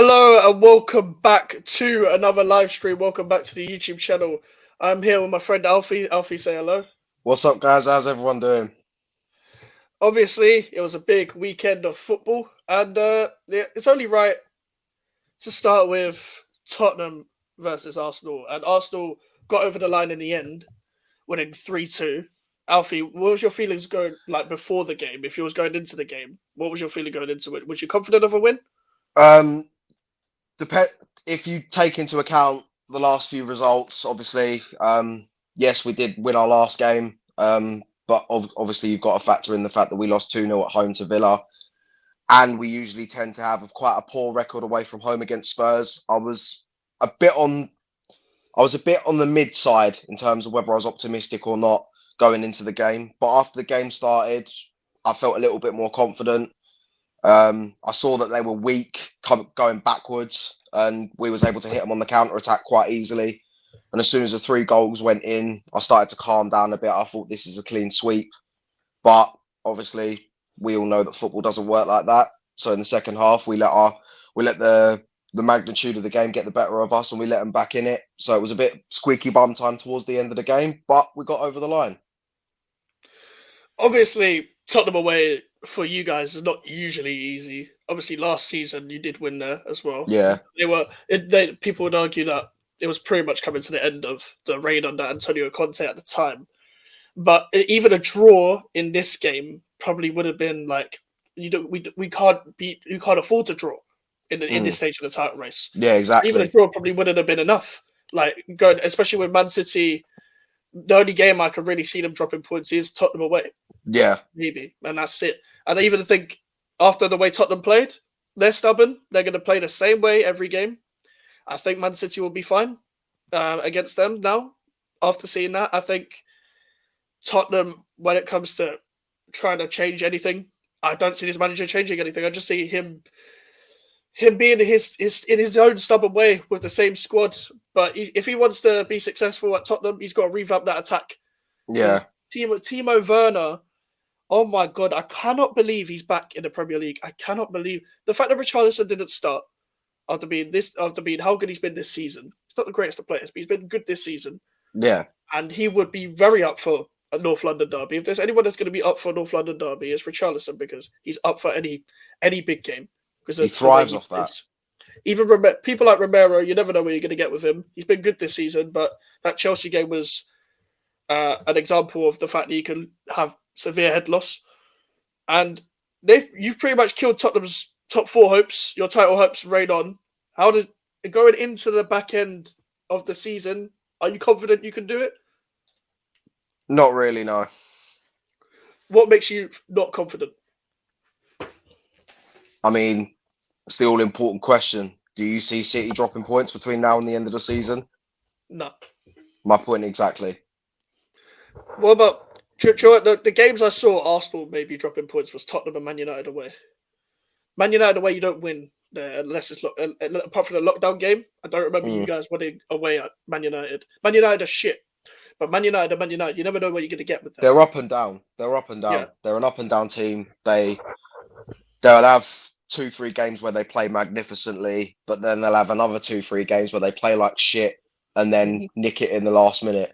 Hello and welcome back to another live stream. Welcome back to the YouTube channel. I'm here with my friend Alfie. Alfie, say hello. What's up, guys? How's everyone doing? Obviously, it was a big weekend of football, and it's only right to start with Tottenham versus Arsenal. And Arsenal got over the line in the end, winning 3-2. Alfie, what was your feelings going like before the game? If you was going into the game, what was your feeling going into it? Was you confident of a win? Um, dep- if you take into account the last few results, obviously, yes, we did win our last game. But obviously, you've got to factor in the fact that we lost 2-0 at home to Villa, and we usually tend to have quite a poor record away from home against Spurs. A bit on, I was a bit on the mid side in terms of whether I was optimistic or not going into the game. But after the game started, I felt a little bit more confident. I saw that they were weak going backwards, and we was able to hit them on the counter attack quite easily. And as soon as the 3 goals went in, I started to calm down a bit. I thought this is a clean sweep, but obviously we all know that football doesn't work like that. So in the second half, we let the magnitude of the game get the better of us, and we let them back in it. So it was a bit squeaky bum time towards the end of the game, but we got over the line. Obviously, Tottenham away for you guys is not usually easy. Obviously, last season you did win there as well. Yeah, People would argue that it was pretty much coming to the end of the reign under Antonio Conte at the time. But even a draw in this game probably would have been like we can't afford to draw in this stage of the title race. yeah, Even a exactly. draw probably wouldn't have been enough. Like going, especially with Man City, the only game I could really see them dropping points is Tottenham away, Yeah, maybe, and that's it. And I even think after the way Tottenham played, they're stubborn. They're going to play the same way every game. I think Man City will be fine against them now. After seeing that, I think Tottenham, when it comes to trying to change anything, I don't see this manager changing anything. I just see him being his in his own stubborn way with the same squad. But if he wants to be successful at Tottenham, he's got to revamp that attack. yeah. Because Timo Werner, oh my god, I cannot believe he's back in the Premier League. I cannot believe the fact that Richarlison didn't start after being how good he's been this season. He's not the greatest of players, but he's been good this season, Yeah, and he would be very up for a North London derby. If there's anyone that's going to be up for a North London derby, it's Richarlison because he's up for any big game because he of the way thrives he off that. plays. Even people like Romero, you never know what you're going to get with him. He's been good this season, but that Chelsea game was an example of the fact that you can have severe head loss. And you've pretty much killed Tottenham's top four hopes. Your title hopes rain on. How does going into the back end of the season? Are you confident you can do it? Not really, no. What makes you not confident? I mean, it's the all important question. Do you see City dropping points between now and the end of the season? No. My point exactly. What about the games I saw Arsenal maybe dropping points was Tottenham and Man United away. Man United away, you don't win there unless it's apart from the lockdown game. I don't remember you guys winning away at Man United. Man United are shit, but Man United are Man United. You never know what you're going to get with them. They're up and down. They're up and down. Yeah. They're an up and down team. They'll have 2-3 games where they play magnificently, but then they'll have another 2-3 games where they play like shit and then nick it in the last minute.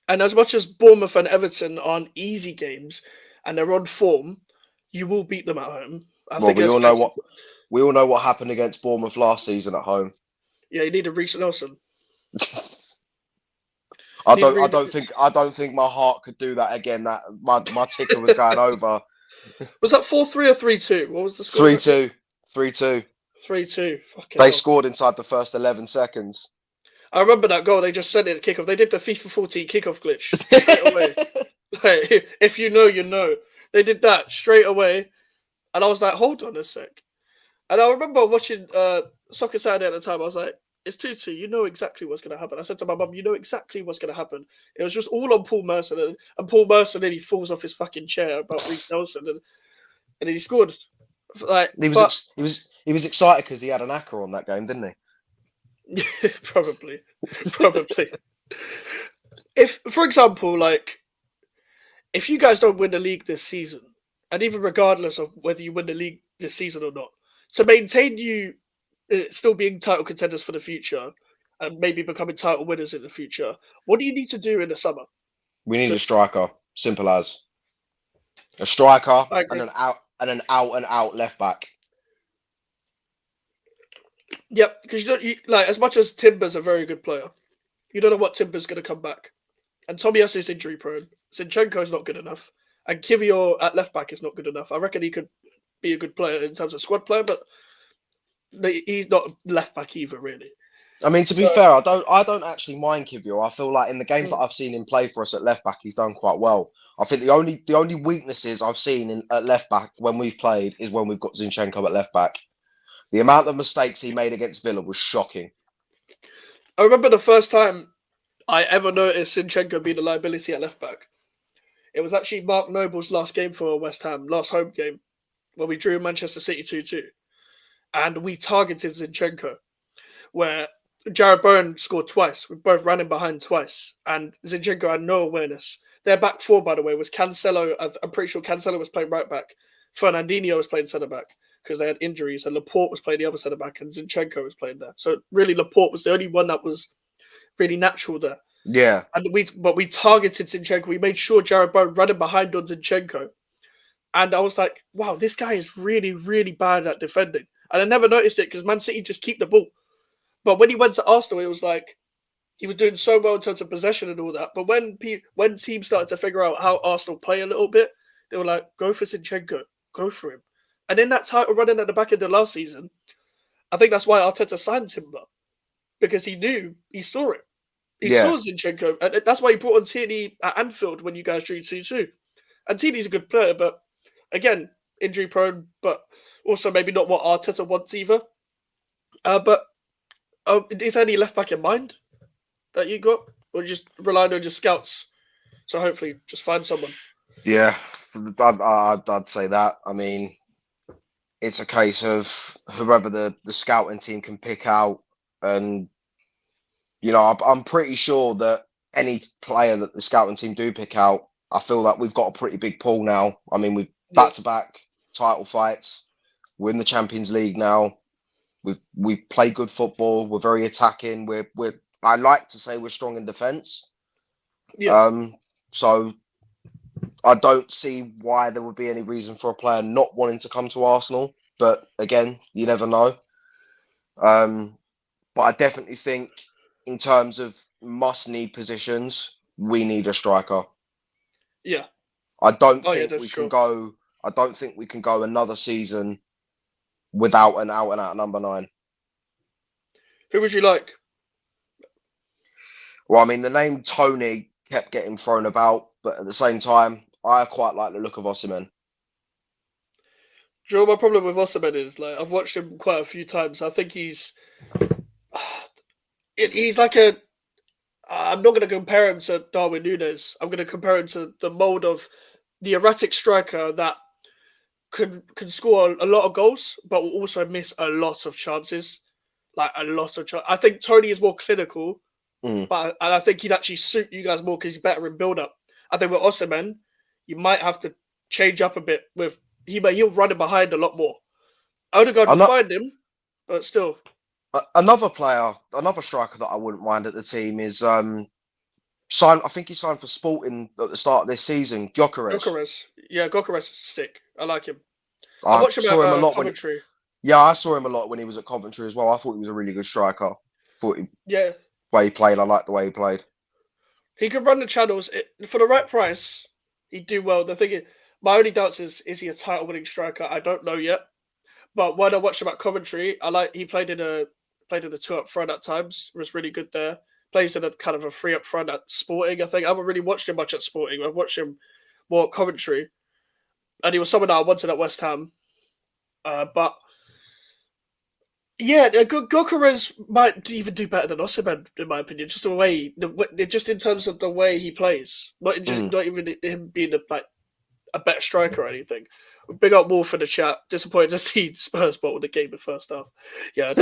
And as much as Bournemouth and Everton aren't easy games and they're on form, you will beat them at home. We all know what happened against Bournemouth last season at home. Yeah, you need a Reece Nelson. I don't think my heart could do that again. That my ticker was going over. Was that 4-3 or 3-2? What was the score? 3-2. 3-2. 3-2. They scored inside the first 11 seconds. I remember that goal. They just sent it at kickoff. They did the FIFA 14 kickoff glitch straight away. Like, if you know, you know. They did that straight away. And I was like, hold on a sec. And I remember watching Soccer Saturday at the time. I was like, it's 2-2. You know exactly what's going to happen. I said to my mum, you know exactly what's going to happen. It was just all on Paul Merson. And Paul Merson, then he falls off his fucking chair about Reece Nelson. And he scored. Like, he was excited because he had an acca on that game, didn't he? Probably. If, for example, like, if you guys don't win the league this season, and even regardless of whether you win the league this season or not, to maintain you still being title contenders for the future and maybe becoming title winners in the future, what do you need to do in the summer? We need To, a striker. Simple as a striker I and agree. an out and out left back. Yep, because like as much as Timber's a very good player, you don't know what Timber's going to come back. And Tomiyasu is injury prone. Zinchenko's not good enough. And Kivior at left back is not good enough. I reckon he could be a good player in terms of squad player, but he's not left back either, really. I mean, to be So, fair, I don't actually mind Kivior. I feel like in the games that mm, I've seen him play for us at left back, he's done quite well. I think the only weaknesses I've seen at left back when we've played is when we've got Zinchenko at left back. The amount of mistakes he made against Villa was shocking. I remember the first time I ever noticed Zinchenko being a liability at left back. It was actually Mark Noble's last game for West Ham, last home game, where we drew Manchester City 2-2. And we targeted Zinchenko, where Jared Bowen scored twice. We both ran him behind twice. And Zinchenko had no awareness. Their back four, by the way, was Cancelo. I'm pretty sure Cancelo was playing right back. Fernandinho was playing centre back because they had injuries. And Laporte was playing the other centre back. And Zinchenko was playing there. So really, Laporte was the only one that was really natural there. Yeah, And we targeted Zinchenko. We made sure Jared Bowen ran him behind on Zinchenko. And I was like, wow, this guy is really, really bad at defending. And I never noticed it because Man City just keep the ball. But when he went to Arsenal, it was like he was doing so well in terms of possession and all that. But when teams started to figure out how Arsenal play a little bit, they were like, go for Zinchenko, go for him. And in that title running at the back end of last season, I think that's why Arteta signed Timber, because he saw it. He yeah. saw Zinchenko, and that's why he brought on Tierney at Anfield when you guys drew 2-2. And Tierney's a good player, but again, injury prone, but also maybe not what Arteta wants either. But is there any left back in mind that you got, or just relying on your scouts? So hopefully, just find someone. Yeah, I'd say that. I mean, it's a case of whoever the scouting team can pick out, and I'm pretty sure that any player that the scouting team do pick out, I feel like we've got a pretty big pool now. I mean, we've Yeah, back-to-back title fights. We're in the Champions League now. We play good football. We're very attacking. I like to say we're strong in defence. yeah, So I don't see why there would be any reason for a player not wanting to come to Arsenal. But again, you never know. But I definitely think in terms of must-need positions, we need a striker. yeah. I don't Oh yeah, think that's we can sure. go. I don't think we can go another season without an out-and-out number 9. Who would you like? Well, I mean, the name Tony kept getting thrown about, but at the same time, I quite like the look of Osimhen. Do you know what my problem with Osimhen is? Like, I've watched him quite a few times. I think he's like a. I'm not going to compare him to Darwin Núñez. I'm going to compare him to the mold of the erratic striker that can score a lot of goals, but will also miss a lot of chances. Like a lot of chances. I think Tony is more clinical, Mm. and I think he'd actually suit you guys more because he's better in build up. I think with Osimhen, you might have to change up a bit. He'll run it behind a lot more. Odegaard will Ano- find him, but still. Another player, another striker that I wouldn't mind at the team is signed. I think he signed for Sporting at the start of this season. Gyökeres. Gyökeres is sick. I like him. I I watched him at saw him a lot Coventry. I saw him a lot when he was at Coventry as well. I thought he was a really good striker. Thought he, Yeah, way he played. I liked the way he played. he could run the channels for the right price. He'd do well. The thing is, my only doubts is he a title winning striker? I don't know yet. But when I watched him at Coventry, he played in a two up front at times. Was really good there. Plays in a kind of a three up front at Sporting. I think I haven't really watched him much at Sporting. I've watched him more at Coventry, and he was someone that I wanted at West Ham. But yeah, Gyökeres might even do better than Osimhen in my opinion. Just just in terms of the way he plays, Mm. not even him being a better striker or anything. Big up Wolf in the chat. Disappointed to see Spurs bottle the game in the first half. Yeah,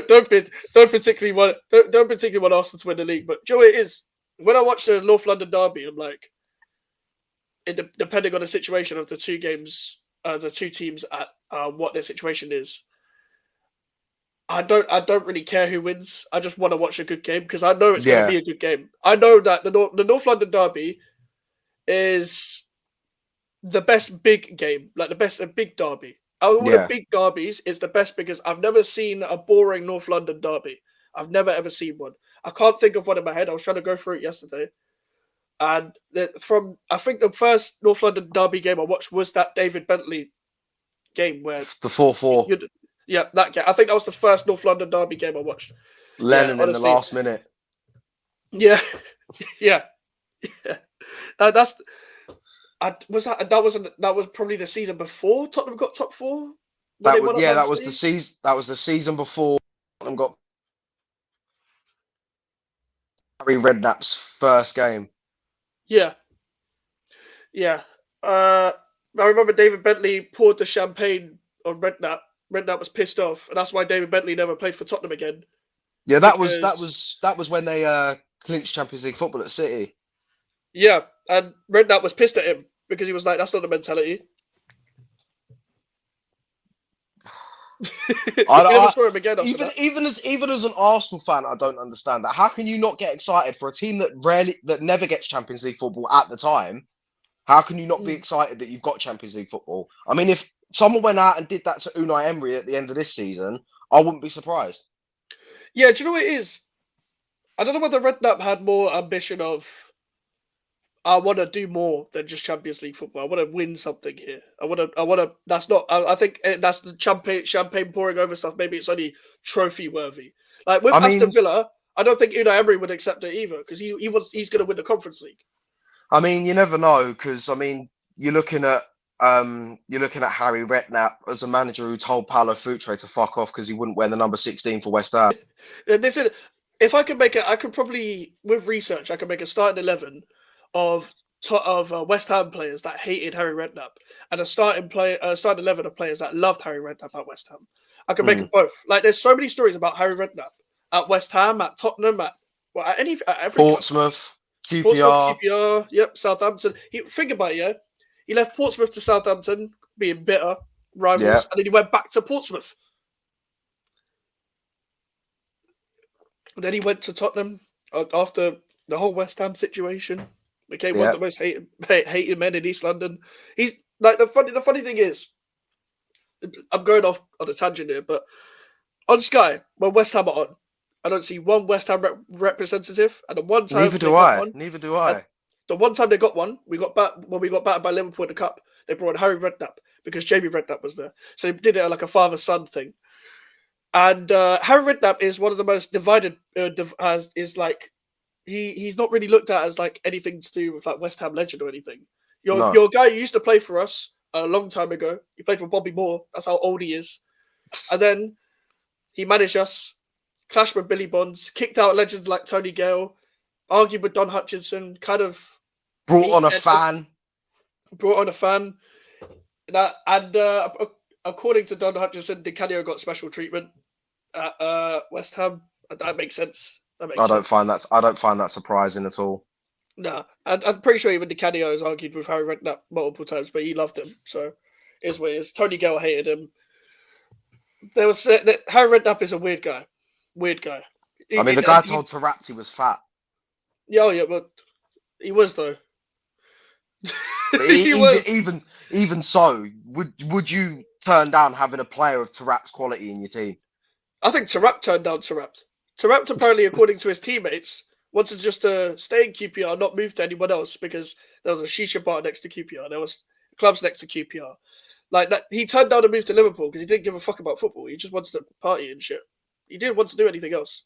don't particularly want Arsenal to win the league. But Joe, it is when I watch the North London derby, I'm like, depending on the situation of the two games, the two teams at what their situation is. I don't really care who wins. I just want to watch a good game because I know it's going to Yeah, be a good game. I know that the North London derby is the best big game, like the best a big derby. Out of all the yeah. big derbies, it's the best because I've never seen a boring North London derby. I've never ever seen one. I can't think of one in my head. I was trying to go through it yesterday, and from I think the first North London derby game I watched was that David Bentley game where The 4-4. you, yeah, that game. I think that was the first North London derby game I watched. Yeah, Lennon in the honestly, last minute. yeah, yeah. That's that was probably the season before Tottenham got top four when they went up That was the Dynasty. season. That was the season before Tottenham got Harry Redknapp's first game. Yeah, yeah. I remember David Bentley poured the champagne on Redknapp. Redknapp was pissed off, and that's why David Bentley never played for Tottenham again. Yeah, Because that was when they clinched Champions League football at City. yeah, and Redknapp was pissed at him because he was like, "That's not the mentality." He never saw him again after that. Even as an Arsenal fan, I don't understand that. How can you not get excited for a team that never gets Champions League football at the time? How can you not be excited that you've got Champions League football? I mean, if someone went out and did that to Unai Emery at the end of this season, I wouldn't be surprised. Yeah, do you know what it is? I don't know whether Redknapp had more ambition of I want to do more than just Champions League football. I want to win something here. I want to. That's not. I think that's the champagne pouring over stuff. Maybe it's only trophy worthy. Like with I Aston mean, Villa, I don't think Unai Emery would accept it either because he's going to win the Conference League. you never know because you're looking at Harry Redknapp as a manager who told Paulo Futre to fuck off because he wouldn't wear the number 16 for West Ham. Listen, if I could make it, I could probably with research, I could make a starting 11 of West Ham players that hated Harry Redknapp and a starting 11 of players that loved Harry Redknapp at West Ham. I could make them both. Like, there's so many stories about Harry Redknapp at West Ham, at Tottenham, at every club. Portsmouth, Portsmouth, QPR. QPR, yep, Southampton. Think about it, yeah. He left Portsmouth to Southampton, being bitter rivals, Yeah. and then he went back to Portsmouth. And then he went to Tottenham after the whole West Ham situation. Became one of the most hated men in East London. He's like the funny thing is, I'm going off on a tangent here, but on Sky when West Ham are on, I don't see one West Ham representative. And the one time Neither do I. The one time they got one, we got battered by Liverpool in the cup. They brought in Harry Redknapp because Jamie Redknapp was there, so they did it like a father-son thing. And Harry Redknapp is one of the most divided. He's not really looked at as like anything to do with like West Ham legend or anything. Your guy who used to play for us a long time ago. He played for Bobby Moore. That's how old he is. And then he managed us, clashed with Billy Bonds, kicked out legends like Tony Gale, argued with Don Hutchinson, kind of brought on a fan. According to Don Hutchinson, Di Canio got special treatment at West Ham. That makes sense. I don't find that surprising at all. Nah, and I'm pretty sure even Di Canio has argued with Harry Redknapp multiple times, but he loved him. So it's what it is. Tony Gale hated him. Harry Redknapp is a weird guy. The guy told Taarabt he was fat. Yeah, but he was though. Even so, would you turn down having a player of Taarabt's quality in your team? I think Taarabt turned down Taarabt. Taarabt apparently, according to his teammates, wanted just to stay in QPR, not move to anyone else because there was a shisha bar next to QPR. There was clubs next to QPR. Like that, he turned down a move to Liverpool because he didn't give a fuck about football. He just wanted to party and shit. He didn't want to do anything else.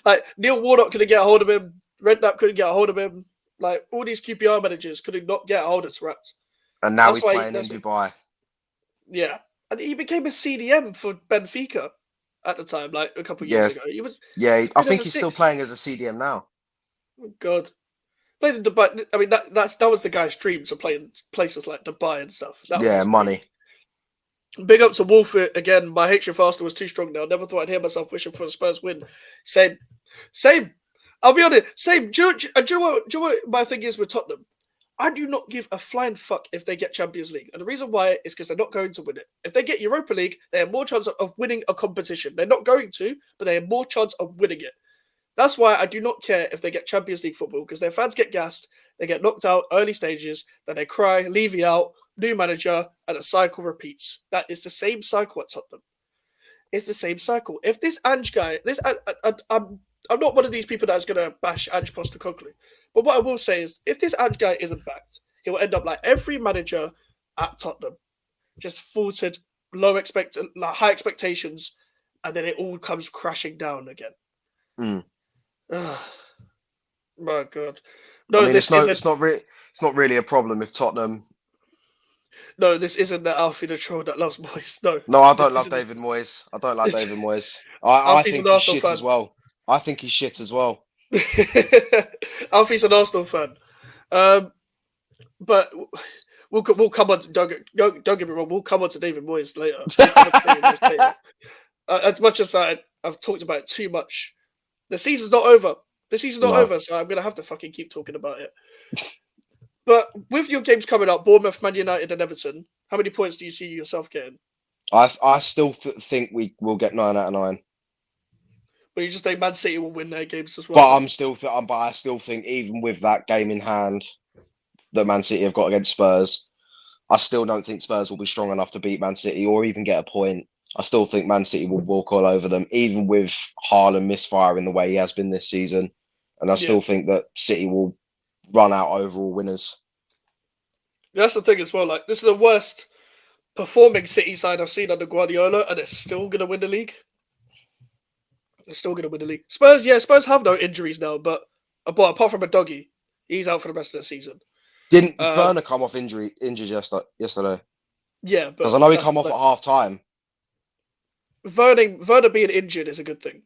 Like Neil Warnock couldn't get a hold of him. Redknapp couldn't get a hold of him. Like all these QPR managers couldn't not get a hold of Taarabt. And now he's playing in Dubai. Yeah, and he became a CDM for Benfica at the time, like a couple of years ago. He was. Yeah, I think he's still playing as a CDM now. Oh God, played in Dubai. I mean, that was the guy's dream to play in places like Dubai and stuff. Money. Big up to Wolf again. My hatred for Arsenal was too strong now. Never thought I'd hear myself wishing for a Spurs win. Same. I'll be honest. Same. Do you know what my thing is with Tottenham? I do not give a flying fuck if they get Champions League. And the reason why is because they're not going to win it. If they get Europa League, they have more chance of winning a competition. They're not going to, but they have more chance of winning it. That's why I do not care if they get Champions League football, because their fans get gassed, they get knocked out early stages, then they cry, leave you out, new manager, and the cycle repeats. That is the same cycle at Tottenham. It's the same cycle. If this Ange guy, I'm not one of these people that's gonna bash Ange Postecoglou, but what I will say is, if this Ange guy isn't backed, he will end up like every manager at Tottenham, just faltered, high expectations, and then it all comes crashing down again. Mm. My God, no, I mean, this isn't. it's not really a problem if Tottenham. No, this isn't the Alfie the troll that loves Moyes. No, No, I this don't love isn't this- David Moyes. I don't like this- David Moyes. I Alfie's think an he's Arsenal shit fan. as well. I think he's shit as well. Alfie's an Arsenal fan. But we'll come on. Don't get me wrong. We'll come on to David Moyes later. As much as I've talked about it too much, the season's not over. The season's not over, so I'm gonna have to fucking keep talking about it. But with your games coming up, Bournemouth, Man United, and Everton, how many points do you see yourself getting? I still think we will get 9 out of 9. But you just think Man City will win their games as well. But I still think even with that game in hand that Man City have got against Spurs, I still don't think Spurs will be strong enough to beat Man City or even get a point. I still think Man City will walk all over them, even with Haaland misfiring the way he has been this season. And I still think that City will run out overall winners. That's the thing as well. Like, this is the worst performing City side I've seen under Guardiola, and they're still going to win the league. They're still going to win the league. Spurs have no injuries now, but apart from a doggy, he's out for the rest of the season. Didn't Werner come off injured yesterday? Yeah, but because I know he come off at half time. Werner being injured is a good thing.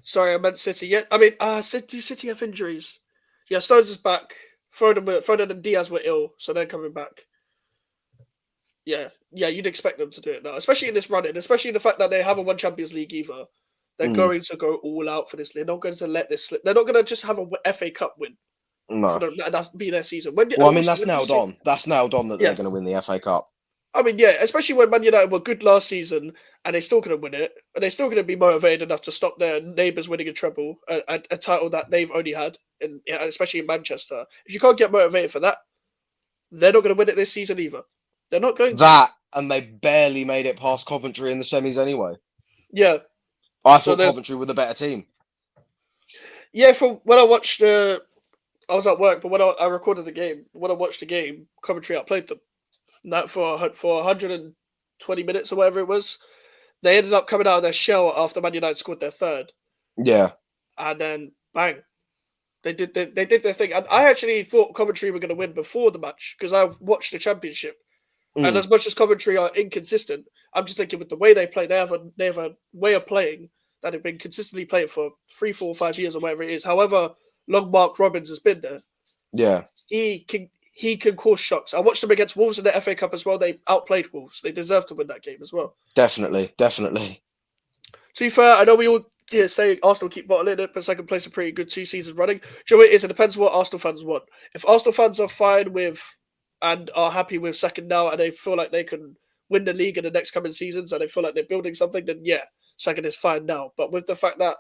Sorry, I meant City. Yeah, I mean, do City have injuries? Yeah, Stones is back. Foden and Diaz were ill, so they're coming back. Yeah, you'd expect them to do it now, especially in this run-in, especially the fact that they haven't won Champions League either. They're going to go all out for this. They're not going to let this slip. They're not going to just have a FA Cup win. No, that's be their season. That's nailed on. That's nailed on that they're going to win the FA Cup. I mean, yeah, especially when Man United were good last season and they're still going to win it, and they're still going to be motivated enough to stop their neighbours winning a treble, a title that they've only had, especially in Manchester. If you can't get motivated for that, they're not going to win it this season either. They're not going to. And they barely made it past Coventry in the semis anyway. Yeah. I thought Coventry were the better team. Yeah, from when I watched, I was at work, but when I recorded the game, when I watched the game, Coventry outplayed them. That for 120 minutes or whatever it was. They ended up coming out of their shell after Man United scored their third. Yeah. And then, bang. They did their thing. And I actually thought Coventry were going to win before the match because I watched the championship. And as much as Coventry are inconsistent, I'm just thinking with the way they play, they have a way of playing that have been consistently playing for 3, 4, 5 years or whatever it is. However long Mark Robbins has been there. Yeah. He can cause shocks. I watched them against Wolves in the FA Cup as well. They outplayed Wolves. They deserve to win that game as well. Definitely. To be fair, I know we all say Arsenal keep bottling it, but second place a pretty good 2 seasons running. Do you know what it is? It depends what Arsenal fans want. If Arsenal fans are fine with and are happy with second now and they feel like they can win the league in the next coming seasons and they feel like they're building something, then yeah, second is fine now. But with the fact that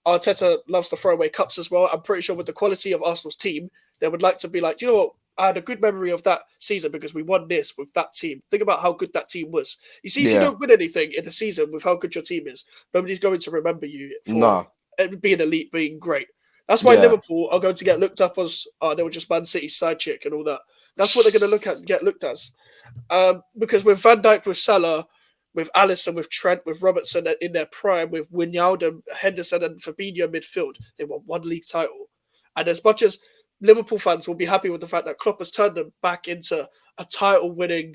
Arteta loves to throw away cups as well, I'm pretty sure with the quality of Arsenal's team, they would like to be like, you know what? I had a good memory of that season because we won this with that team. Think about how good that team was. You see, if you don't win anything in the season with how good your team is, nobody's going to remember you for being elite, being great. That's why Liverpool are going to get looked up as they were just Man City's side chick and all that. That's what they're going to get looked as. Because with Van Dijk, with Salah, with Alisson, with Trent, with Robertson in their prime, with Wijnaldum, Henderson, and Fabinho midfield, they won 1 league title. And as much as Liverpool fans will be happy with the fact that Klopp has turned them back into a title-winning,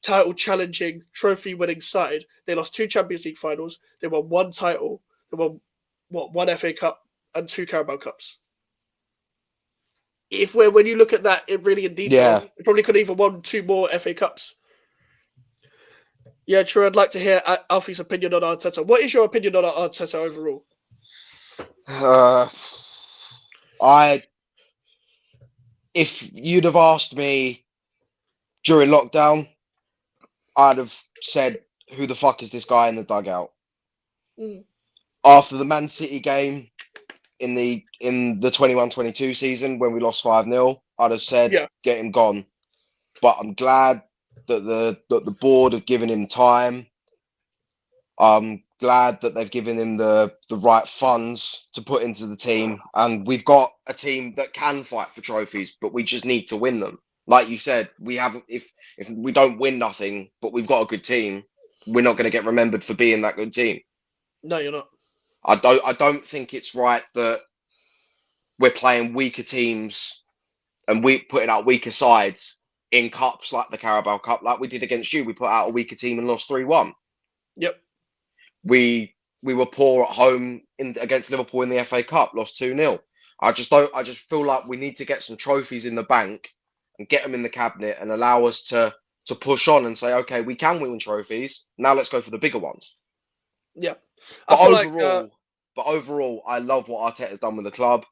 title-challenging, trophy-winning side. They lost 2 Champions League finals. They won 1 title. They won, 1 FA Cup and 2 Carabao Cups. When you look at that in detail, they probably could have even won 2 more FA Cups. Yeah, true. I'd like to hear Alfie's opinion on Arteta. What is your opinion on Arteta overall? if you'd have asked me during lockdown, I'd have said, "Who the fuck is this guy in the dugout?" Mm. After the Man City game in the 21-22 season when we lost 5-0, I'd have said, Yeah, "Get him gone." But I'm glad that the board have given him time. I'm glad that they've given him the right funds to put into the team, and we've got a team that can fight for trophies, but we just need to win them. Like you said, we have if we don't win nothing, but we've got a good team, we're not going to get remembered for being that good team. no, you're not. I don't think it's right that we're playing weaker teams and we putting out weaker sides in cups like the Carabao Cup, like we did against you. We put out a weaker team and lost 3-1. Yep. We were poor at home against Liverpool in the FA Cup, lost 2-0. I just feel like we need to get some trophies in the bank and get them in the cabinet and allow us to push on and say, okay, we can win trophies. Now let's go for the bigger ones. Yeah. I But feel overall, I love what Arteta's done with the club,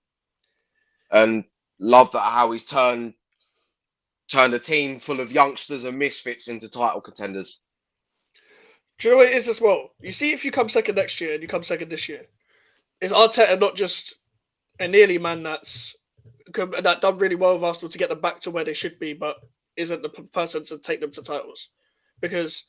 and love that how he's turned a team full of youngsters and misfits into title contenders. do you know what it is as well? You see, if you come second next year and you come second this year, is Arteta not just a nearly man that done really well with Arsenal to get them back to where they should be, but isn't the person to take them to titles? Because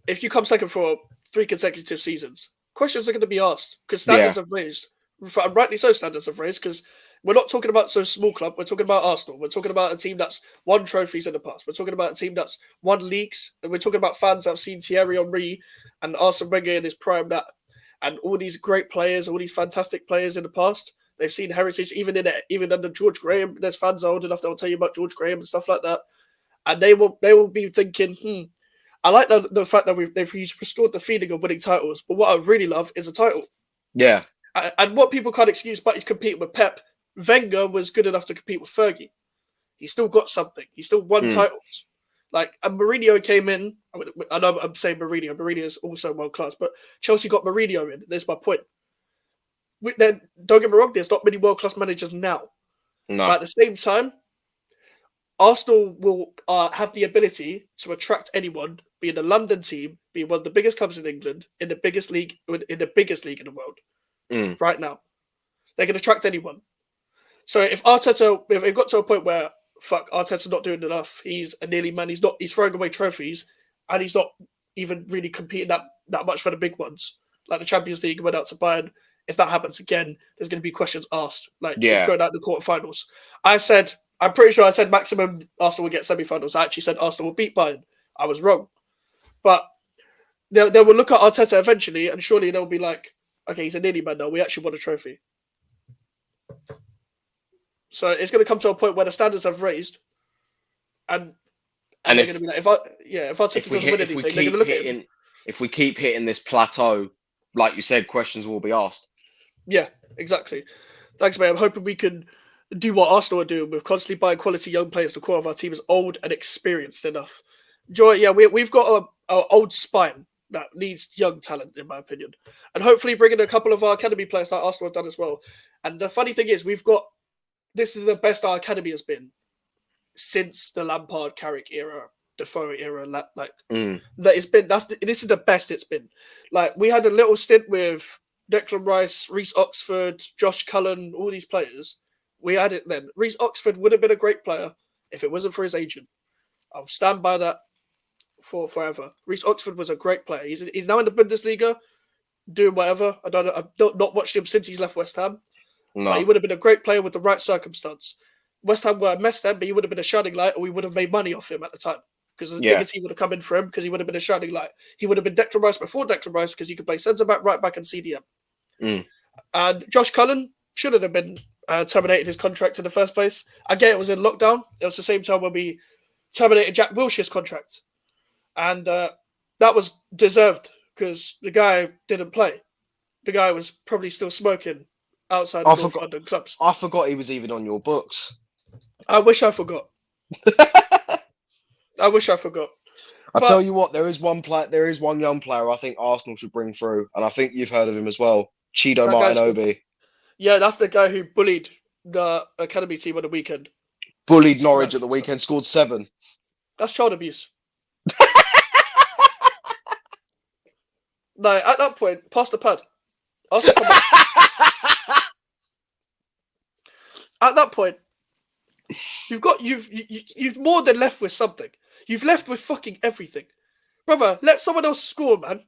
if you come second for 3 consecutive seasons, questions are going to be asked because standards have raised. And rightly so, standards have raised because we're not talking about so small club. We're talking about Arsenal. We're talking about a team that's won trophies in the past. We're talking about a team that's won leagues. And we're talking about fans that have seen Thierry Henry and Arsene Wenger in his prime, and all these great players, all these fantastic players in the past. They've seen heritage even under George Graham. There's fans old enough that will tell you about George Graham and stuff like that, and they will be thinking, I like the fact that they've restored the feeling of winning titles. But what I really love is a title. Yeah. And what people can't excuse, but he's competing with Pep. Wenger was good enough to compete with Fergie. He still got something. He still won titles. And Mourinho came in. I know I'm saying Mourinho. Mourinho is also world class, but Chelsea got Mourinho in. There's my point. Then don't get me wrong. There's not many world class managers now. No. But at the same time, Arsenal will have the ability to attract anyone, be in the London team, be one of the biggest clubs in England, in the biggest league in the world. Right now, they can attract anyone. So if it got to a point where Arteta's not doing enough, he's a nearly man. He's throwing away trophies, and he's not even really competing that much for the big ones, like the Champions League went out to Bayern. If that happens again, there's going to be questions asked, going out the quarterfinals. I'm pretty sure I said maximum Arsenal will get semi-finals. I actually said Arsenal will beat Bayern. I was wrong, but they will look at Arteta eventually, and surely they'll be like, okay, he's a nearly man now. We actually won a trophy. So it's going to come to a point where the standards have raised, and they're going to be like, if Arteta doesn't win anything, they're going to look at him. If we keep hitting this plateau, like you said, questions will be asked. Yeah, exactly. Thanks, mate. I'm hoping we can do what Arsenal are doing with constantly buying quality young players. The core of our team is old and experienced enough. We've got an old spine that needs young talent, in my opinion, and hopefully bringing a couple of our academy players like Arsenal have done as well. And the funny thing is, this is the best our academy has been since the Lampard, Carrick era, Defoe era. This is the best it's been. Like, we had a little stint with Declan Rice, Reece Oxford, Josh Cullen, all these players. We had it then. Reece Oxford would have been a great player if it wasn't for his agent. I'll stand by that for forever. Reece Oxford was a great player. He's now in the Bundesliga, doing whatever. I've not watched him since he's left West Ham. No. But he would have been a great player with the right circumstance. West Ham were a mess then, but he would have been a shining light, or we would have made money off him at the time. Because the bigger team would have come in for him, because he would have been a shining light. He would have been Declan Rice before Declan Rice, because he could play centre-back, right-back, and CDM. And Josh Cullen shouldn't have been terminated his contract in the first place. I get it was in lockdown. It was the same time when we terminated Jack Wilshere's contract. And that was deserved, because the guy didn't play. The guy was probably still smoking outside of North London clubs. I forgot he was even on your books. I wish I forgot. I wish I forgot. Tell you what, there is one young player I think Arsenal should bring through, and I think you've heard of him as well. Chido Martinobi. Yeah, that's the guy who bullied the academy team on the weekend. Bullied Scored Norwich like at the 3 weekend, scored 7. That's child abuse. No, at that point, pass the pad. Arsenal come back. At that point, you've more than left with something. You've left with fucking everything, brother. Let someone else score, man.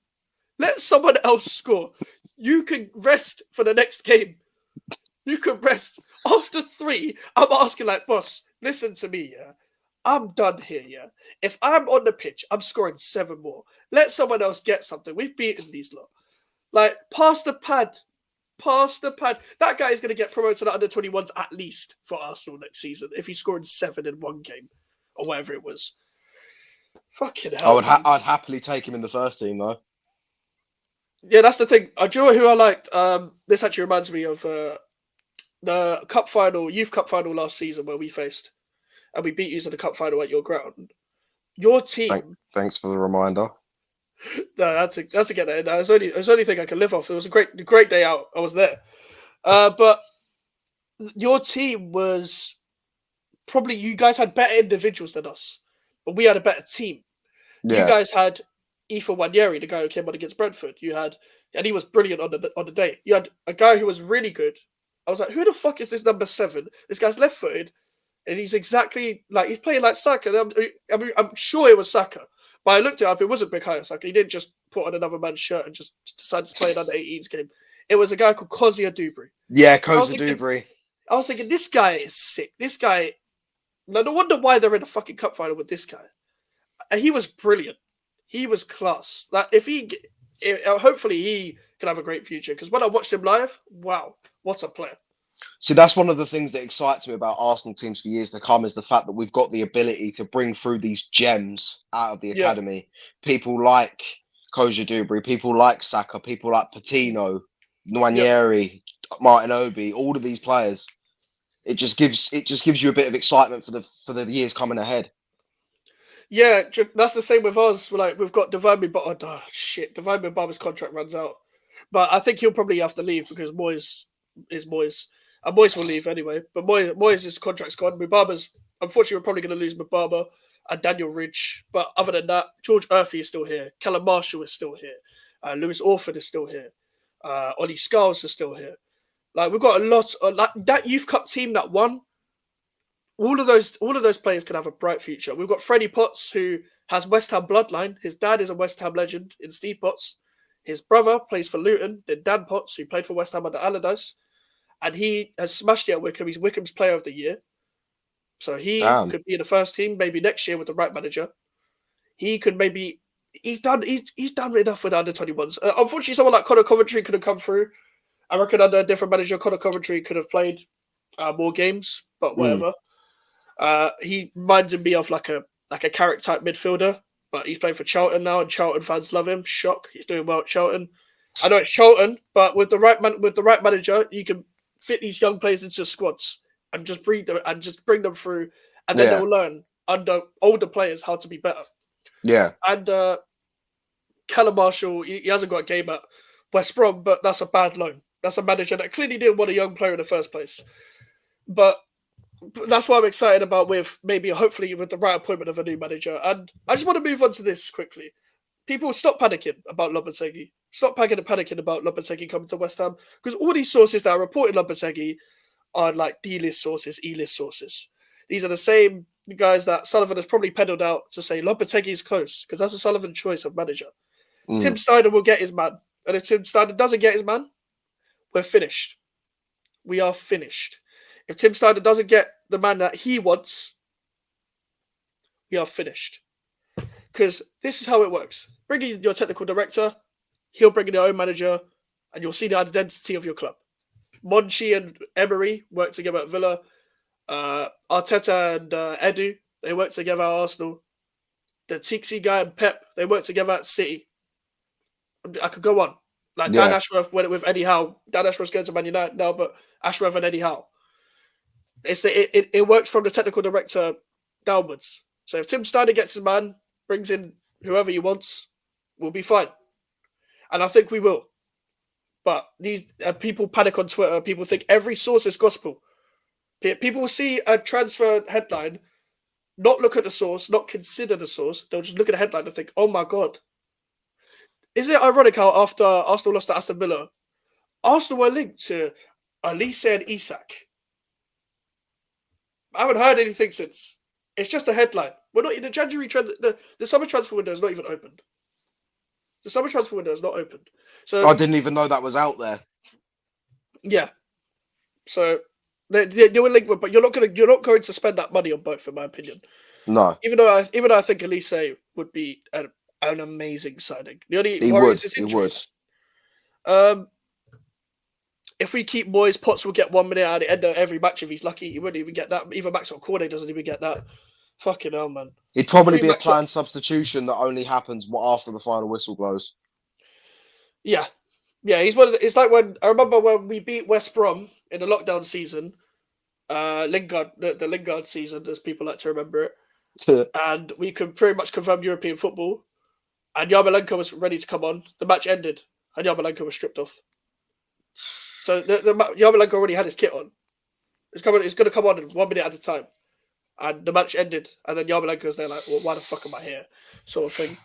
Let someone else score. You can rest for the next game. You can rest after 3. I'm asking, like, boss, listen to me, yeah. I'm done here, yeah. If I'm on the pitch, I'm scoring 7 more. Let someone else get something. We've beaten these lot. Like, pass the pad. Pass the pad. That guy is going to get promoted to the under-21s at least for Arsenal next season if he's scoring 7 in one game or whatever it was. Fucking hell, man. I'd happily take him in the first team though. Yeah, that's the thing. Do you know who I liked? This actually reminds me of the cup final, youth cup final last season where we faced and we beat you in the cup final at your ground. Your team. Thanks for the reminder. No, that's a get that in. It's the only thing I can live off. It was a great day out. I was there. But your team was probably, you guys had better individuals than us, but we had a better team. Yeah. You guys had Ethan Wanyeri, the guy who came on against Brentford. You had, and he was brilliant on the day. You had a guy who was really good. I was like, who the fuck is this number 7? This guy's left-footed, and he's exactly like, he's playing like Saka. I'm sure it was Saka, but I looked it up. It wasn't Mikez Saka. He didn't just put on another man's shirt and just decide to play an under-18s game. It was a guy called Kozia Dubry. Yeah, Kozia Dubry. I was thinking, this guy is sick. This guy, no wonder why they're in a fucking cup final with this guy. And he was brilliant. He was class. Like, hopefully he can have a great future. Because when I watched him live, wow, what a player. See, that's one of the things that excites me about Arsenal teams for years to come is the fact that we've got the ability to bring through these gems out of the academy. People like Kozia Dubry, people like Saka, people like Patino, Nwaneri, Martin Obi, all of these players. It just gives you a bit of excitement for the years coming ahead. Yeah, that's the same with us. We've got Divine Mbama's contract runs out. But I think he'll probably have to leave because Moyes is Moyes. And Moyes will leave anyway. But Moyes' contract's gone. Mbama's, unfortunately, we're probably going to lose Mbama and Daniel Ridge. But other than that, George Murphy is still here. Callum Marshall is still here. Lewis Orford is still here. Ollie Scarles is still here. Like, we've got a lot of, like, that Youth Cup team that won. All of those players can have a bright future. We've got Freddie Potts, who has West Ham bloodline. His dad is a West Ham legend in Steve Potts. His brother plays for Luton. Then Dan Potts, who played for West Ham under Allardyce. And he has smashed it at Wickham. He's Wickham's player of the year. So he could be in the first team maybe next year with the right manager. He could maybe... He's done enough with the under-21s. Unfortunately, someone like Conor Coventry could have come through. I reckon under a different manager, Conor Coventry could have played more games, but whatever. He reminded me of like a Carrick type midfielder, but he's playing for Charlton now, and Charlton fans love him. Shock, he's doing well at Charlton. I know it's Charlton, but with the right manager, you can fit these young players into squads and just breed them and just bring them through, and then they'll learn under older players how to be better. Yeah, and Callum Marshall, he hasn't got a game at West Brom, but that's a bad loan. That's a manager that clearly didn't want a young player in the first place, but that's what I'm excited about with hopefully with the right appointment of a new manager. And I just want to move on to this quickly. People stop panicking about Lopetegui. Stop panicking about Lopetegui coming to West Ham, because all these sources that are reporting Lopetegui are like D-list sources, E-list sources. These are the same guys that Sullivan has probably peddled out to say Lopetegui is close, because that's a Sullivan choice of manager. Tim Steiner will get his man. And if Tim Steiner doesn't get his man, we're finished. We are finished. If Tim Steiner doesn't get the man that he wants, we are finished. Because this is how it works. Bring in your technical director, he'll bring in your own manager, and you'll see the identity of your club. Monchi and Emery work together at Villa. Arteta and Edu, they work together at Arsenal. The Tixi guy and Pep, they work together at City. I could go on. Like Dan Ashworth went with Eddie Howe. Dan Ashworth's going to Man United now, but Ashworth and Eddie Howe. It works from the technical director downwards. So if Tim Steiner gets his man, brings in whoever he wants, we'll be fine. And I think we will. But these people panic on Twitter. People think every source is gospel. People will see a transfer headline, not look at the source, not consider the source. They'll just look at the headline and think, "Oh my god." Isn't it ironic how after Arsenal lost to Aston Villa, Arsenal were linked to Elise and Isak? I haven't heard anything since. It's just a headline. We're not in the January trend. The summer transfer window is not even opened. The summer transfer window is not opened. So I didn't even know that was out there. yeah. So they were linked with, but you're not going to spend that money on both, in my opinion. No, Even though I think Elise would be an amazing signing. The only worry is his injuries. If we keep Moyes, Potts will get 1 minute at the end of every match if he's lucky. He wouldn't even get that. Even Maxwell Cornet doesn't even get that. Fucking hell, man. It'd probably be a planned substitution that only happens after the final whistle blows. Yeah. Yeah, he's one of the, it's like when I remember when we beat West Brom in the lockdown season, Lingard, the Lingard season, as people like to remember it. And we could pretty much confirm European football. And Yarmolenko was ready to come on. The match ended, and Yarmolenko was stripped off. So the Yarmolenko already had his kit on. It's going to come on in 1 minute at a time. And the match ended, and then Yarmolenko was there like, well, why the fuck am I here? Sort of thing.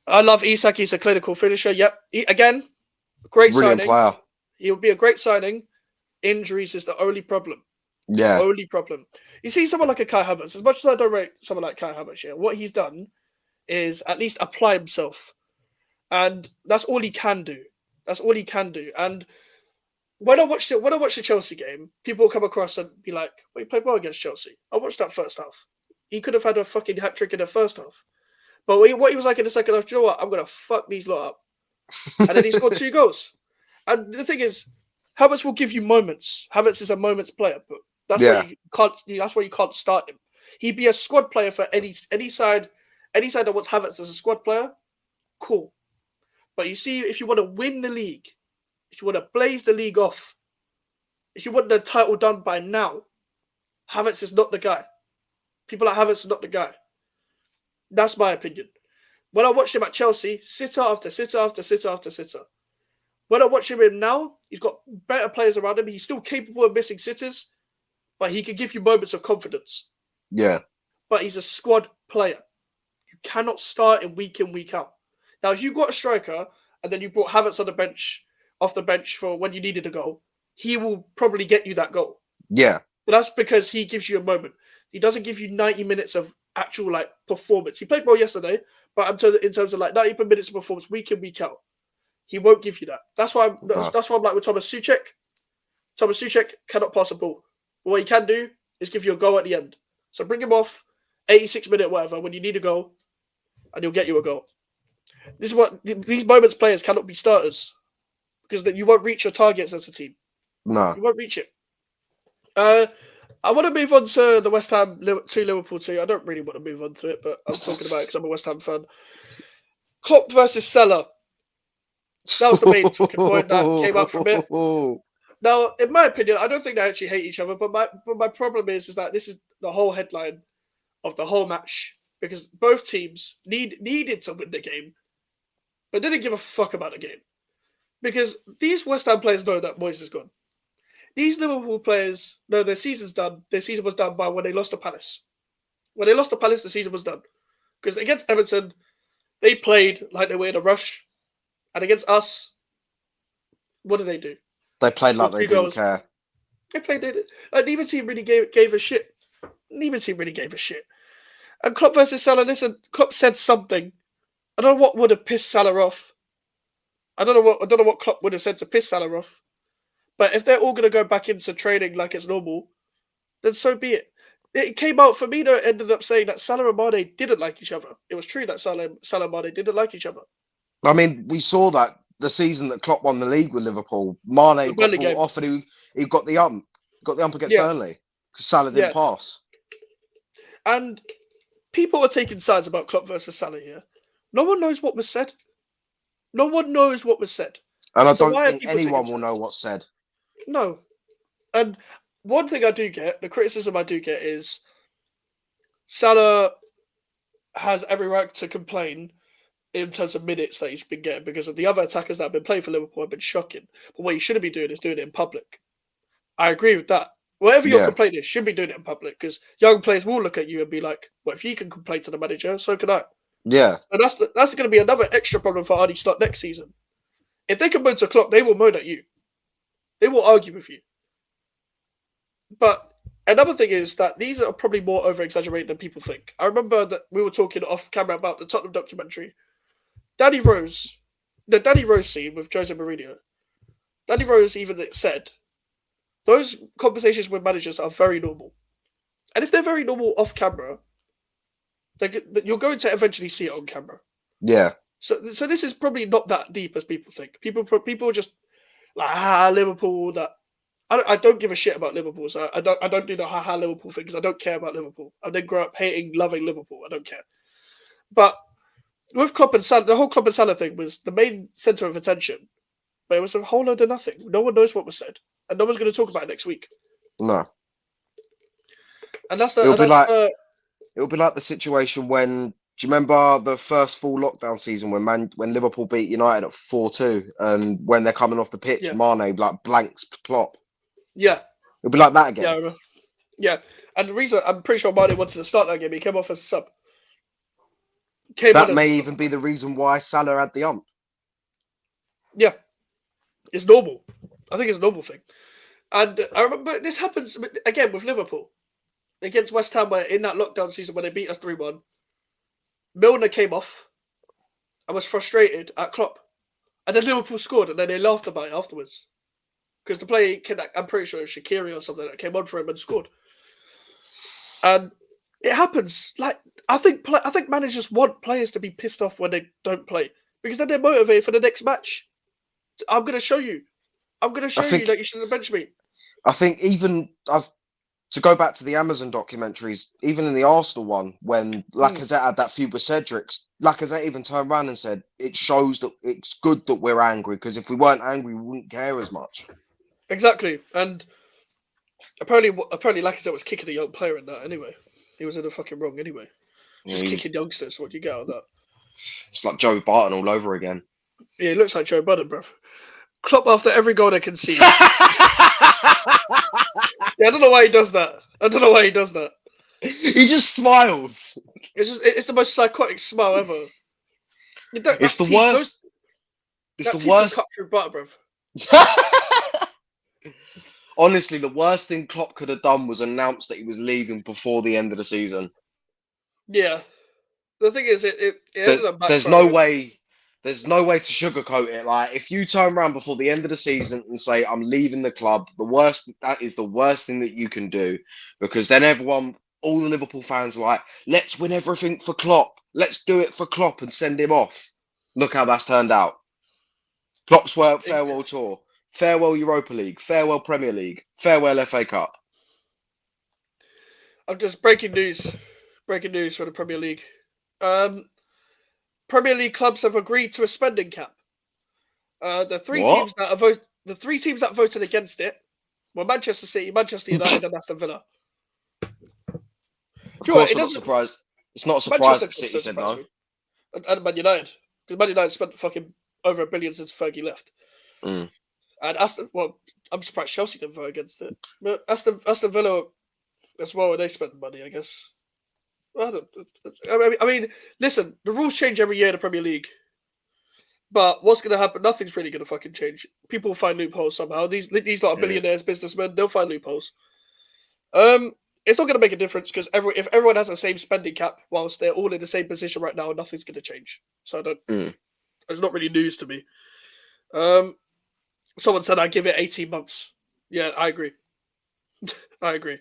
I love Isak. He's a clinical finisher. Yep. Again, great Brilliant signing. player. He would be a great signing. Injuries is the only problem. Yeah. The only problem. You see someone like a Kai Havertz, as much as I don't rate someone like Kai Havertz here, what he's done is at least apply himself. And that's all he can do. That's all he can do. And when I watch the Chelsea game, people will come across and be like, well, he played well against Chelsea. I watched that first half. He could have had a fucking hat-trick in the first half. But what he was like in the second half, you know what? I'm going to fuck these lot up. And then he scored 2 goals. And the thing is, Havertz will give you moments. Havertz is a moments player, but that's why you can't start him. He'd be a squad player for any side that wants Havertz as a squad player. Cool. But you see, if you want to win the league, if you want to blaze the league off, if you want the title done by now, Havertz is not the guy. People like Havertz are not the guy. That's my opinion. When I watched him at Chelsea, sitter after sitter after sitter after sitter. When I watch him now, he's got better players around him. He's still capable of missing sitters, but he can give you moments of confidence. Yeah. But he's a squad player. You cannot start him week in, week out. Now, if you got a striker and then you brought Havertz off the bench for when you needed a goal, he will probably get you that goal. Yeah. But that's because he gives you a moment. He doesn't give you 90 minutes of actual performance. He played well yesterday, but in terms of 90 minutes of performance week in, week out, he won't give you that. That's why I'm like with Thomas Souček. Thomas Souček cannot pass a ball. But what he can do is give you a goal at the end. So bring him off, 86 minute whatever, when you need a goal, and he'll get you a goal. This is what these moments players cannot be starters, because then you won't reach your targets as a team. No. You won't reach it. I want to move on to the West Ham to Liverpool too. I don't really want to move on to it, but I'm talking about it because I'm a West Ham fan. Klopp versus Salah. That was the main talking point that came out from it. Now, in my opinion, I don't think they actually hate each other, but my problem is that this is the whole headline of the whole match, because both teams needed to win the game, but didn't give a fuck about the game. Because these West Ham players know that Moyes is gone. These Liverpool players know their season's done. Their season was done by when they lost to Palace. When they lost to Palace, the season was done. Because against Everton, they played like they were in a rush. And against us, what did they do? They played like they didn't care. They played it. Neither team really gave a shit. Neither team really gave a shit. And Klopp versus Salah, listen, Klopp said something. I don't know what would have pissed Salah off. I don't know what Klopp would have said to piss Salah off. But if they're all going to go back into training like it's normal, then so be it. It came out, Firmino ended up saying that Salah and Mane didn't like each other. It was true that Salah and Mane didn't like each other. I mean, we saw that the season that Klopp won the league with Liverpool. Mane got brought off and he got the ump. Got the ump against Burnley because Salah didn't pass. And people are taking sides about Klopp versus Salah here. No one knows what was said. No one knows what was said. And I don't think anyone will know what's said. No. And one thing I do get, the criticism I do get is Salah has every right to complain in terms of minutes that he's been getting, because of the other attackers that have been playing for Liverpool have been shocking. But what he shouldn't be doing is doing it in public. I agree with that Whatever your Yeah. complaint is, should be doing it in public because young players will look at you and be like, "Well, if you can complain to the manager, so can I." Yeah. And that's going to be another extra problem for Arnie Slot next season. If they can moan to Klopp, they will moan at you. They will argue with you. But another thing is that these are probably more over-exaggerated than people think. I remember that we were talking off camera about the Tottenham documentary. The Danny Rose scene with Jose Mourinho. Danny Rose even said, those conversations with managers are very normal. And if they're very normal off camera, you're going to eventually see it on camera. Yeah. So this is probably not that deep as people think. People are just like, Liverpool, that I don't give a shit about Liverpool. So I don't do the Liverpool thing because I don't care about Liverpool. I didn't grow up loving Liverpool. I don't care. But with Klopp and Salah, the whole Klopp and Salah thing was the main centre of attention. But it was a whole load of nothing. No one knows what was said. And no one's going to talk about it next week. No. And that's the... It'll be like the situation when... Do you remember the first full lockdown season when Liverpool beat United at 4-2 and when they're coming off the pitch, Mane like blanks Klopp? Yeah. It'll be like that again. Yeah, I remember. Yeah. And the reason, I'm pretty sure Mane wanted to start that game, he came off as a sub. That may even be the reason why Salah had the ump. Yeah. It's normal. I think it's a normal thing. And I remember this happens again with Liverpool against West Ham in that lockdown season when they beat us 3-1. Milner came off and was frustrated at Klopp. And then Liverpool scored and then they laughed about it afterwards. Because the play, I'm pretty sure it was Shaqiri or something that came on for him and scored. And it happens. Like I think managers want players to be pissed off when they don't play. Because then they're motivated for the next match. I'm going to show you. I'm going to show you that you shouldn't have benched me. I think to go back to the Amazon documentaries, even in the Arsenal one, when Lacazette had that feud with Cedric, Lacazette even turned around and said, it shows that it's good that we're angry, because if we weren't angry, we wouldn't care as much. Exactly. And apparently Lacazette was kicking a young player in that anyway. He was in the fucking wrong anyway. Just kicking youngsters. What do you get out of that? It's like Joe Barton all over again. Yeah, it looks like Joe Budden, bruv. Klopp after every goal they can see. Yeah, I don't know why he does that. He just smiles. It's the most psychotic smile ever. It's the worst. It's the worst. Cut through butter, bruv. Honestly, the worst thing Klopp could have done was announce that he was leaving before the end of the season. Yeah. The thing is, it ended up backfiring. There's no way to sugarcoat it. Like, if you turn around before the end of the season and say, I'm leaving the club, that is the worst thing that you can do. Because then all the Liverpool fans are like, let's win everything for Klopp. Let's do it for Klopp and send him off. Look how that's turned out. Klopp's farewell tour. Farewell Europa League. Farewell Premier League. Farewell FA Cup. I'm just breaking news for the Premier League. Premier League clubs have agreed to a spending cap. The three teams that voted against it were Manchester City, Manchester United, and Aston Villa. Of course, I'm not surprised. It's not a surprise that City said no. And Man United, because Man United spent fucking over $1 billion since Fergie left. And I'm surprised Chelsea didn't vote against it. But Aston Villa as well, they spent money, I guess. I mean, listen, the rules change every year in the Premier League. But what's going to happen? Nothing's really going to fucking change. People will find loopholes somehow. These lot of billionaires, businessmen, they'll find loopholes. It's not going to make a difference because if everyone has the same spending cap whilst they're all in the same position right now, nothing's going to change. So it's not really news to me. Someone said I'd give it 18 months. Yeah, I agree. I agree.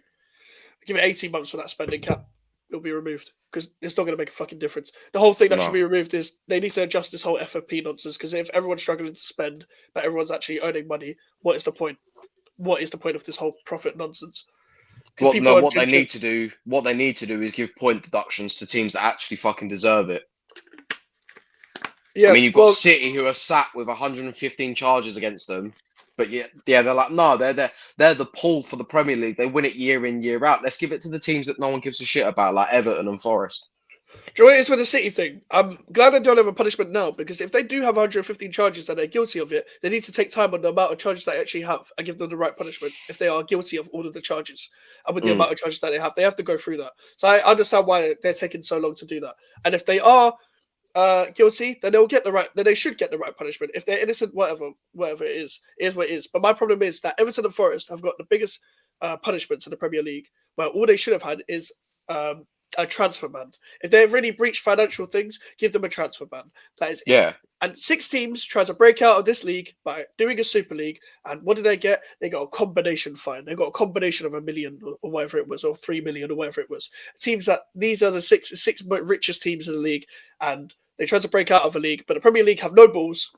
Give it 18 months for that spending cap. It'll be removed because it's not going to make a fucking difference. The whole thing that should be removed is they need to adjust this whole FFP nonsense because if everyone's struggling to spend but everyone's actually earning money, what is the point? What is the point of this whole profit nonsense? What they need to do is give point deductions to teams that actually fucking deserve it. Yeah, I mean, you've got City who are sat with 115 charges against them. But yeah, they're like, no, they're the pull for the Premier League. They win it year in, year out. Let's give it to the teams that no one gives a shit about, like Everton and Forest. Do you know what it is with the City thing? I'm glad they don't have a punishment now because if they do have 115 charges and they're guilty of it, they need to take time on the amount of charges they actually have and give them the right punishment if they are guilty of all of the charges. And with the Mm. amount of charges that they have to go through that. So I understand why they're taking so long to do that. And if they are guilty, then they'll get the right. Then they should get the right punishment. If they're innocent, whatever it is what it is. But my problem is that Everton and Forest have got the biggest punishments in the Premier League, where all they should have had is a transfer ban. If they've really breached financial things, give them a transfer ban. That is it. Yeah. And 6 teams tried to break out of this league by doing a Super League. And what did they get? They got a combination fine. They got a combination of $1 million or whatever it was, or 3 million or whatever it was. Teams that these are the six richest teams in the league, and they tried to break out of the league. But the Premier League have no balls.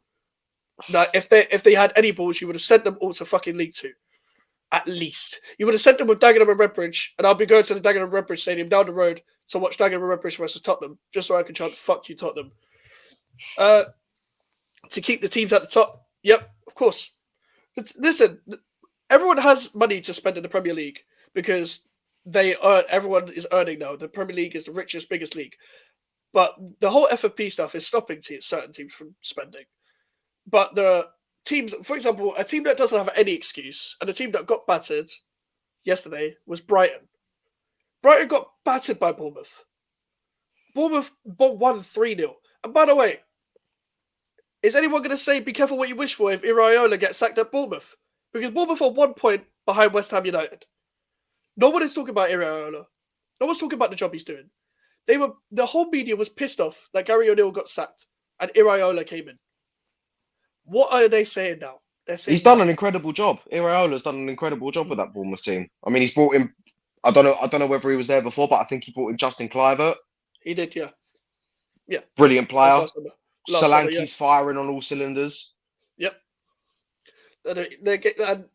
Now, if they had any balls, you would have sent them all to fucking League Two. At least you would have sent them with Dagenham and Redbridge, and I'll be going to the Dagenham and Redbridge Stadium down the road to watch Dagenham and Redbridge versus Tottenham, just so I can chant "fuck you, Tottenham." To keep the teams at the top, yep, of course. But listen, everyone has money to spend in the Premier League because everyone is earning now. The Premier League is the richest, biggest league, but the whole FFP stuff is stopping certain teams from spending. But the teams, for example, a team that doesn't have any excuse, and a team that got battered yesterday was Brighton. Brighton got battered by Bournemouth. Bournemouth won 3-0. And by the way, is anyone going to say be careful what you wish for if Iraola gets sacked at Bournemouth? Because Bournemouth are 1 point behind West Ham United. No one is talking about Iraola. No one's talking about the job he's doing. The whole media was pissed off that Gary O'Neill got sacked and Iraola came in. What are they saying now? They're saying He's done an incredible job. Iraola's done an incredible job with that Bournemouth team. I mean, he's brought in. I don't know whether he was there before, but I think he brought in Justin Kluivert. He did, yeah. Brilliant player. Last summer, yeah. Solanke's firing on all cylinders. Yep. And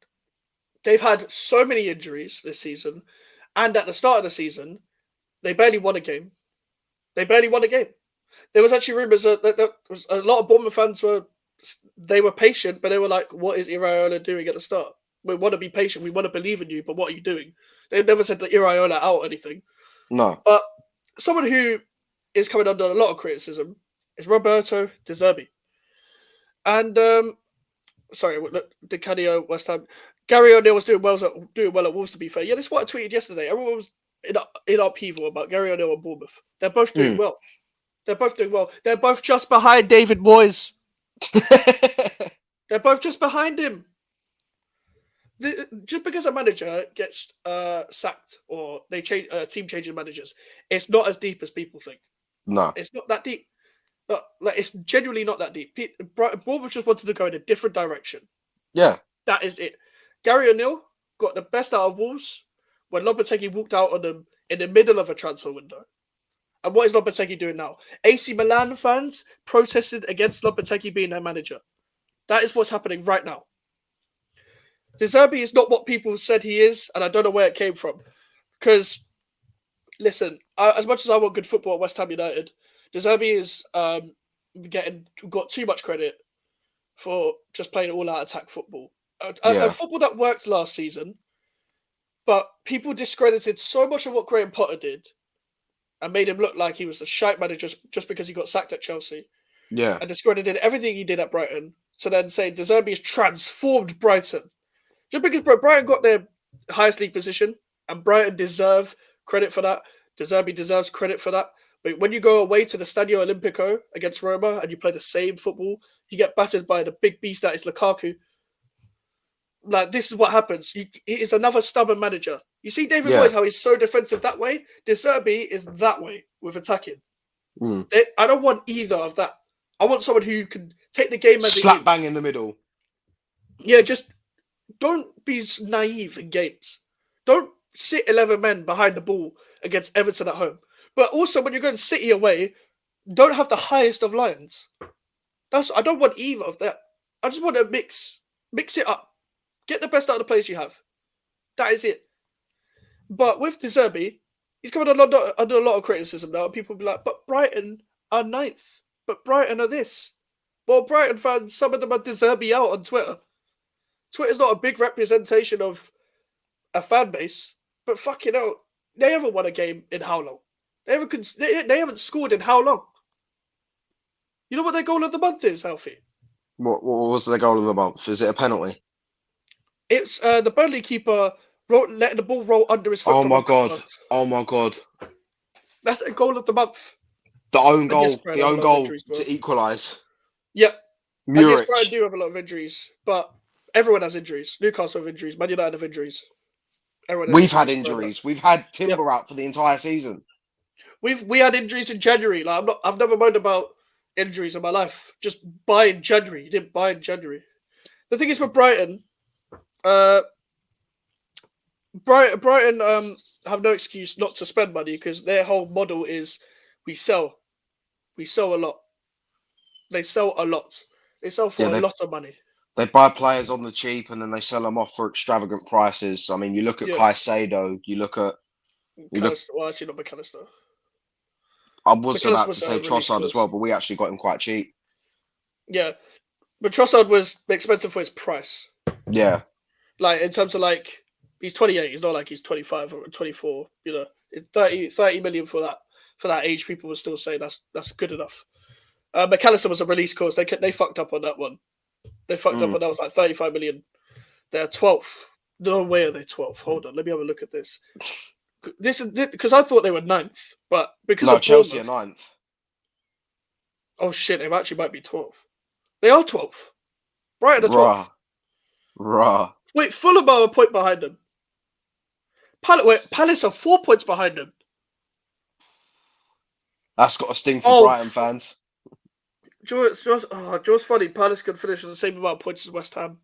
they've had so many injuries this season, and at the start of the season, they barely won a game. There was actually rumours that was a lot of Bournemouth fans were patient, but they were like, "What is Iraola doing at the start? We want to be patient. We want to believe in you, but what are you doing?" They never said that Iraola out or anything. No. But someone who is coming under a lot of criticism is Roberto De Zerbi. And Di Canio, West Ham. Gary O'Neill was doing well at Wolves, to be fair. Yeah, this is what I tweeted yesterday. Everyone was in upheaval about Gary O'Neill and Bournemouth. They're both doing well. They're both just behind David Moyes. They're both just behind him. Just because a manager gets sacked or they change team changing managers, it's not as deep as people think. No, it's not that deep. It's genuinely not that deep. Bournemouth just wanted to go in a different direction. Yeah, that is it. Gary O'Neill got the best out of Wolves when Lopetegui walked out on them in the middle of a transfer window. And what is Lopetegui doing now? AC Milan fans protested against Lopetegui being their manager. That is what's happening right now. De Zerbi is not what people said he is, and I don't know where it came from. Because, listen, as much as I want good football at West Ham United, De Zerbi is got too much credit for just playing all-out attack football. A football that worked last season, but people discredited so much of what Graham Potter did and made him look like he was a shite manager just because he got sacked at Chelsea. Yeah. And discredited everything he did at Brighton. So then saying De Zerbi has transformed Brighton. Just because Brighton got their highest league position and Brighton deserve credit for that. De Zerbi deserves credit for that. But when you go away to the Stadio Olimpico against Roma and you play the same football, you get battered by the big beast that is Lukaku. Like, this is what happens. He is another stubborn manager. You see David Moyes, how he's so defensive that way? De Zerbi is that way with attacking. I don't want either of that. I want someone who can take the game as it is. Slap bang in the middle. Yeah, just don't be naive in games. Don't sit 11 men behind the ball against Everton at home. But also, when you're going City away, don't have the highest of lines. I don't want either of that. I just want to mix it up. Get the best out of the players you have. That is it. But with De Zerbi, he's coming under a lot of criticism now. People will be like, but Brighton are 9th. But Brighton are this. Well, Brighton fans, some of them are De Zerbi out on Twitter. Twitter's not a big representation of a fan base. But fucking hell, they haven't won a game in how long? They haven't scored in how long? You know what their goal of the month is, Alfie? What was the goal of the month? Is it a penalty? It's the Burnley keeper letting the ball roll under his foot Oh from my a back god! pass. Oh my god! That's a goal of the month. The own And yes, goal, Brighton the have a own lot of goal injuries, bro. to equalise. Yep. And yes, Brighton Muric. do have a lot of injuries, but everyone has injuries. Newcastle have injuries. Man United have injuries. Everyone has We've had injuries. injuries. We've had Yep. Timber out for the entire season. We had injuries in January. Like I've never moaned about injuries in my life. Just buy in January. You didn't buy in January. The thing is with Brighton, Brighton have no excuse not to spend money because their whole model is we sell a lot. They sell a lot. They sell Yeah, for a lot of money. they buy players on the cheap and then they sell them off for extravagant prices. I mean, you look at Yeah, Caicedo. You look. McAllister. Well, actually, not McAllister. I was McAllister about to was say a release Trossard as clause. well, but we actually got him quite cheap. Yeah, but Trossard was expensive for his price. Yeah, Like in terms of like he's 28. He's not like he's 25 or 24. You know, 30 million for that age. People would still say that's good enough. McAllister was a release clause. They fucked up on that one. They fucked up on that. Was like 35 million. They're 12th. No way are they 12th. Hold on, let me have a look at this. This is because I thought they were 9th, but because no, of Chelsea are Bournemouth. 9th. Oh shit, they actually might be 12th. They are 12th. Brighton are 12th. Rah. Wait, Fulham are a point behind them. Palace are 4 points behind them. That's got a sting for Oh, Brighton fans. Joe's funny. Palace can finish with the same amount of points as West Ham.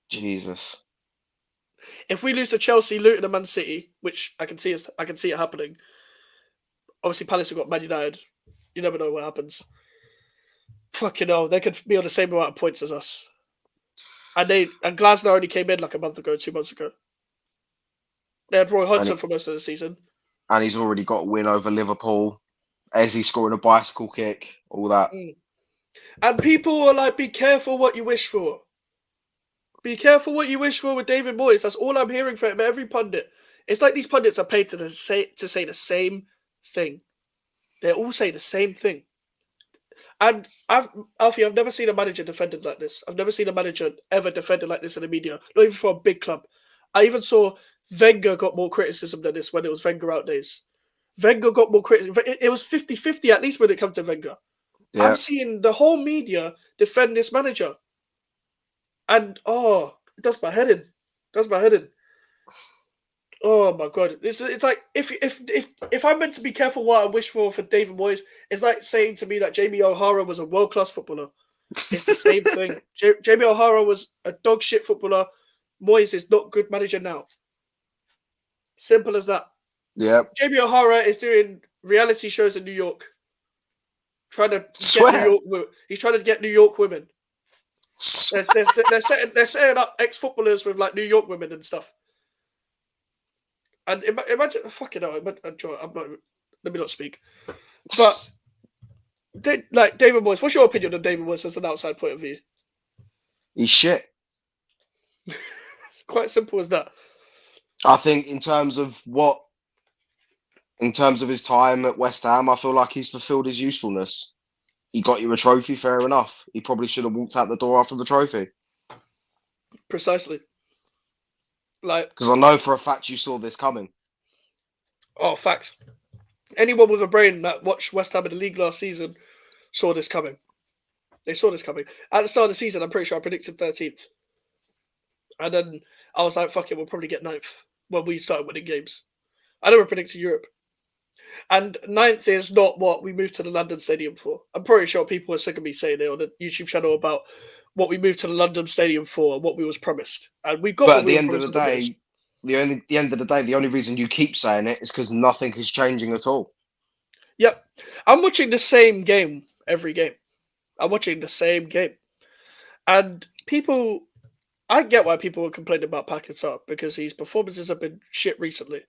Jesus. If we lose to Chelsea, Luton, and Man City, which I can see it happening. Obviously, Palace have got Man United. You never know what happens. Fucking hell, they could be on the same amount of points as us. And Glasner only came in like a month ago, 2 months ago. They had Roy Hodgson for most of the season. And he's already got a win over Liverpool. Ezzy scoring a bicycle kick, all that. And people are like, be careful what you wish for. Be careful what you wish for with David Moyes. That's all I'm hearing from every pundit. It's like these pundits are paid to say the same thing. They all say the same thing. And Alfie, I've never seen a manager defended like this. I've never seen a manager ever defended like this in the media, not even for a big club. I even saw Wenger got more criticism than this when it was Wenger out days. Wenger got more criticism. It was 50-50 at least when it comes to Wenger. Yeah. I'm seeing the whole media defend this manager. And it does my head in. Oh my god! It's like if I'm meant to be careful what I wish for David Moyes, it's like saying to me that Jamie O'Hara was a world class footballer. It's the same thing. Jamie O'Hara was a dog shit footballer. Moyes is not good manager now. Simple as that. Yeah. Jamie O'Hara is doing reality shows in New York, trying to Swear. get New York. He's trying to get New York women. They're setting up ex footballers with like New York women and stuff. And imagine, fucking hell, I'm not. Let me not speak. But like David Moyes, what's your opinion on David Moyes as an outside point of view? He's shit. Quite simple as that. I think in terms of his time at West Ham, I feel like he's fulfilled his usefulness. He got you a trophy, fair enough. He probably should have walked out the door after the trophy. Precisely. Like, because I know for a fact you saw this coming. Oh, facts. Anyone with a brain that watched West Ham in the league last season saw this coming. They saw this coming. At the start of the season, I'm pretty sure I predicted 13th. And then I was like, fuck it, we'll probably get 9th when we started winning games. I never predicted Europe. And 9th is not what we moved to the London Stadium for. I'm pretty sure people are sick of me saying it on the YouTube channel about what we moved to the London Stadium for and what we was promised. And we got But what at we the were end of the promised. day, the only reason you keep saying it is because nothing is changing at all. Yep. I'm watching the same game every game. I'm watching the same game. And people, I get why people were complaining about Paquetá because his performances have been shit recently.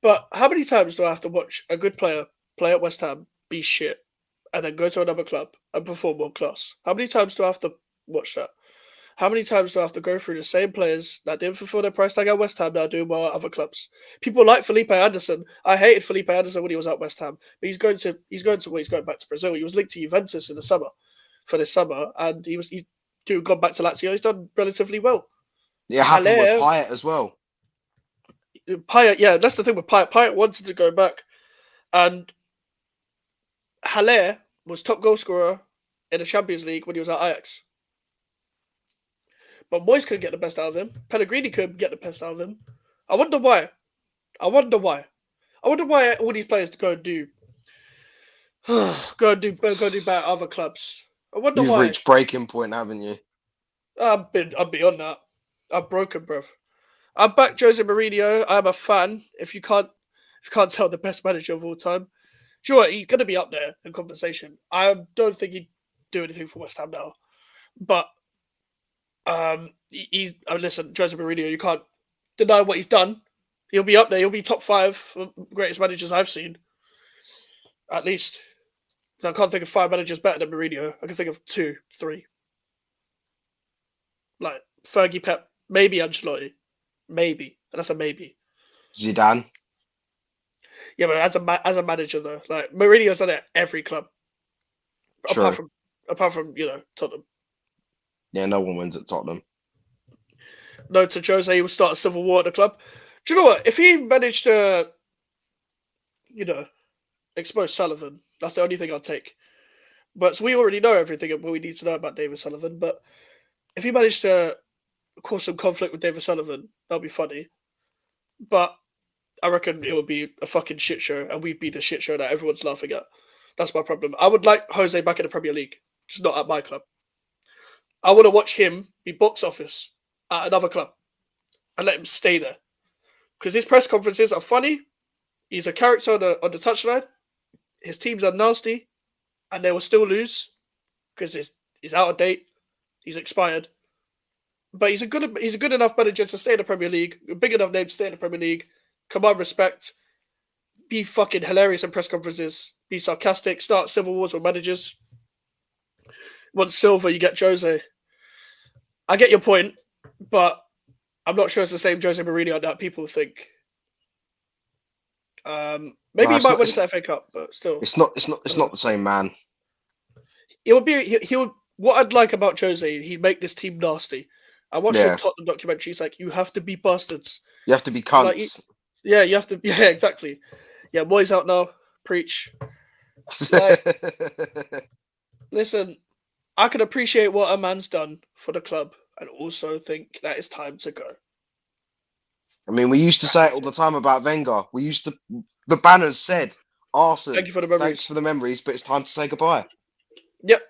But how many times do I have to watch a good player play at West Ham, be shit, and then go to another club and perform world class? How many times do I have to watch that? How many times do I have to go through the same players that didn't fulfill their price tag at West Ham that are doing well at other clubs? People like Felipe Anderson. I hated Felipe Anderson when he was at West Ham, but he's going back to Brazil. He was linked to Juventus in the summer for this summer, and he's gone back to Lazio. He's done relatively well. It happened with Payet as well. Payet, yeah, that's the thing with Payet. Payet wanted to go back, and Haller was top goal scorer in the Champions League when he was at Ajax. But Moyes couldn't get the best out of him. Pellegrini couldn't get the best out of him. I wonder why. I wonder why all these players go and do bad at other clubs. I wonder You've why. reached breaking point, haven't you? I'm beyond that. I'm broken, bruv. I'm back, Jose Mourinho. I'm a fan. If you can't tell, the best manager of all time. Sure, he's going to be up there in conversation. I don't think he'd do anything for West Ham now, but listen, Jose Mourinho. You can't deny what he's done. He'll be up there. He'll be top 5 greatest managers I've seen, at least. I can't think of 5 managers better than Mourinho. I can think of 2, 3. Like Fergie, Pep, maybe Ancelotti. Maybe. And that's a maybe. Zidane. Yeah, but as a manager though, like Mourinho's done it at every club. Sure. Apart from Tottenham. Yeah, no one wins at Tottenham. No, to Jose, he will start a civil war at the club. Do you know what? If he managed to, expose Sullivan, that's the only thing I'll take. But we already know everything what we need to know about David Sullivan. But if he managed to cause some conflict with David Sullivan, that'll be funny. But I reckon it would be a fucking shit show, and we'd be the shit show that everyone's laughing at. That's my problem. I would like Jose back in the Premier League, just not at my club. I want to watch him be box office at another club and let him stay there. Because his press conferences are funny. He's a character on the touchline. His teams are nasty, and they will still lose because he's out of date. He's expired. But he's a good enough manager to stay in the Premier League. A big enough name to stay in the Premier League. Command respect. Be fucking hilarious in press conferences. Be sarcastic. Start civil wars with managers. Once Silva, you get Jose. I get your point, but I'm not sure it's the same Jose Mourinho that people think. Maybe he might win the FA Cup, but still, it's not the same man. It would be he'll. What I'd like about Jose, he'd make this team nasty. I watched a Tottenham documentary. He's like, you have to be bastards. You have to be cunts. You have to. Yeah, exactly. Yeah, Moyes out now. Preach. Listen, I can appreciate what a man's done for the club, and also think that it's time to go. I mean, we used to say it all the time about Wenger. The banners said, Arsenal, thank you for the memories. Thanks for the memories, but it's time to say goodbye. Yep,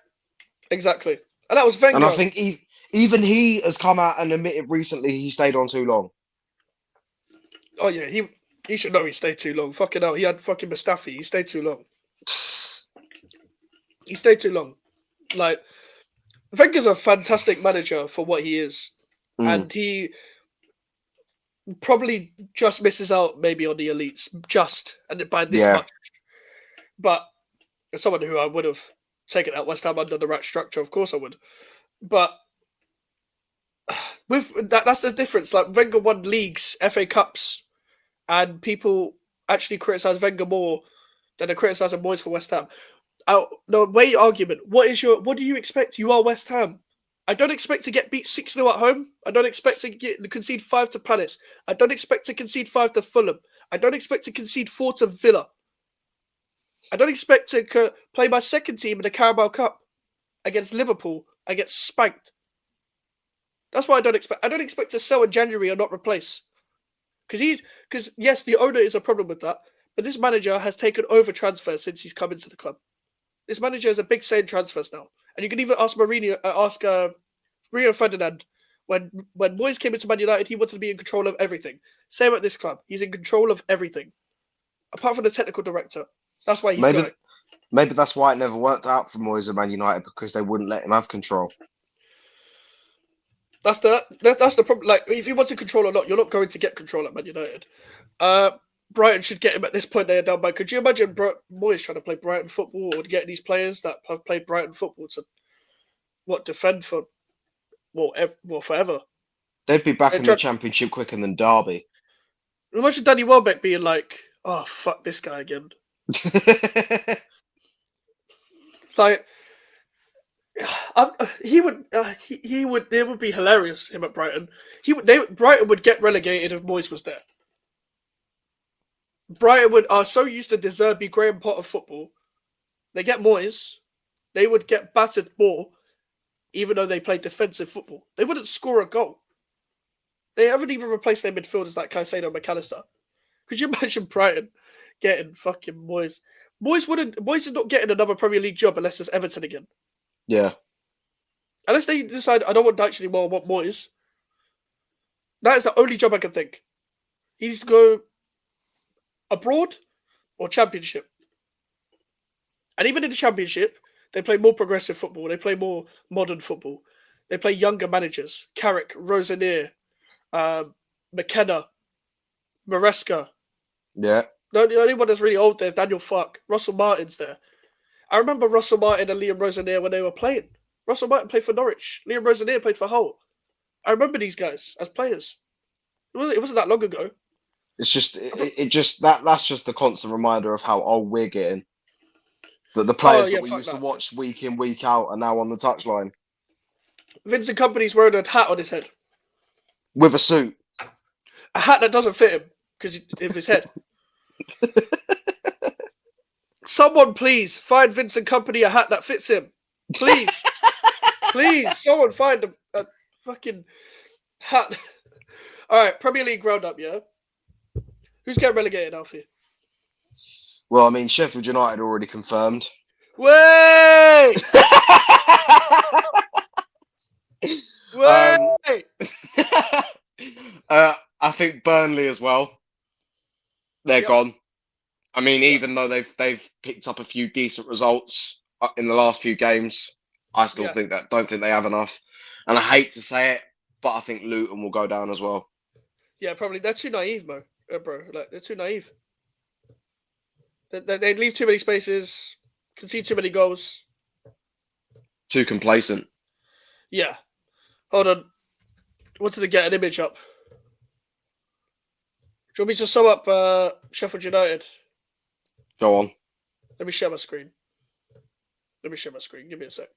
exactly. And that was Wenger. And I think even he has come out and admitted recently he stayed on too long. Oh, yeah, he should know he stayed too long. Fucking hell, he had fucking Mustafi. He stayed too long. He stayed too long. Like, Wenger's a fantastic manager for what he is. And he probably just misses out maybe on the elites, and by this much. But as someone who I would have taken out West Ham under the right structure, of course I would. But with that's the difference. Like, Wenger won leagues, FA Cups, and people actually criticize Wenger more than they're criticizing Moyes for West Ham. No, wait, argument. What do you expect? You are West Ham. I don't expect to get beat 6-0 at home. I don't expect to concede 5 to Palace. I don't expect to concede 5 to Fulham. I don't expect to concede 4 to Villa. I don't expect to play my second team in the Carabao Cup against Liverpool. I get spanked. That's what I don't expect. I don't expect to sell in January or not replace. Because yes, the owner is a problem with that, but this manager has taken over transfers since he's come into the club. This manager is a big say in transfers now. And you can even ask Rio Ferdinand. When Moyes came into Man United, he wanted to be in control of everything. Same at this club. He's in control of everything. Apart from the technical director. That's why he's going. Maybe that's why it never worked out for Moyes at Man United, because they wouldn't let him have control. That's the problem. Like, if he wants to control or not, you're not going to get control at Man United. Brighton should get him at this point. They are down by. Could you imagine Moyes trying to play Brighton football or getting these players that have played Brighton football to defend for forever. They'd be back They're in the trying- Championship quicker than Derby. Imagine Danny Welbeck being like, "Oh fuck this guy again." Like, he would. He would. It would be hilarious. Him at Brighton. Brighton would get relegated if Moyes was there. Brighton are so used to De Zerbi, Graham Potter football. They get Moyes, they would get battered more, even though they play defensive football. They wouldn't score a goal. They haven't even replaced their midfielders like Caicedo and McAllister. Could you imagine Brighton getting fucking Moyes? Moyes is not getting another Premier League job unless it's Everton again. Yeah. Unless they decide, I don't want Dyche anymore, I want Moyes. That is the only job I can think. He needs to go abroad or Championship. And even in the Championship, they play more progressive football. They play more modern football. They play younger managers. Carrick, Rosenier, McKenna, Maresca. Yeah. The only one that's really old there is Daniel Farke. Russell Martin's there. I remember Russell Martin and Liam Rosenier when they were playing. Russell Martin played for Norwich. Liam Rosenier played for Hull. I remember these guys as players. It wasn't that long ago. It's just that's just the constant reminder of how old we're getting. That the players that we used to watch week in, week out are now on the touchline. Vincent Kompany's wearing a hat on his head. With a suit. A hat that doesn't fit him because of his head. Someone please find Vincent Kompany a hat that fits him. Please. Please, someone find a fucking hat. All right, Premier League roundup, yeah? Who's getting relegated, Alfie? Well, I mean, Sheffield United already confirmed. Wait! Wait! I think Burnley as well. They're gone. I mean, even though they've picked up a few decent results in the last few games, I still don't think they have enough. And I hate to say it, but I think Luton will go down as well. Yeah, probably. They're too naive, bro. Like, they're too naive. They leave too many spaces, concede too many goals. Too complacent. Yeah. Hold on. Wanted to get an image up. Do you want me to sum up Sheffield United? Go on. Let me share my screen. Give me a sec.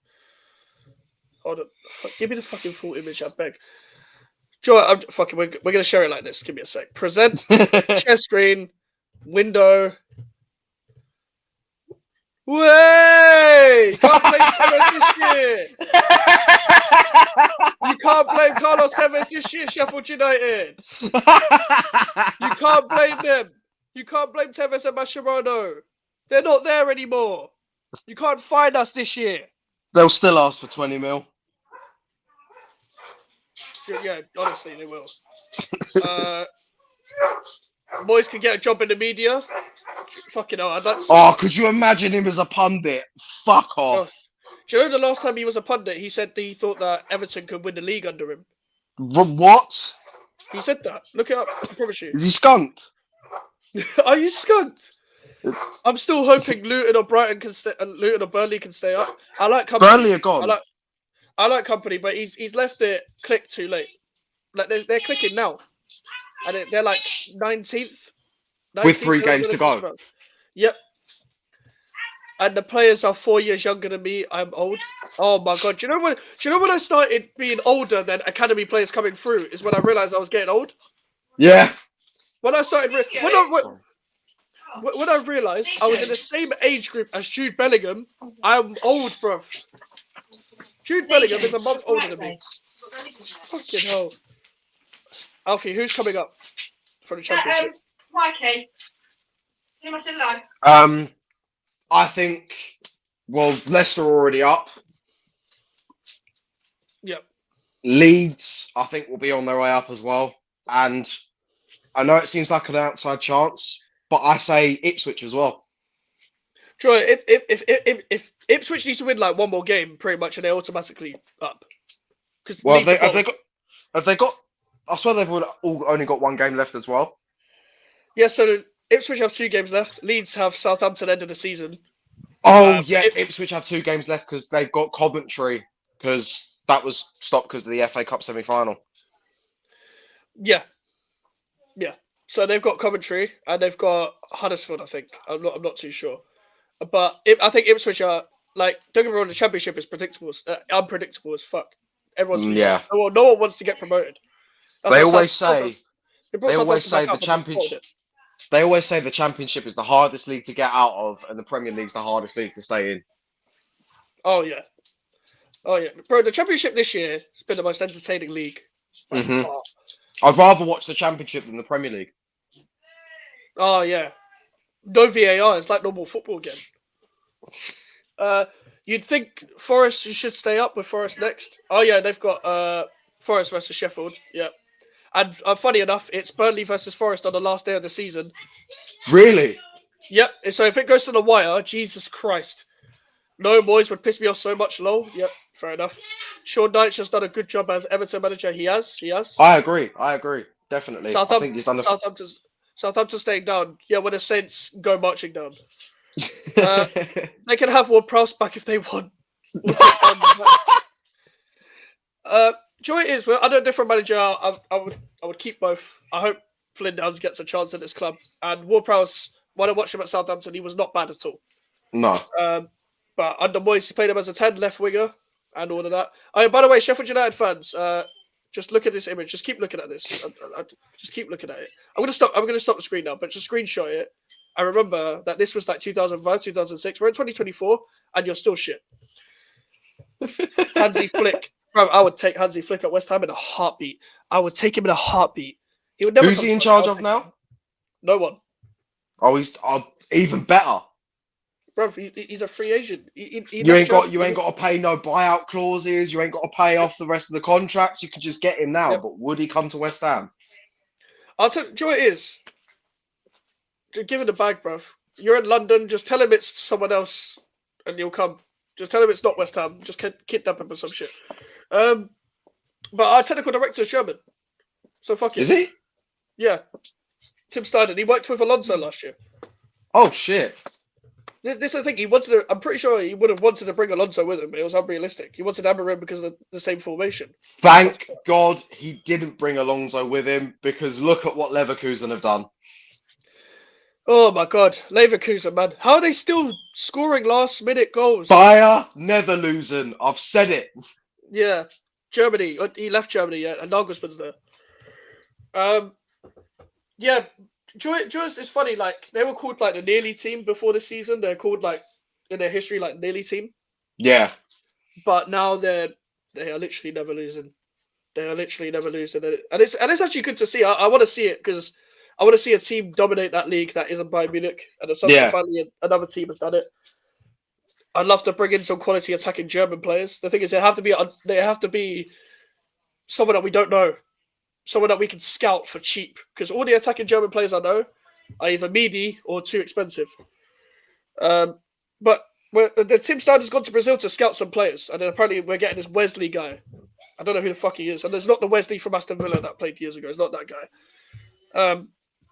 Hold on. Give me the fucking full image, I beg. Do you know what? We're going to share it like this. Give me a sec. Present. Share screen. Window. Way! Can't blame Tevez this year. You can't blame Carlos Tevez this year, Sheffield United. You can't blame them. You can't blame Tevez and Mascherano. They're not there anymore. You can't find us this year. They'll still ask for 20 mil. Yeah, honestly, they will. Boys could get a job in the media. Fucking hell, could you imagine him as a pundit? Fuck off. Do you know the last time he was a pundit, he said he thought that Everton could win the league under him? What? He said that. Look it up. I promise you. Is he skunked? Are you skunked? I'm still hoping Luton or Brighton can stay. Luton or Burnley can stay up. I like Kompany. Burnley are gone. I like Kompany, but he's left it click too late. Like they're clicking now, and they're like 19th with 3 games to go. Yep. And the players are 4 years younger than me. I'm old. Oh my god! Do you know when I started being older than academy players coming through? Is when I realized I was getting old. Yeah. When I started, when I realized I was in the same age group as Jude Bellingham, I'm old, bruv. Jude Bellingham is a month older than me. Fucking hell. Alfie, who's coming up for the championship? Mikey. You must have I think, Leicester are already up. Yep. Leeds, I think, will be on their way up as well. And I know it seems like an outside chance, but I say Ipswich as well. Troy, if Ipswich needs to win like one more game, pretty much, and they're automatically up. Have they got? I swear they've only got 1 game left as well. Yeah, so Ipswich have 2 games left. Leeds have Southampton end of the season. Oh, Ipswich have 2 games left because they've got Coventry. Because that was stopped because of the FA Cup semi-final. Yeah. So they've got Coventry and they've got Huddersfield. I think I'm not too sure, but I think Ipswich are like, don't get me wrong, the Championship is unpredictable as fuck. Everyone's losing. Yeah. No one wants to get promoted. That's They why always Southampton- say they brought they always Southampton back say the up and they supported Championship. it. They always say the Championship is the hardest league to get out of, and the Premier League's the hardest league to stay in. Oh yeah, bro. The Championship this year has been the most entertaining league by far. I'd rather watch the Championship than the Premier League. Oh yeah, no VAR. It's like normal football again. You'd think Forest should stay up with Forest next. Oh yeah, they've got Forest versus Sheffield. Yeah, and funny enough, it's Burnley versus Forest on the last day of the season. Really? Yep. So if it goes to the wire, Jesus Christ, no boys would piss me off so much. Lol. Yep. Fair enough. Sean Dyche has done a good job as Everton manager. He has. I agree. Definitely. I think he's done Southampton staying down. Yeah, when the Saints go marching down. They can have Ward-Prowse back if they want. We'll take them. Do you know what it is? Well, under a different manager, I would keep both. I hope Flynn Downs gets a chance at this club. And Ward-Prowse, when I watched him at Southampton, he was not bad at all. No. But under Moyes, he played him as a 10 left winger and all of that. Oh, by the way, Sheffield United fans, just look at this image. Just keep looking at this. Just keep looking at it. I'm gonna stop the screen now, but just screenshot it. I remember that this was like 2005, 2006. We're in 2024, and you're still shit. Hansi Flick, bro. I would take Hansi Flick at West Ham in a heartbeat. I would take him in a heartbeat. He would never. Who's he in charge of now? No one. Oh, he's even better. Bro, he's a free agent. You ain't got to pay no buyout clauses. You ain't got to pay off the rest of the contracts. You could just get him now. Yep. But would he come to West Ham? I'll tell you what it is. Just give him the bag, bruv. You're in London. Just tell him it's someone else, and he'll come. Just tell him it's not West Ham. Just kidnap him or some shit. But our technical director is German, so fuck it. Is he? Yeah. Tim Steiner. He worked with Alonso last year. Oh shit. This is the thing. I'm pretty sure he would have wanted to bring Alonso with him, but it was unrealistic. He wanted Amorim because of the same formation. Thank God he didn't bring Alonso with him, because look at what Leverkusen have done. Oh my God, Leverkusen, man. How are they still scoring last-minute goals? Bayer never losing. I've said it. Yeah. Germany. He left Germany, yeah, and Nagelsmann's there. Yeah. It's funny, like, they were called, like, the nearly team before the season. They're called, like, in their history, like, nearly team. Yeah. But now they are literally never losing. They are literally never losing. And it's actually good to see. I want to see it, because I want to see a team dominate that league that isn't Bayern Munich. And finally another team has done it. I'd love to bring in some quality attacking German players. The thing is, they have to be someone that we don't know. Someone that we can scout for cheap, because all the attacking German players I know are either meaty or too expensive. But the Tim Steiner's gone to Brazil to scout some players, and then apparently we're getting this Wesley guy. I don't know who the fuck he is, and it's not the Wesley from Aston Villa that played years ago. It's not that guy.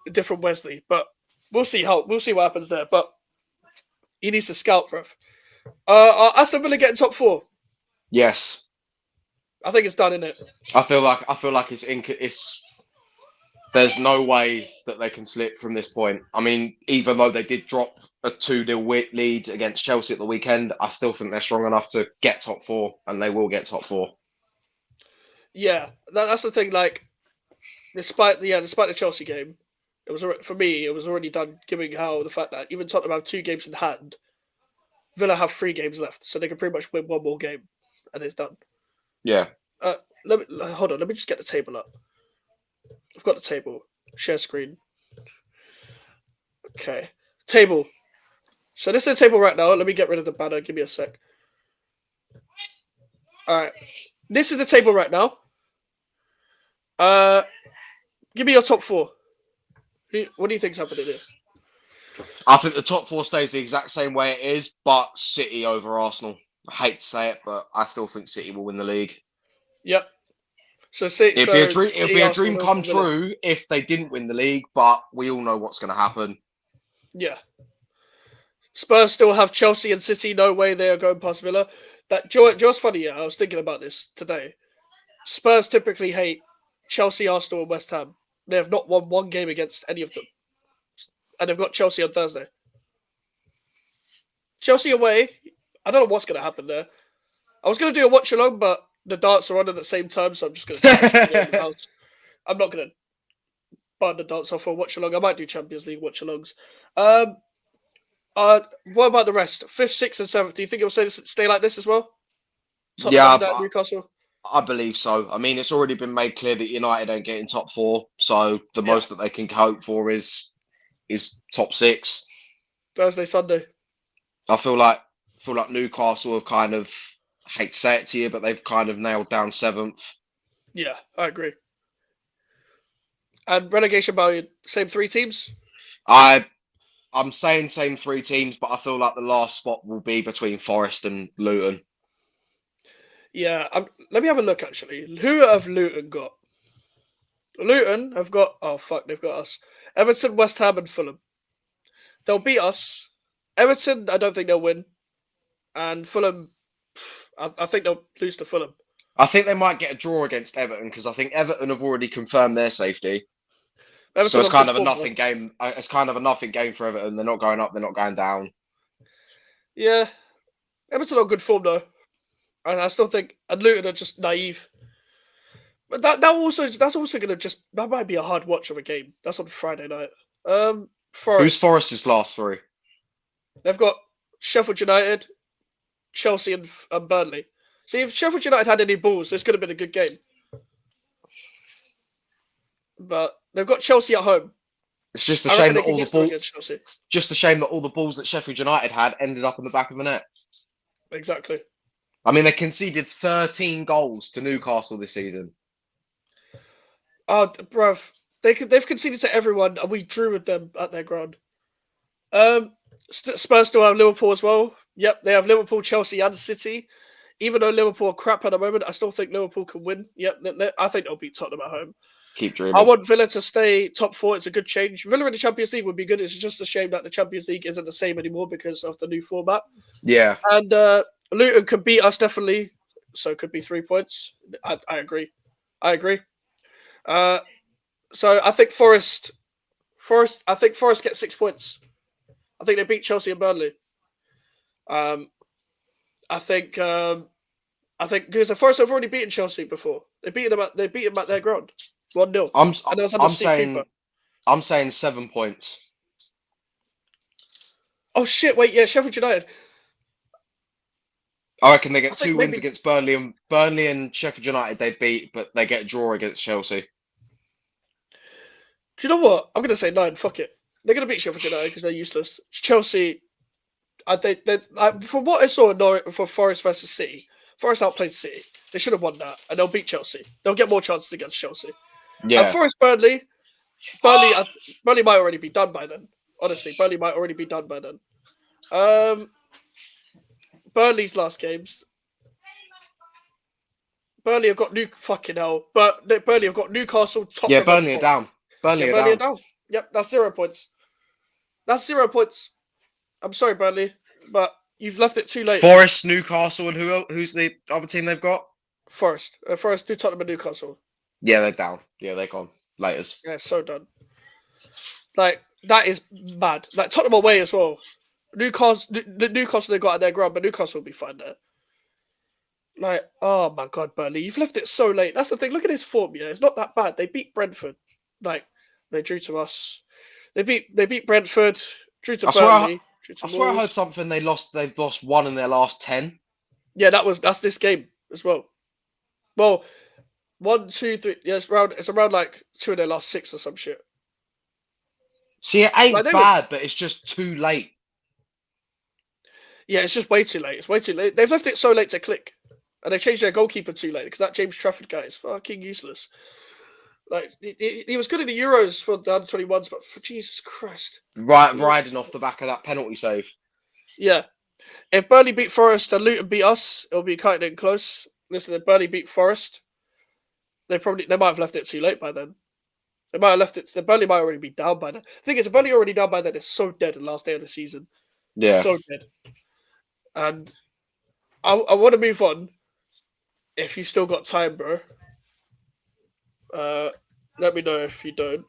A different Wesley, but we'll see what happens there. But he needs to scout, bruv. Are Aston Villa getting top 4? Yes. I think it's done, isn't it? I feel like it's there's no way that they can slip from this point. I mean, even though they did drop a 2-0 lead against Chelsea at the weekend, I still think they're strong enough to get top 4, and they will get top 4. Yeah, that's the thing. Like, despite the Chelsea game, it was already done. Given how the fact that even Tottenham have 2 games in hand, Villa have 3 games left, so they can pretty much win 1 more game, and it's done. Yeah. Hold on. Let me just get the table up. I've got the table. Share screen. Okay. Table. So this is the table right now. Let me get rid of the banner. Give me a sec. All right. This is the table right now. Give me your top 4. What do you think's happening here? I think the top 4 stays the exact same way it is, but City over Arsenal. I hate to say it, but I still think City will win the league. Yep. It'd be a dream come true if they didn't win the league, but we all know what's going to happen. Yeah. Spurs still have Chelsea and City. No way they are going past Villa. That Joe's funny. Yeah, I was thinking about this today. Spurs typically hate Chelsea, Arsenal, and West Ham. They have not won one game against any of them, and they've got Chelsea on Thursday. Chelsea away. I don't know what's going to happen there. I was going to do a watch along, but the darts are on at the same time, so I'm just going to. I'm not going to burn the darts off for a watch along. I might do Champions League watch alongs. What about the rest? 5th, 6th, and 7th. Do you think it will stay like this as well? Yeah, Newcastle. I believe so. I mean, it's already been made clear that United don't get in top 4, so the most that they can hope for is top 6. Thursday, Sunday. I feel like Newcastle have kind of, I hate to say it to you, but they've kind of nailed down 7th. Yeah, I agree. And relegation value, same 3 teams? I'm saying same 3 teams, but I feel like the last spot will be between Forest and Luton. Yeah, let me have a look, actually. Who have Luton got? Luton have got... Oh, fuck, they've got us. Everton, West Ham, and Fulham. They'll beat us. Everton, I don't think they'll win. And Fulham, I think they'll lose to Fulham. I think they might get a draw against Everton, because I think Everton have already confirmed their safety. Everton so it's kind of a nothing game. It's kind of a nothing game for Everton. They're not going up. They're not going down. Yeah. Everton are good form, though. And I still think... And Luton are just naive. But that's also going to just... That might be a hard watch of a game. That's on Friday night. Forest. Who's Forest's last 3? They've got Sheffield United, Chelsea, and Burnley. See, if Sheffield United had any balls, this could have been a good game. But they've got Chelsea at home. It's just a shame that all the balls. Just a shame that all the balls that Sheffield United had ended up in the back of the net. Exactly. I mean, they conceded 13 goals to Newcastle this season. Oh, bruv. They've conceded to everyone, and we drew with them at their ground. Spurs still have Liverpool as well. Yep, they have Liverpool, Chelsea, and City. Even though Liverpool are crap at the moment, I still think Liverpool can win. Yep, I think they'll beat Tottenham at home. Keep dreaming. I want Villa to stay top 4. It's a good change. Villa in the Champions League would be good. It's just a shame that the Champions League isn't the same anymore because of the new format. Yeah. And Luton could beat us, definitely. So it could be 3 points. I agree. So I think Forest gets 6 points. I think they beat Chelsea and Burnley. I think because the Forest have already beaten Chelsea before. They beat them at their ground. 1-0. I'm saying 7 points. Oh shit! Wait, yeah, Sheffield United. I reckon they get 2 wins against Burnley and Sheffield United. They beat, but they get a draw against Chelsea. Do you know what? I'm going to say 9. Fuck it. They're going to beat Sheffield United because they're useless. Chelsea, from what I saw for Forest versus City, Forest outplayed City. They should have won that, and they'll beat Chelsea. They'll get more chances against Chelsea. Yeah. And Forest, Burnley might already be done by then. Honestly, Burnley might already be done by then. Burnley's last games. Burnley have got Burnley have got Newcastle, Tottenham. Yeah, Burnley are down. Burnley are down. Yep, that's 0 points. That's 0 points. I'm sorry, Burnley, but you've left it too late. Forest, Newcastle, and who's the other team they've got? Forest, Tottenham, and Newcastle. Yeah, they're down. Yeah, they're gone. Laters. Yeah, so done. Like that is mad. Like Tottenham away as well. Newcastle they got at their ground, but Newcastle will be fine there. Like, oh my god, Burnley, you've left it so late. That's the thing. Look at his form. Yeah, it's not that bad. They beat Brentford. Like they drew to us. They beat Brentford. Drew to Burnley. I swear I heard something. They've lost 1 in their last 10. Yeah, that's this game as well. Well, 1, 2, 3. Yeah, it's around like 2 in their last 6 or some shit. See, it ain't bad, but it's just too late. Yeah, it's just way too late. It's way too late. They've left it so late to click. And they changed their goalkeeper too late because that James Trafford guy is fucking useless. Like, he was good in the Euros for the under-21s, but for Jesus Christ. Riding off the back of that penalty save. Yeah. If Burnley beat Forest and Luton beat us, it'll be kind of close. Listen, if Burnley beat Forest, they might have left it too late by then. They might have left it. Burnley might already be down by then. The thing is, if Burnley already down by then, it's so dead the last day of the season. Yeah. So dead. And I want to move on. If you still got time, bro. Let me know if you don't.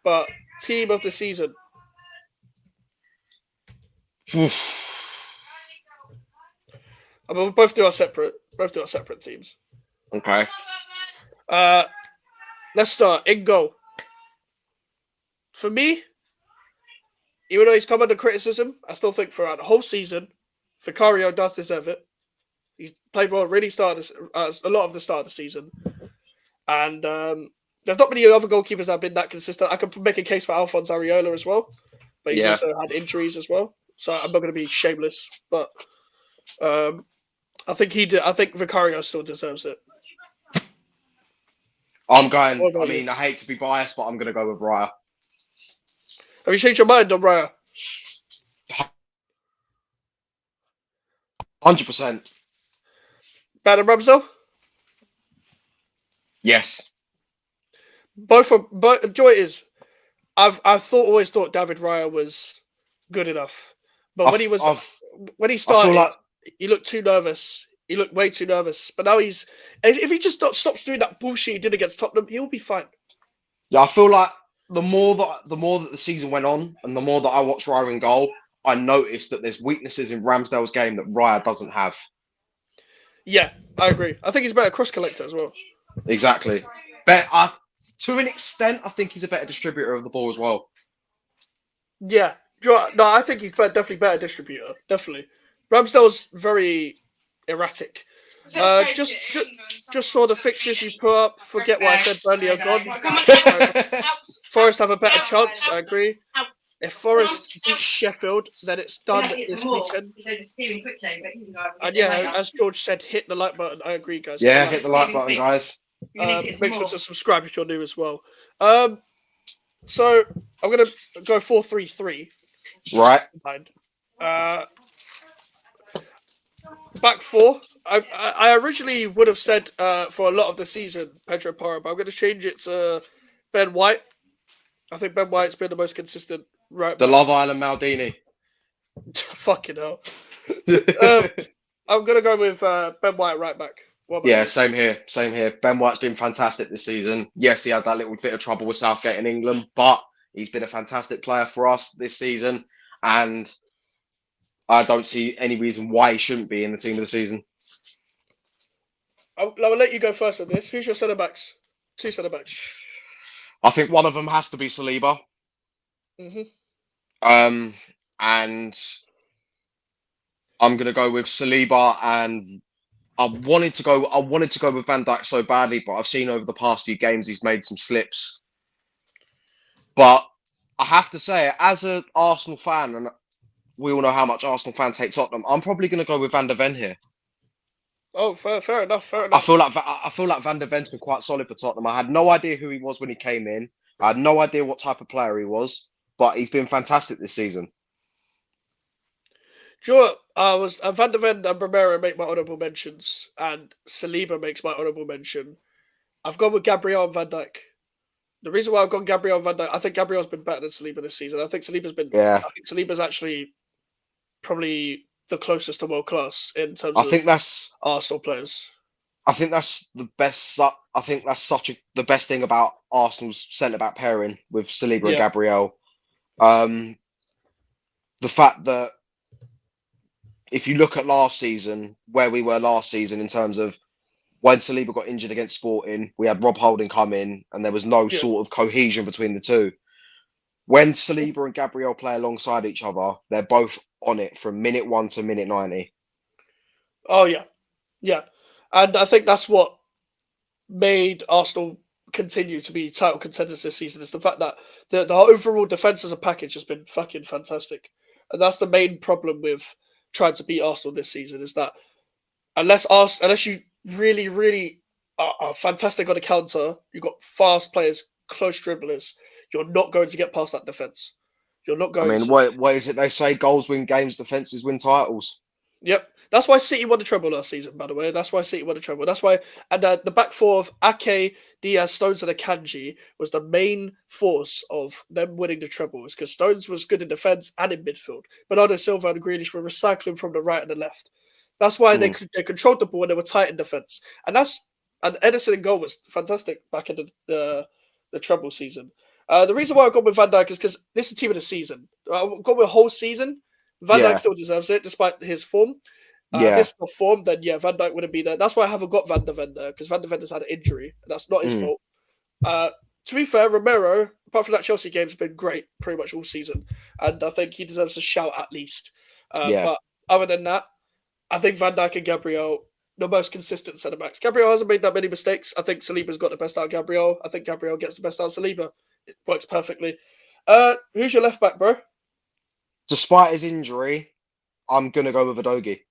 But team of the season. I mean, we'll both do our separate teams. Okay. Let's start in goal. For me, even though he's come under criticism, I still think throughout the whole season, Vicario does deserve it. He's played well, really started a lot of the start of the season. And there's not many other goalkeepers that have been that consistent. I could make a case for Alphonse Areola as well, but he's also had injuries as well. So I'm not going to be shameless, but I think he did. I think Vicario still deserves it. I'm going. I mean, I hate to be biased, but I'm going to go with Raya. Have you changed your mind on Raya? 100%. Better than Ramsdale? Yes. Both. Joy is. I've always thought David Raya was good enough, but when he started, he looked too nervous. He looked way too nervous. But now if he just stops doing that bullshit he did against Tottenham, he'll be fine. Yeah, I feel like the more that the season went on, and the more that I watched Raya in goal, I noticed that there's weaknesses in Ramsdale's game that Raya doesn't have. Yeah, I agree. I think he's a better cross collector as well. Exactly. To an extent, I think he's a better distributor of the ball as well. Yeah. No, I think he's definitely better distributor. Definitely. Ramsdale's very erratic. Just saw the fixtures you put up. Forget what I said. Burnley are gone. Forest have a better chance. I agree. If Forest beat Sheffield, then it's done this weekend. And yeah, as George said, hit the like button. I agree, guys. Yeah, hit the like button, guys. Make sure to subscribe if you're new as well. So I'm gonna go 4-3-3. Right. Back four. I originally would have said for a lot of the season Pedro Porro, but I'm going to change it to Ben White. I think Ben White's been the most consistent right back. The Love Island Maldini. Fucking hell. I'm going to go with Ben White right back. Yeah, same here. Ben White's been fantastic this season. Yes, he had that little bit of trouble with Southgate in England, but he's been a fantastic player for us this season, and I don't see any reason why he shouldn't be in the team of the season. I'll let you go first on this. Who's your centre-backs? 2 centre-backs. I think one of them has to be Saliba. Mm-hmm. And I'm going to go with Saliba, and I wanted to go with Van Dijk so badly, but I've seen over the past few games he's made some slips. But I have to say, as an Arsenal fan, and we all know how much Arsenal fans hate Tottenham, I'm probably going to go with Van der Ven here. Oh, fair enough. I feel like Van der Ven's been quite solid for Tottenham. I had no idea who he was when he came in. I had no idea what type of player he was, but he's been fantastic this season. Sure, Van der Ven and Romero make my honourable mentions, and Saliba makes my honourable mention. I've gone with Gabriel and Van Dijk. The reason why I've gone Gabriel and Van Dijk, I think Gabriel's been better than Saliba this season. I think Saliba's actually probably the closest to world class in terms of Arsenal players. I think that's the best. I think that's the best thing about Arsenal's centre back pairing with Saliba and Gabriel. The fact that if you look at last season, where we were last season in terms of when Saliba got injured against Sporting, we had Rob Holding come in, and there was no sort of cohesion between the two. When Saliba and Gabriel play alongside each other, they're both on it from minute 1 to minute 90. Oh, yeah. And I think that's what made Arsenal continue to be title contenders this season, is the fact that the overall defence as a package has been fucking fantastic. And that's the main problem with trying to beat Arsenal this season, is that unless you really, really are fantastic on the counter, you've got fast players, close dribblers, you're not going to get past that defence. You're not going to. What is it they say? Goals win games, defences win titles. Yep. That's why City won the treble last season, by the way. That's why City won the treble. That's why, and the back four of Ake, Diaz, Stones, and Akanji was the main force of them winning the treble. Because Stones was good in defence and in midfield. Bernardo Silva and Grealish were recycling from the right and the left. That's why they controlled the ball and they were tight in defense. And Edison in goal was fantastic back in the treble season. The reason why I got with Van Dijk is because this is team of the season. I got with whole season. Van Dijk still deserves it despite his form. If this was form, then Van Dijk wouldn't be there. That's why I haven't got Van der Ven there, because Van der Ven's had an injury, and that's not his fault. To be fair, Romero, apart from that Chelsea game, has been great pretty much all season, and I think he deserves a shout at least. But other than that, I think Van Dijk and Gabriel, the most consistent centre backs. Gabriel hasn't made that many mistakes. I think Saliba's got the best out of Gabriel. I think Gabriel gets the best out of Saliba. It works perfectly. Who's your left back, bro? Despite his injury, I'm gonna go with Udogie.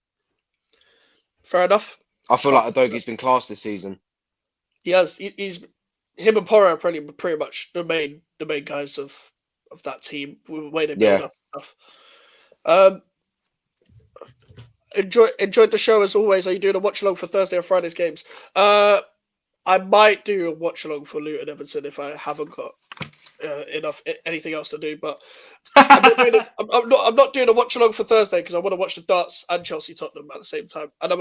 Fair enough. I feel like Udogie's been class this season. He has. He's him and Porro are pretty much the main guys of that team. The way they build up and stuff. Enjoyed the show as always. Are you doing a watch along for Thursday or Friday's games? I might do a watch along for Luton Everton if I haven't got anything else to do. But I'm not doing a watch along for Thursday because I want to watch the darts and Chelsea Tottenham at the same time, and I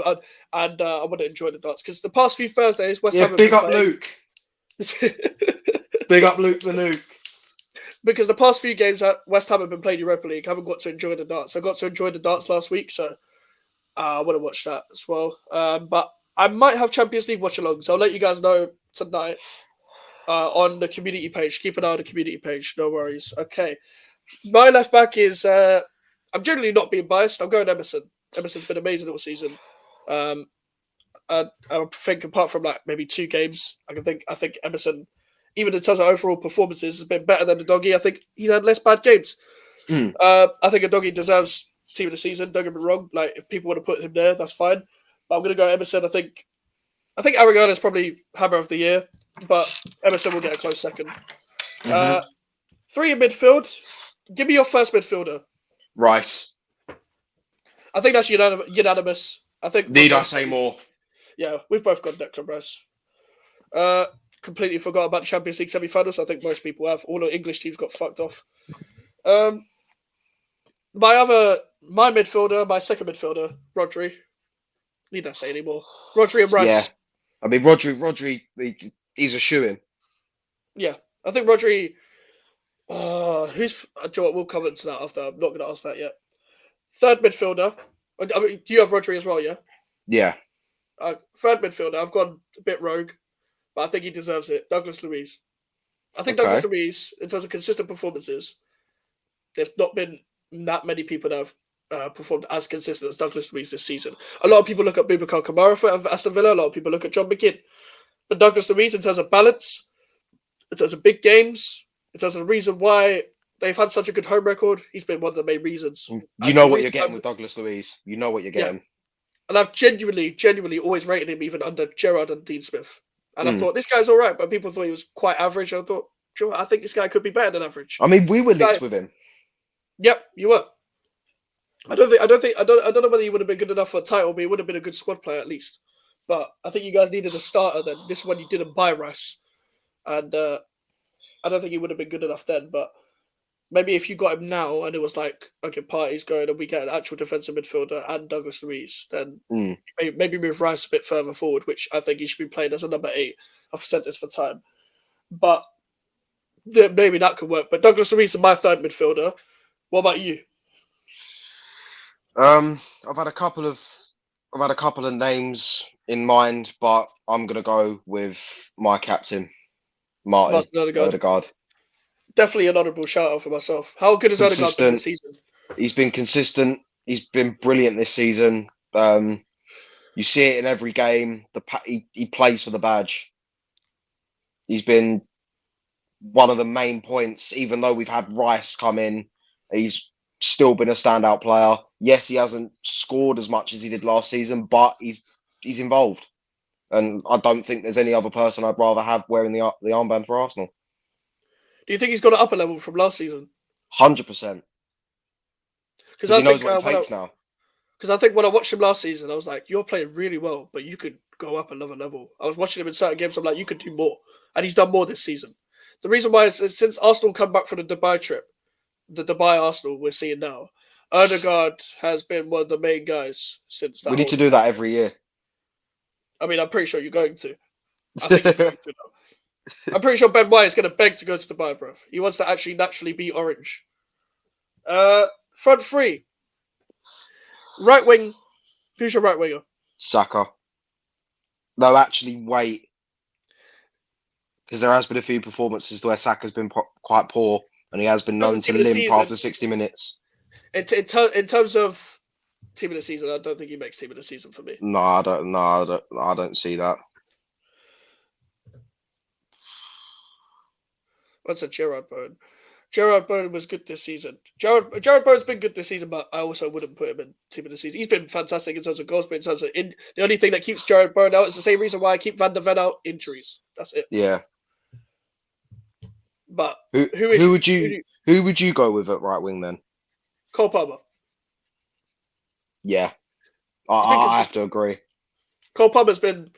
want to enjoy the darts because the past few Thursdays West Ham. Big up Luke. Big up Luke the Nuke. Because the past few games that West Ham have been playing Europa League, I haven't got to enjoy the darts. I got to enjoy the darts last week, so I want to watch that as well. But I might have Champions League watch-alongs. I'll let you guys know tonight on the community page. Keep an eye on the community page. No worries. Okay. My left back is... I'm generally not being biased. I'm going Emerson. Emerson's been amazing all season. I think apart from like maybe 2 games, I think Emerson, even in terms of overall performances, has been better than the doggy. I think he's had less bad games. I think a doggy deserves team of the season. Don't get me wrong. Like if people want to put him there, that's fine. But I'm going to go Emerson. I think Aragona is probably hammer of the year, but Emerson will get a close second. 3 in midfield. Give me your first midfielder. Rice. I think that's unanimous. I think. Need I say more? Yeah, we've both got Declan Rice. Completely forgot about the Champions League semi-finals. I think most people have. All the English teams got fucked off. My midfielder, my second midfielder, Rodri. Need I say anymore? Rodri and Rice. Yeah. I mean, Rodri, he's a shoo-in. Yeah, I think Rodri. We'll come into that after. I'm not going to ask that yet. Third midfielder. I mean, do you have Rodri as well? Yeah. Yeah. Third midfielder. I've gone a bit rogue, but I think he deserves it. Douglas Luiz. I think Douglas Luiz, in terms of consistent performances, there's not been that many people that have performed as consistent as Douglas Luiz this season. A lot of people look at Boubacar Kamara for Aston Villa. A lot of people look at John McGinn. But Douglas Luiz, in terms of balance, in terms of big games, in terms of the reason why they've had such a good home record, he's been one of the main reasons. You know what you're getting with Douglas Luiz. You know what you're getting. Yeah. And I've genuinely always rated him even under Gerrard and Dean Smith. And I thought, this guy's all right, but people thought he was quite average. And I thought, I think this guy could be better than average. I mean, we were linked with him. Yep, you were. I don't know whether he would have been good enough for a title, but he would have been a good squad player at least. But I think you guys needed a starter then. This one you didn't buy Rice. And I don't think he would have been good enough then, but maybe if you got him now and it was like, okay, Partey's going and we get an actual defensive midfielder and Douglas Luiz, then maybe move Rice a bit further forward, which I think he should be playing as a number 8. I've said this for time. But maybe that could work. But Douglas Luiz is my third midfielder. What about you? I've had a couple of names in mind, but I'm gonna go with my captain, Martin Odegaard. Definitely an honourable shout out for myself. How good has Odegaard been this season? He's been consistent. He's been brilliant this season. You see it in every game. He plays for the badge. He's been one of the main points, even though we've had Rice come in. He's still been a standout player. Yes, he hasn't scored as much as he did last season, but he's involved. And I don't think there's any other person I'd rather have wearing the armband for Arsenal. Do you think he's got an upper level from last season? 100%. Because he knows what it takes now. Because I think when I watched him last season, I was like, you're playing really well, but you could go up another level. I was watching him in certain games, I'm like, you could do more. And he's done more this season. The reason why is since Arsenal come back from the Dubai trip, the Dubai Arsenal we're seeing now, Odegaard has been one of the main guys since that. We need to do that every year. I mean, I'm pretty sure you're going to. I think you're going to now. I'm pretty sure Ben White is going to beg to go to the Bayern, bro. He wants to actually naturally be orange. Front three. Right wing. Who's your right winger? Saka. No, actually, wait. Because there has been a few performances where Saka's been quite poor, and he has been known to limp after 60 minutes. In terms of team of the season, I don't think he makes team of the season for me. No, I don't see that. What's a Gerard Bowen? Gerard Bowen was good this season. Gerard Bowen's been good this season, but I also wouldn't put him in team of the season. He's been fantastic in terms of goals, but in terms of the only thing that keeps Gerard Bowen out is the same reason why I keep Van der Ven out: injuries. That's it. Yeah. But who would you go with at right wing then? Cole Palmer. Yeah, I have to agree. Cole Palmer's been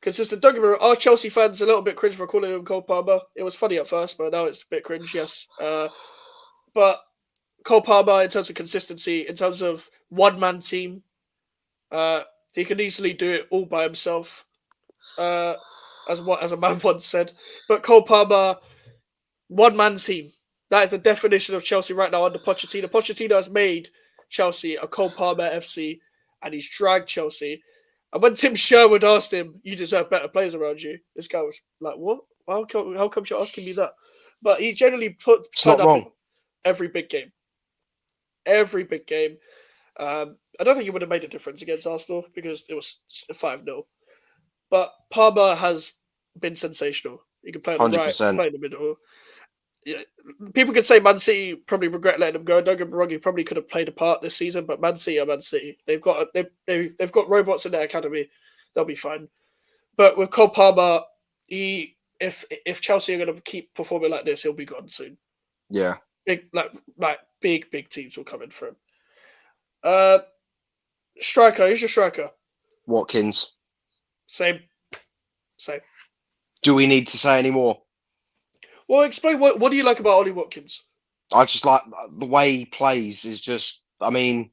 consistent. Don't get me wrong, our Chelsea fans a little bit cringe for calling him Cole Palmer. It was funny at first, but now it's a bit cringe, yes. But Cole Palmer, in terms of consistency, in terms of one-man team, he can easily do it all by himself, as a man once said. But Cole Palmer, one-man team. That is the definition of Chelsea right now under Pochettino. Pochettino has made Chelsea a Cole Palmer FC, and he's dragged Chelsea. And when Tim Sherwood asked him, "You deserve better players around you," this guy was like, "What? How come you're asking me that?" But he's generally turned up in every big game. Every big game. I don't think he would have made a difference against Arsenal because it was 5-0. But Palmer has been sensational. He can play on the right, play in the middle. Yeah, people could say Man City probably regret letting him go. Don't get me wrong, he probably could have played a part this season, but Man City are Man City. They've got robots in their academy. They'll be fine. But with Cole Palmer, if Chelsea are going to keep performing like this, he'll be gone soon. Yeah, big teams will come in for him. Striker, who's your striker? Watkins. Same. Do we need to say any more? Well, explain what do you like about Ollie Watkins? I just like the way he plays. Is just, I mean,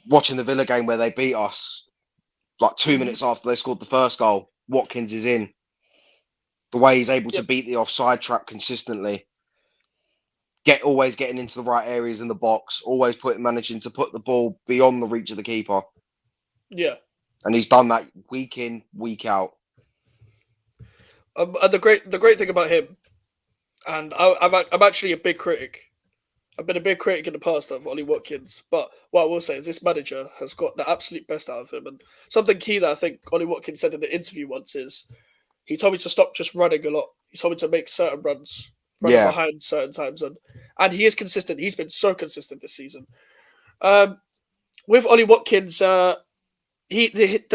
watching the Villa game where they beat us, like 2 minutes after they scored the first goal, Watkins is in. The way he's able to beat the offside trap consistently, always getting into the right areas in the box, always managing to put the ball beyond the reach of the keeper. Yeah, and he's done that week in, week out. And the great thing about him, and I'm actually a big critic. I've been a big critic in the past of Ollie Watkins, but what I will say is this manager has got the absolute best out of him. And something key that I think Ollie Watkins said in the interview once is he told me to stop just running a lot. He told me to make certain runs, running behind certain times, and he is consistent. He's been so consistent this season. With Ollie Watkins, the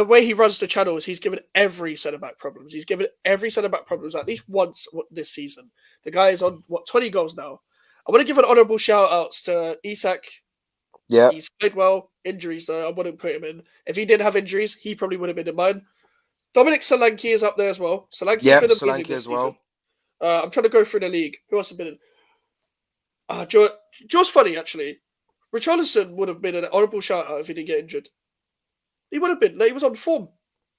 way he runs the channels, he's given every centre-back problems. He's given every centre-back problems at least once this season. The guy is on, 20 goals now. I want to give an honourable shout-outs to Isak. Yeah. He's played well. Injuries, though, I wouldn't put him in. If he didn't have injuries, he probably would have been in mine. Dominic Solanke is up there as well. Solanke's been amazing this season. I'm trying to go through the league. Who else has been in? Joe's funny, actually. Richarlison would have been an honourable shout-out if he didn't get injured. He would have been. He was on form.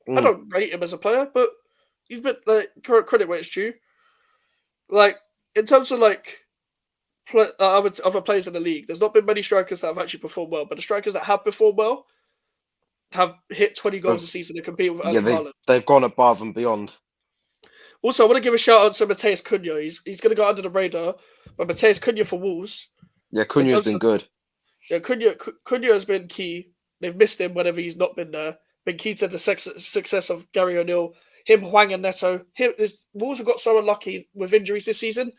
I don't rate him as a player, but he's been credit where it's due. In terms of other players in the league, there's not been many strikers that have actually performed well, but the strikers that have performed well have hit 20 goals a season and compete with Haaland. They've gone above and beyond. Also, I want to give a shout out to Mateus Cunha. He's going to go under the radar, but Mateus Cunha for Wolves. Yeah, Cunha's been good. Yeah, Cunha has been key. They've missed him whenever he's not been there. Been key to the success of Gary O'Neill. Him, Hwang and Neto. Wolves have got so unlucky with injuries this season.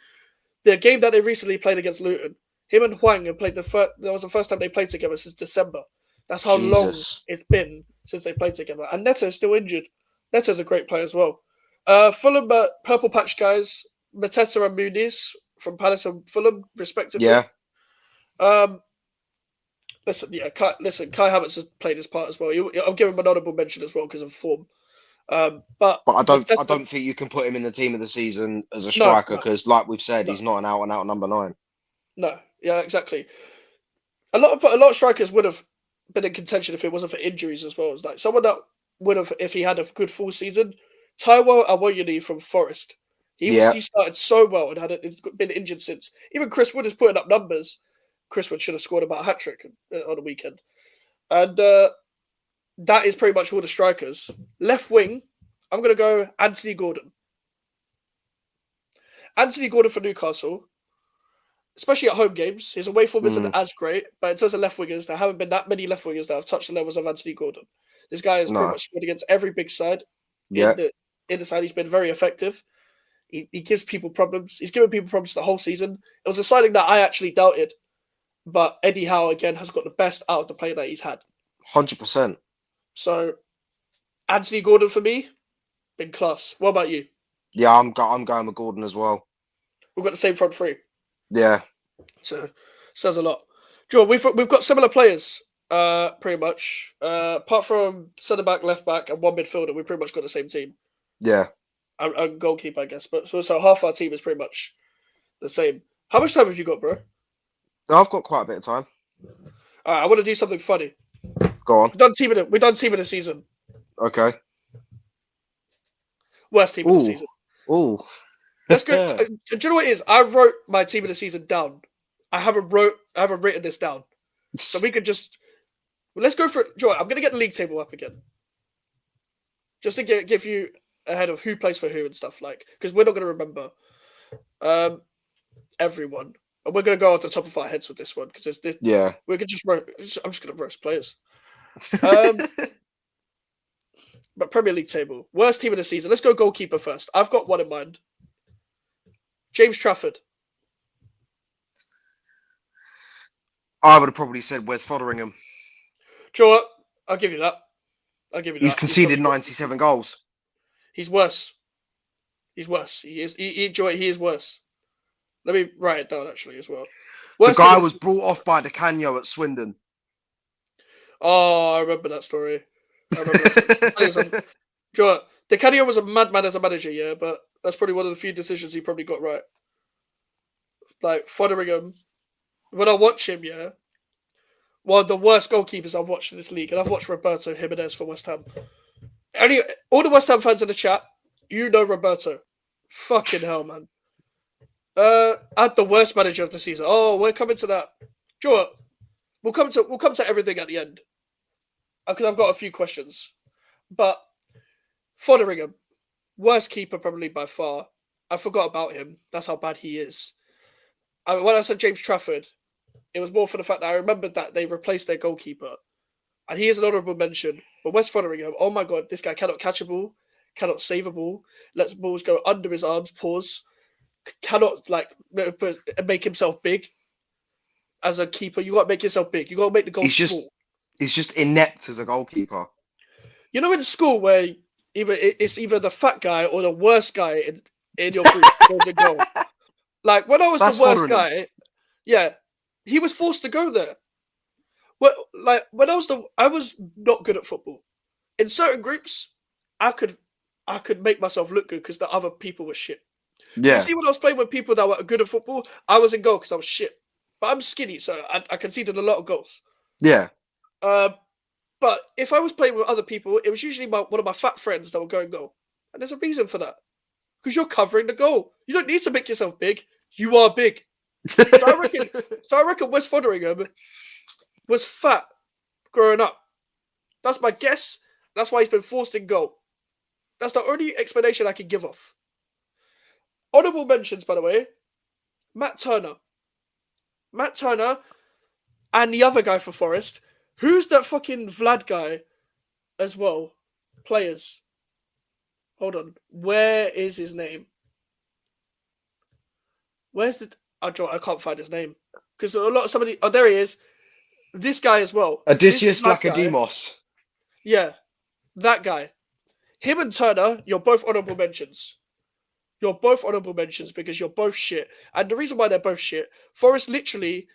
The game that they recently played against Luton, him and Hwang have played that was the first time they played together since December. That's how long it's been since they played together. And Neto's still injured. Neto's a great player as well. Fulham, Purple Patch guys, Mateta and Muniz from Palace and Fulham, respectively. Yeah. Kai Havertz has played his part as well. I'll give him an honourable mention as well because of form. But I don't think you can put him in the team of the season as a striker because, like we've said, he's not an out-and-out number 9. No, yeah, exactly. a lot of strikers would have been in contention if it wasn't for injuries as well. It's like someone that would have, if he had a good full season, Taiwo Awoniyi from Forest. He started so well and he's been injured since. Even Chris Wood is putting up numbers. Chris Wood should have scored about a hat trick on the weekend, and that is pretty much all the strikers. Left wing, I'm gonna go Anthony Gordon. Anthony Gordon for Newcastle, especially at home games. His away form isn't as great, but in terms of left wingers, there haven't been that many left wingers that have touched the levels of Anthony Gordon. This guy has pretty much scored against every big side. In the side, he's been very effective. He gives people problems. He's given people problems the whole season. It was a signing that I actually doubted, but Eddie Howe again has got the best out of the player that he's had. 100%. So, Anthony Gordon for me, big class. What about you? Yeah, I'm going with Gordon as well. We've got the same front three. Yeah. So says a lot. Joe, we've got similar players, pretty much. Apart from centre back, left back, and one midfielder, we pretty much got the same team. Yeah. And goalkeeper, I guess. But so half our team is pretty much the same. How much time have you got, bro? I've got quite a bit of time. All right, I want to do something funny. Go on. We've done team of the season. Okay. Worst team of the season. Ooh. Let's go. Do you know what it is? I wrote my team of the season down. I haven't written this down. So we could just let's go for it. Joy, I'm gonna get the league table up again. Just to give you ahead of who plays for who and stuff, like, because we're not gonna remember everyone. And we're gonna go off the top of our heads with this one because this. Yeah. We could I'm just gonna roast players. But Premier League table. Worst team of the season. Let's go goalkeeper first. I've got one in mind. James Trafford. I would have probably said Wes Fotheringham. Sure, I'll give you that. He's conceded 97 goals. He's worse. He is worse. Let me write it down actually as well. The guy was brought off by Di Canio at Swindon. Oh, I remember that story. Sure, Di Canio was a madman as a manager, yeah, but that's probably one of the few decisions he probably got right. Like Fotheringham, when I watch him, yeah, one of the worst goalkeepers I've watched in this league, and I've watched Roberto Jimenez for West Ham. All the West Ham fans in the chat, you know Roberto. Fucking hell, man. At the worst manager of the season. Oh, we're coming to that. Sure, we'll come to everything at the end. Because I've got a few questions. But Fotheringham, worst keeper probably by far. I forgot about him. That's how bad he is. When I said James Trafford, it was more for the fact that I remembered that they replaced their goalkeeper. And he is an honourable mention. But Wes Fotheringham, oh my God, this guy cannot catch a ball, cannot save a ball, lets balls go under his arms, pause, cannot make himself big. As a keeper, you got to make yourself big. You got to make the goal small. He's just inept as a goalkeeper. You know, in school where it's either the fat guy or the worst guy in your group goes a goal. Like when I was the worst guy, yeah, he was forced to go there. Well, like when I was not good at football. In certain groups, I could make myself look good because the other people were shit. Yeah. You see, when I was playing with people that were good at football, I was in goal because I was shit. But I'm skinny, so I conceded a lot of goals. Yeah. But if I was playing with other people, it was usually one of my fat friends that would go and goal. And there's a reason for that. Because you're covering the goal. You don't need to make yourself big. You are big. So I reckon Wes Fotheringham was fat growing up. That's my guess. That's why he's been forced in goal. That's the only explanation I can give off. Honourable mentions, by the way. Matt Turner and the other guy for Forest. Who's that fucking Vlad guy as well? Players. Hold on. Where is his name? Where's the... I can't find his name. Because somebody... Oh, there he is. This guy as well. Odysseus Vlachodimos. Yeah. That guy. Him and Turner, you're both honourable mentions. You're both honourable mentions because you're both shit. And the reason why they're both shit, Forest literally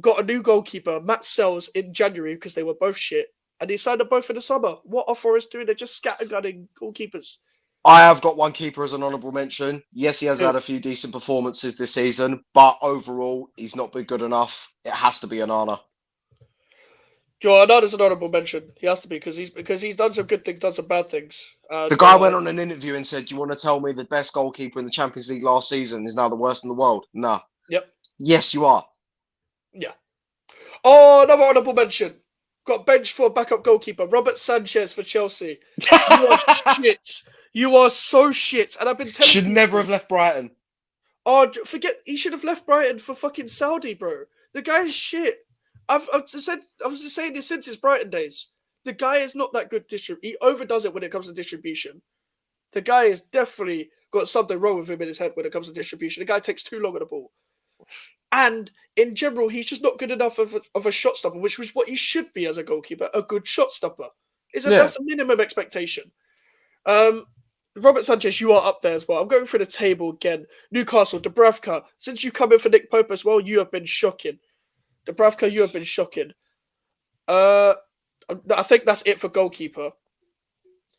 got a new goalkeeper, Matt Sells, in January because they were both shit. And he signed them both in the summer. What are Forest doing? They're just scattergunning goalkeepers. I have got one keeper as an honourable mention. Yes, he has had a few decent performances this season, but overall, he's not been good enough. It has to be Onana. Another's an honourable mention. He has to be because he's done some good things, done some bad things. The guy went on an interview and said, "Do you want to tell me the best goalkeeper in the Champions League last season is now the worst in the world?" Nah. Yep. Yes, you are. Yeah. Oh, another honourable mention. Got benched for backup goalkeeper Robert Sanchez for Chelsea. You are shit. You are so shit. And I've been telling you. Should never have left Brighton. Oh, forget. He should have left Brighton for fucking Saudi, bro. The guy is shit. I was just saying this since his Brighton days. The guy is not that good. He overdoes it when it comes to distribution. The guy has definitely got something wrong with him in his head when it comes to distribution. The guy takes too long on the ball. And in general, he's just not good enough of a shot stopper, which was what he should be as a goalkeeper, a good shot stopper. That's a minimum expectation. Robert Sanchez, you are up there as well. I'm going through the table again. Newcastle, Dubravka. Since you come in for Nick Pope as well, you have been shocking. Dubravka, you have been shocking. I think that's it for goalkeeper.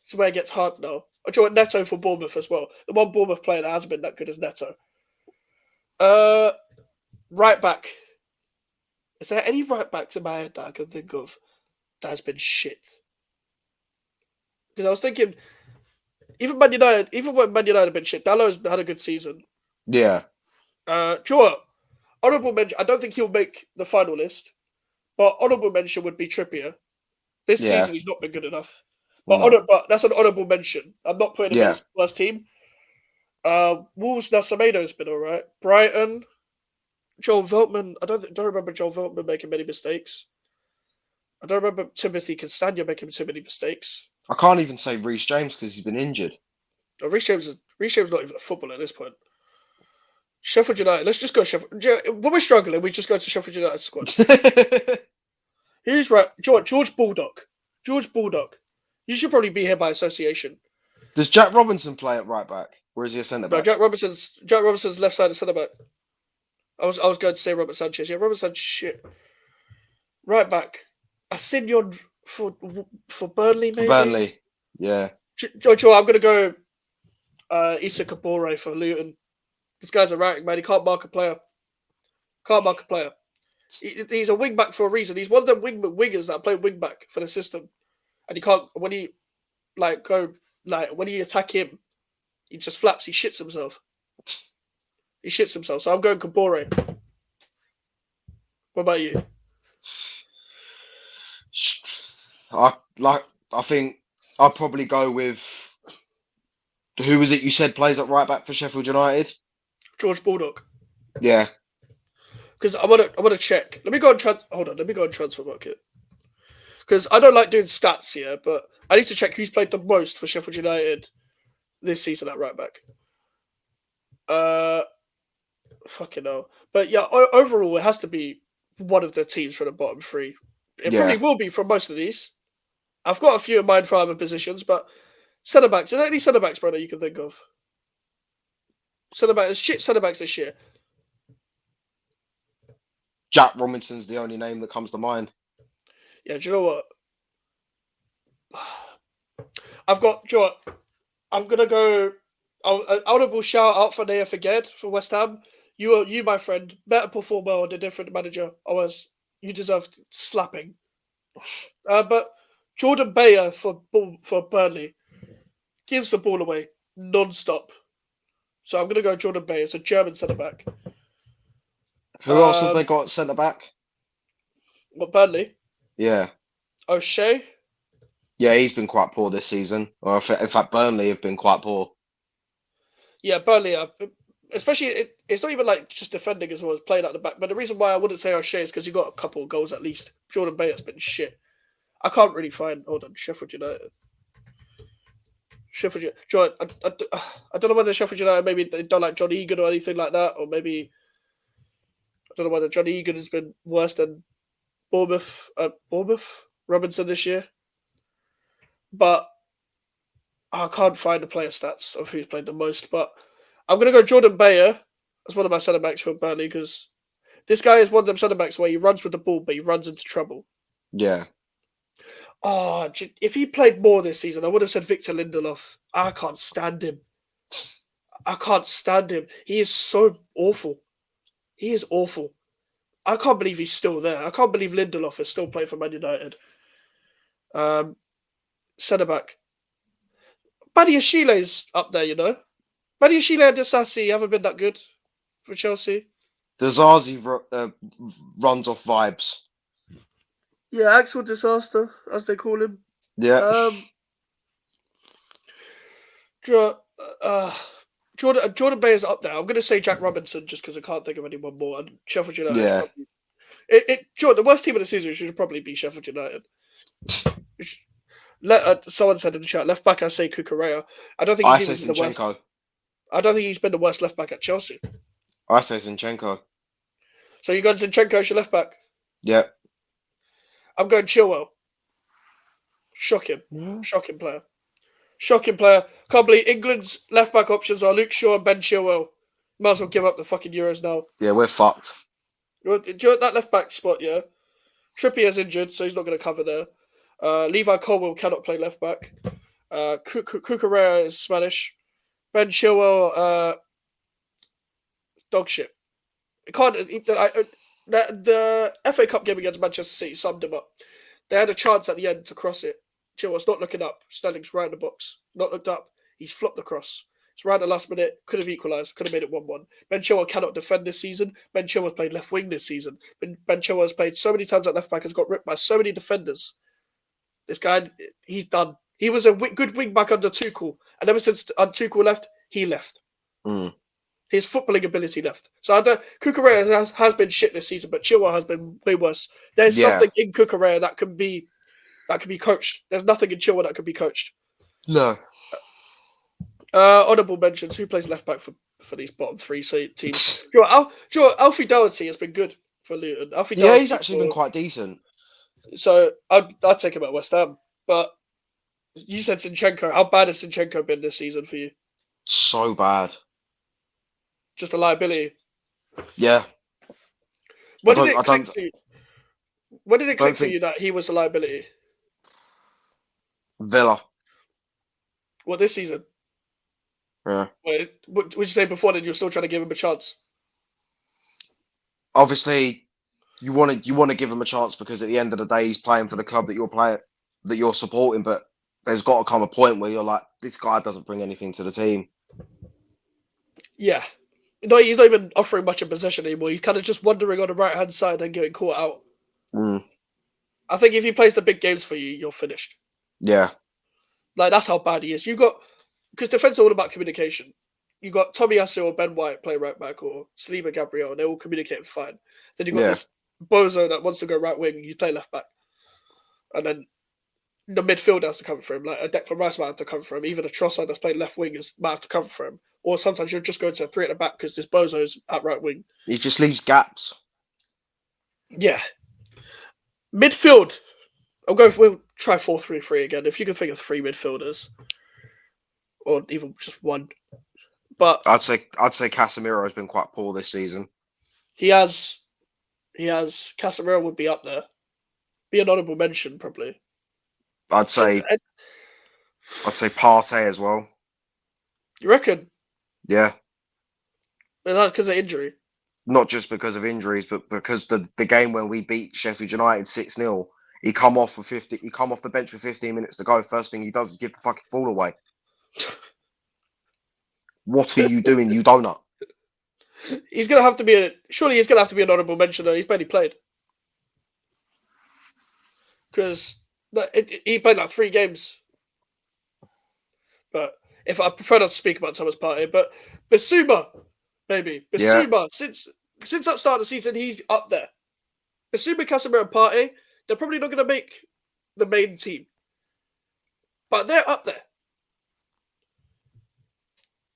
It's where it gets hard now. I joined Neto for Bournemouth as well. The one Bournemouth player that hasn't been that good is Neto. Right back. Is there any right backs in my head that I can think of that has been shit? Because I was thinking, even when Man United have been shit, Dallow's had a good season. Yeah. Honourable mention. I don't think he'll make the final list, but honourable mention would be Trippier. This season he's not been good enough. But that's an honourable mention. I'm not putting him in his first team. Wolves, Semedo's been all right. Brighton, Joel Veltman. I don't remember Joel Veltman making many mistakes. I don't remember Timothy Castagna making too many mistakes. I can't even say Reece James because he's been injured. Oh, Reece James is not even a footballer at this point. Sheffield United. Let's just go Sheffield. When we're struggling, we just go to Sheffield United squad. Who's right? George Bulldog. George Bulldog. You should probably be here by association. Does Jack Robinson play at right back, or is he a centre back? No, Jack Robinson's left side of centre back. I was going to say Robert Sanchez. Yeah, Robert Sanchez shit. Right back. Asignon for Burnley, maybe. For Burnley, yeah. Joe, I'm gonna go. Issa Kabore for Luton. This guy's erratic, man. He can't mark a player. He's a wing back for a reason. He's one of them wingers that play wing back for the system, and he can't. When he when you attack him, he just flaps. He shits himself. So I'm going Kabore. What about you? I think I'd probably go with who was it you said plays at right back for Sheffield United? George Bulldog. Yeah. Because I want to check. Let me go on Transfer Market. Because I don't like doing stats here, but I need to check who's played the most for Sheffield United this season at right back. Fucking hell. But yeah, overall, it has to be one of the teams from the bottom three. It probably will be from most of these. I've got a few in mind for other positions, but centre backs. Is there any centre backs, brother, you can think of? Centre backs this year. Jack Robinson's the only name that comes to mind. Yeah, do you know what? I'm gonna go. Audible shout out for Naya Faged for West Ham. You, my friend, better performer or the different manager. You deserved slapping. But Jordan Bayer for Burnley gives the ball away non-stop. So I'm gonna go Jordan Bayer. It's a German centre back. Who else have they got centre back? What, Burnley? Yeah. O'Shea? Yeah, he's been quite poor this season. Or in fact, Burnley have been quite poor. Yeah, Burnley are. Especially, it's not even like just defending as well as playing at the back. But the reason why I wouldn't say O'Shea is because you got a couple of goals at least. Jordan Bayer's been shit. I can't really find. Hold on, Sheffield United. I don't know whether Sheffield United maybe they don't like John Egan or anything like that, or maybe I don't know whether John Egan has been worse than Bournemouth Robinson this year. But I can't find the player stats of who's played the most. But I'm going to go Jordan Bayer as one of my centre backs for Burnley because this guy is one of them centre backs where he runs with the ball, but he runs into trouble. Yeah. Oh, if he played more this season, I would have said Victor Lindelof. I can't stand him. He is so awful. He is awful. I can't believe he's still there. I can't believe Lindelof is still playing for Man United. Centre back. Badiashile's up there, you know. Badiashile and Disasi haven't been that good for Chelsea. Dizazi runs off vibes. Yeah, Axel Disaster, as they call him. Yeah. Jordan Bay is up there. I'm going to say Jack Robinson just because I can't think of anyone more. And Sheffield United. Yeah. The worst team of the season should probably be Sheffield United. Someone said in the chat, left back, I say Kukurea. I don't think he's even been the worst. I don't think he's been the worst left back at Chelsea. I say Zinchenko. So you got Zinchenko as your left back? Yeah. I'm going Chilwell. Shocking. Yeah. Shocking player. Shocking player. Can't believe England's left back options are Luke Shaw and Ben Chilwell. Might as well give up the fucking Euros now. Yeah, we're fucked. Do you want that left back spot, yeah? Trippier's injured, so he's not going to cover there. Levi Colwill cannot play left back. Cucurella is Spanish. Ben Chilwell, dog shit. The FA Cup game against Manchester City summed him up. They had a chance at the end to cross it. Chilwell's not looking up. Sterling's right in the box. Not looked up. He's flopped across. It's right at the last minute. Could have equalised. Could have made it 1-1. Ben Chilwell cannot defend this season. Ben Chilwell's played left wing this season. Ben Chilwell has played so many times at left back, has got ripped by so many defenders. This guy, he's done. He was a good wing back under Tuchel. And ever since Tuchel left, he left. His footballing ability left. So Cucurella has been shit this season, but Chilwell has been way worse. There's something in Cucurella that can be coached. There's nothing in Chilwell that can be coached. No. Honourable mentions. Who plays left back for these bottom three teams? Alfie Doherty has been good for Luton. He's actually been quite decent. So I'd take him at West Ham. But you said Zinchenko. How bad has Zinchenko been this season for you? So bad. Just a liability. Yeah. When did it click for you that he was a liability? Villa. What, this season? Yeah. What would you say before that you're still trying to give him a chance? Obviously, you want to give him a chance because at the end of the day, he's playing for the club that you're supporting. But there's got to come a point where you're like, this guy doesn't bring anything to the team. Yeah. No, he's not even offering much of possession anymore. He's kind of just wandering on the right-hand side and getting caught out. I think if he plays the big games for you, you're finished. Yeah. Like, that's how bad he is. Because defense is all about communication. You got Tomiyasu or Ben White play right back, or Saliba Gabriel, and they all communicate fine. Then you got this bozo that wants to go right wing, you play left back. And then the midfield has to cover for him. Like a Declan Rice might have to cover for him. Even a Trossard that's played left wing might have to cover for him. Or sometimes you'll just go to 3 at the back because this bozo's at right wing. He just leaves gaps. Yeah. Midfield. We'll try 4-3-3 again. If you can think of 3 midfielders. Or even just one. But I'd say Casemiro has been quite poor this season. He has. Casemiro would be up there. Be an honourable mention, probably. I'd say Partey as well. You reckon? Yeah. But that's because of injury. Not just because of injuries, but because the game when we beat Sheffield United 6-0, he come off the bench with 15 minutes to go. First thing he does is give the fucking ball away. What are you doing, you donut? He's gonna have to be an honourable mention though. He's barely played. Because he played like 3 games. But if I prefer not to speak about Thomas Partey, but Bissouma, baby. Bissouma, since that start of the season, he's up there. Bissouma, Casemiro, and Partey, they're probably not going to make the main team. But they're up there.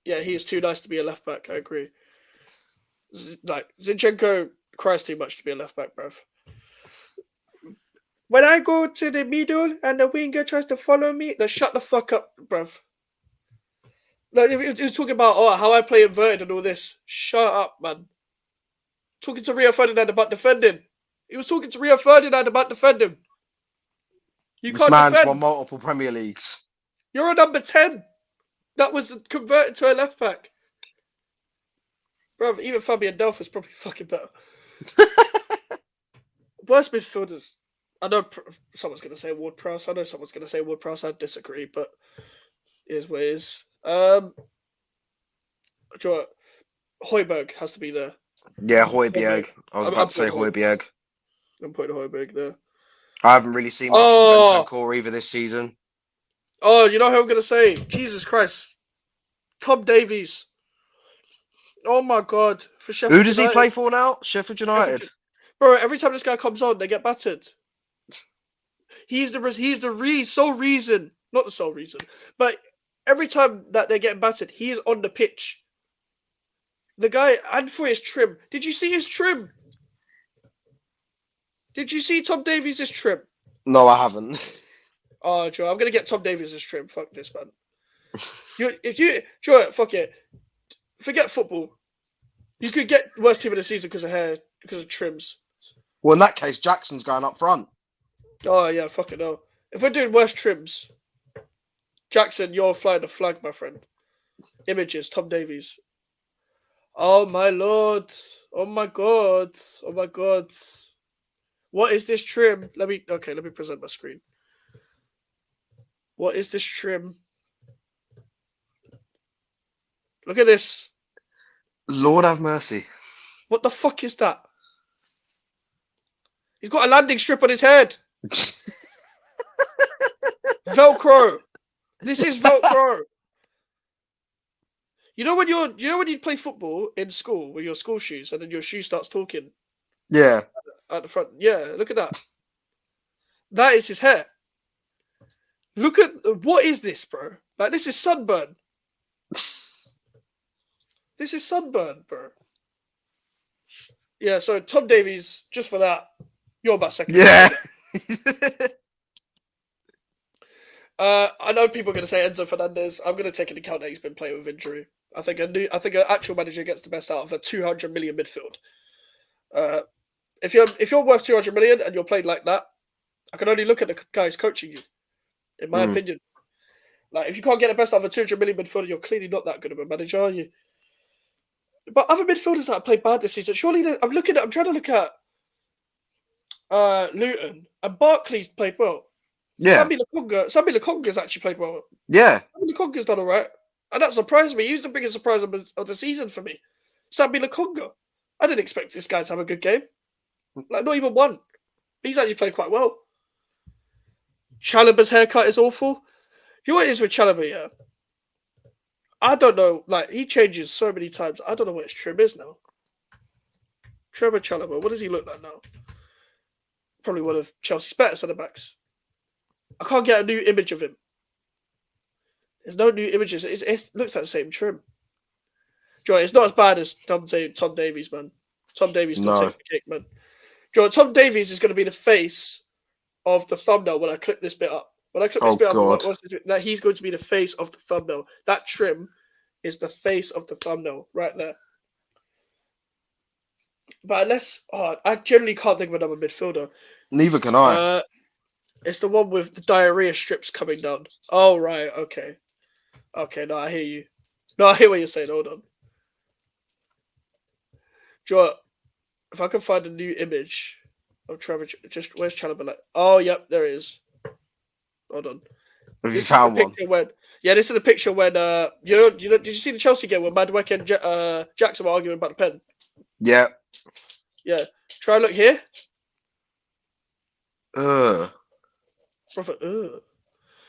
Yeah, he is too nice to be a left back, I agree. Zinchenko cries too much to be a left back, bruv. When I go to the middle and the winger tries to follow me, then shut the fuck up, bruv. Like, he was talking about how I play inverted and all this. Shut up, man. Talking to Rio Ferdinand about defending. He was talking to Rio Ferdinand about defending. You This can't man's defend. won multiple Premier Leagues. You're a number 10. That was converted to a left back. Bruv, even Fabian Delph is probably fucking better. worst midfielders. I know someone's going to say Ward-Prowse. I know someone's going to say Ward-Prowse. I disagree, but it is what it is. Højbjerg has to be there. Yeah, Højbjerg. I was I'm about to say putting Højbjerg. I'm putting Højbjerg there. I haven't really seen much from Bentancur either this season. Oh, you know who I'm going to say? Jesus Christ. Tom Davies. Oh my God. For Sheffield Who does United. he play for now? Sheffield United. Bro, every time this guy comes on, they get battered. He's the sole reason. Not the sole reason. But every time that they're getting battered, he is on the pitch. The guy, and for his trim. Did you see his trim? Did you see Tom Davies' trim? No, I haven't. Oh, Joe, I'm going to get Tom Davies' trim. Fuck this, man. Fuck it. Forget football. You could get worst team of the season because of hair, because of trims. Well, in that case, Jackson's going up front. Oh, yeah, fucking hell. If we're doing worst trims, Jackson, you're flying the flag, my friend. Images, Tom Davies. Oh, my Lord. Oh, my God. Oh, my God. What is this trim? Let me present my screen. What is this trim? Look at this. Lord have mercy. What the fuck is that? He's got a landing strip on his head. Velcro. This is Velcro. You know when you play football in school with your school shoes and then your shoe starts talking? Yeah. At the front. Yeah, look at that. That is his hair. Look at what is this, bro? Like this is sunburn. This is sunburn, bro. Yeah, so Tom Davies, just for that, you're about second. Yeah. I know people are going to say Enzo Fernandez. I'm going to take into account that he's been playing with injury. I think an actual manager gets the best out of a 200 million midfield. If you're worth 200 million and you're playing like that, I can only look at the guys coaching you. In my opinion, like if you can't get the best out of a 200 million midfielder, you're clearly not that good of a manager, are you? But other midfielders that have played bad this season, surely I'm trying to look at Luton and Barkley's played well. Yeah. Sambi Lokonga's actually played well. Yeah. Sambi Lokonga's done all right. And that surprised me. He was the biggest surprise of the season for me. Sambi Lokonga. I didn't expect this guy to have a good game. Like, not even one. He's actually played quite well. Chalobah's haircut is awful. You know what it is with Chalobah, yeah? I don't know. Like, he changes so many times. I don't know what his trim is now. Trevor Chalobah. What does he look like now? Probably one of Chelsea's better centre-backs. I can't get a new image of him. There's no new images. It looks like the same trim. Joy, it's not as bad as Tom Davies, man. Tom Davies still takes the cake, man. Joy, Tom Davies is going to be the face of the thumbnail when I click this bit up. When I click this bit up, that he's going to be the face of the thumbnail. That trim is the face of the thumbnail right there. But I generally can't think of another midfielder. Neither can I. It's the one with the diarrhea strips coming down. Oh, right. Okay. Okay, no, I hear you. No, I hear what you're saying. Hold on. Joe, if I can find a new image of Trevor, where's Chalobah? Like, oh, yep, there he is. Hold on. Have you found one? This is the picture when did you see the Chelsea game when Madweck and Jackson were arguing about the pen? Yeah. Yeah. Try and look here.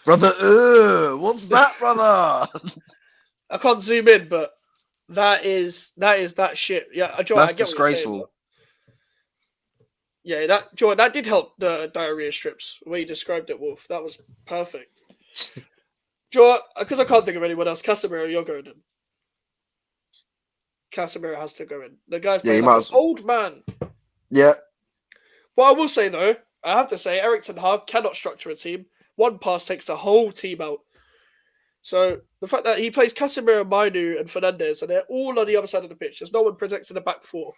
Brother, what's that, brother? I can't zoom in, but that is that shit. Yeah, Joe, that's I get disgraceful. Yeah, that did help the diarrhea strips. The way you described it, Wolf. That was perfect. Joe, because I can't think of anyone else. Casemiro, you're going in. Casemiro has to go in. The guy's playing like an old man. Yeah. What I will say, though, I have to say, Erik ten Hag cannot structure a team. One pass takes the whole team out. So the fact that he plays Casemiro, Mainu, and Fernandez, and they're all on the other side of the pitch. There's no one protecting the back four.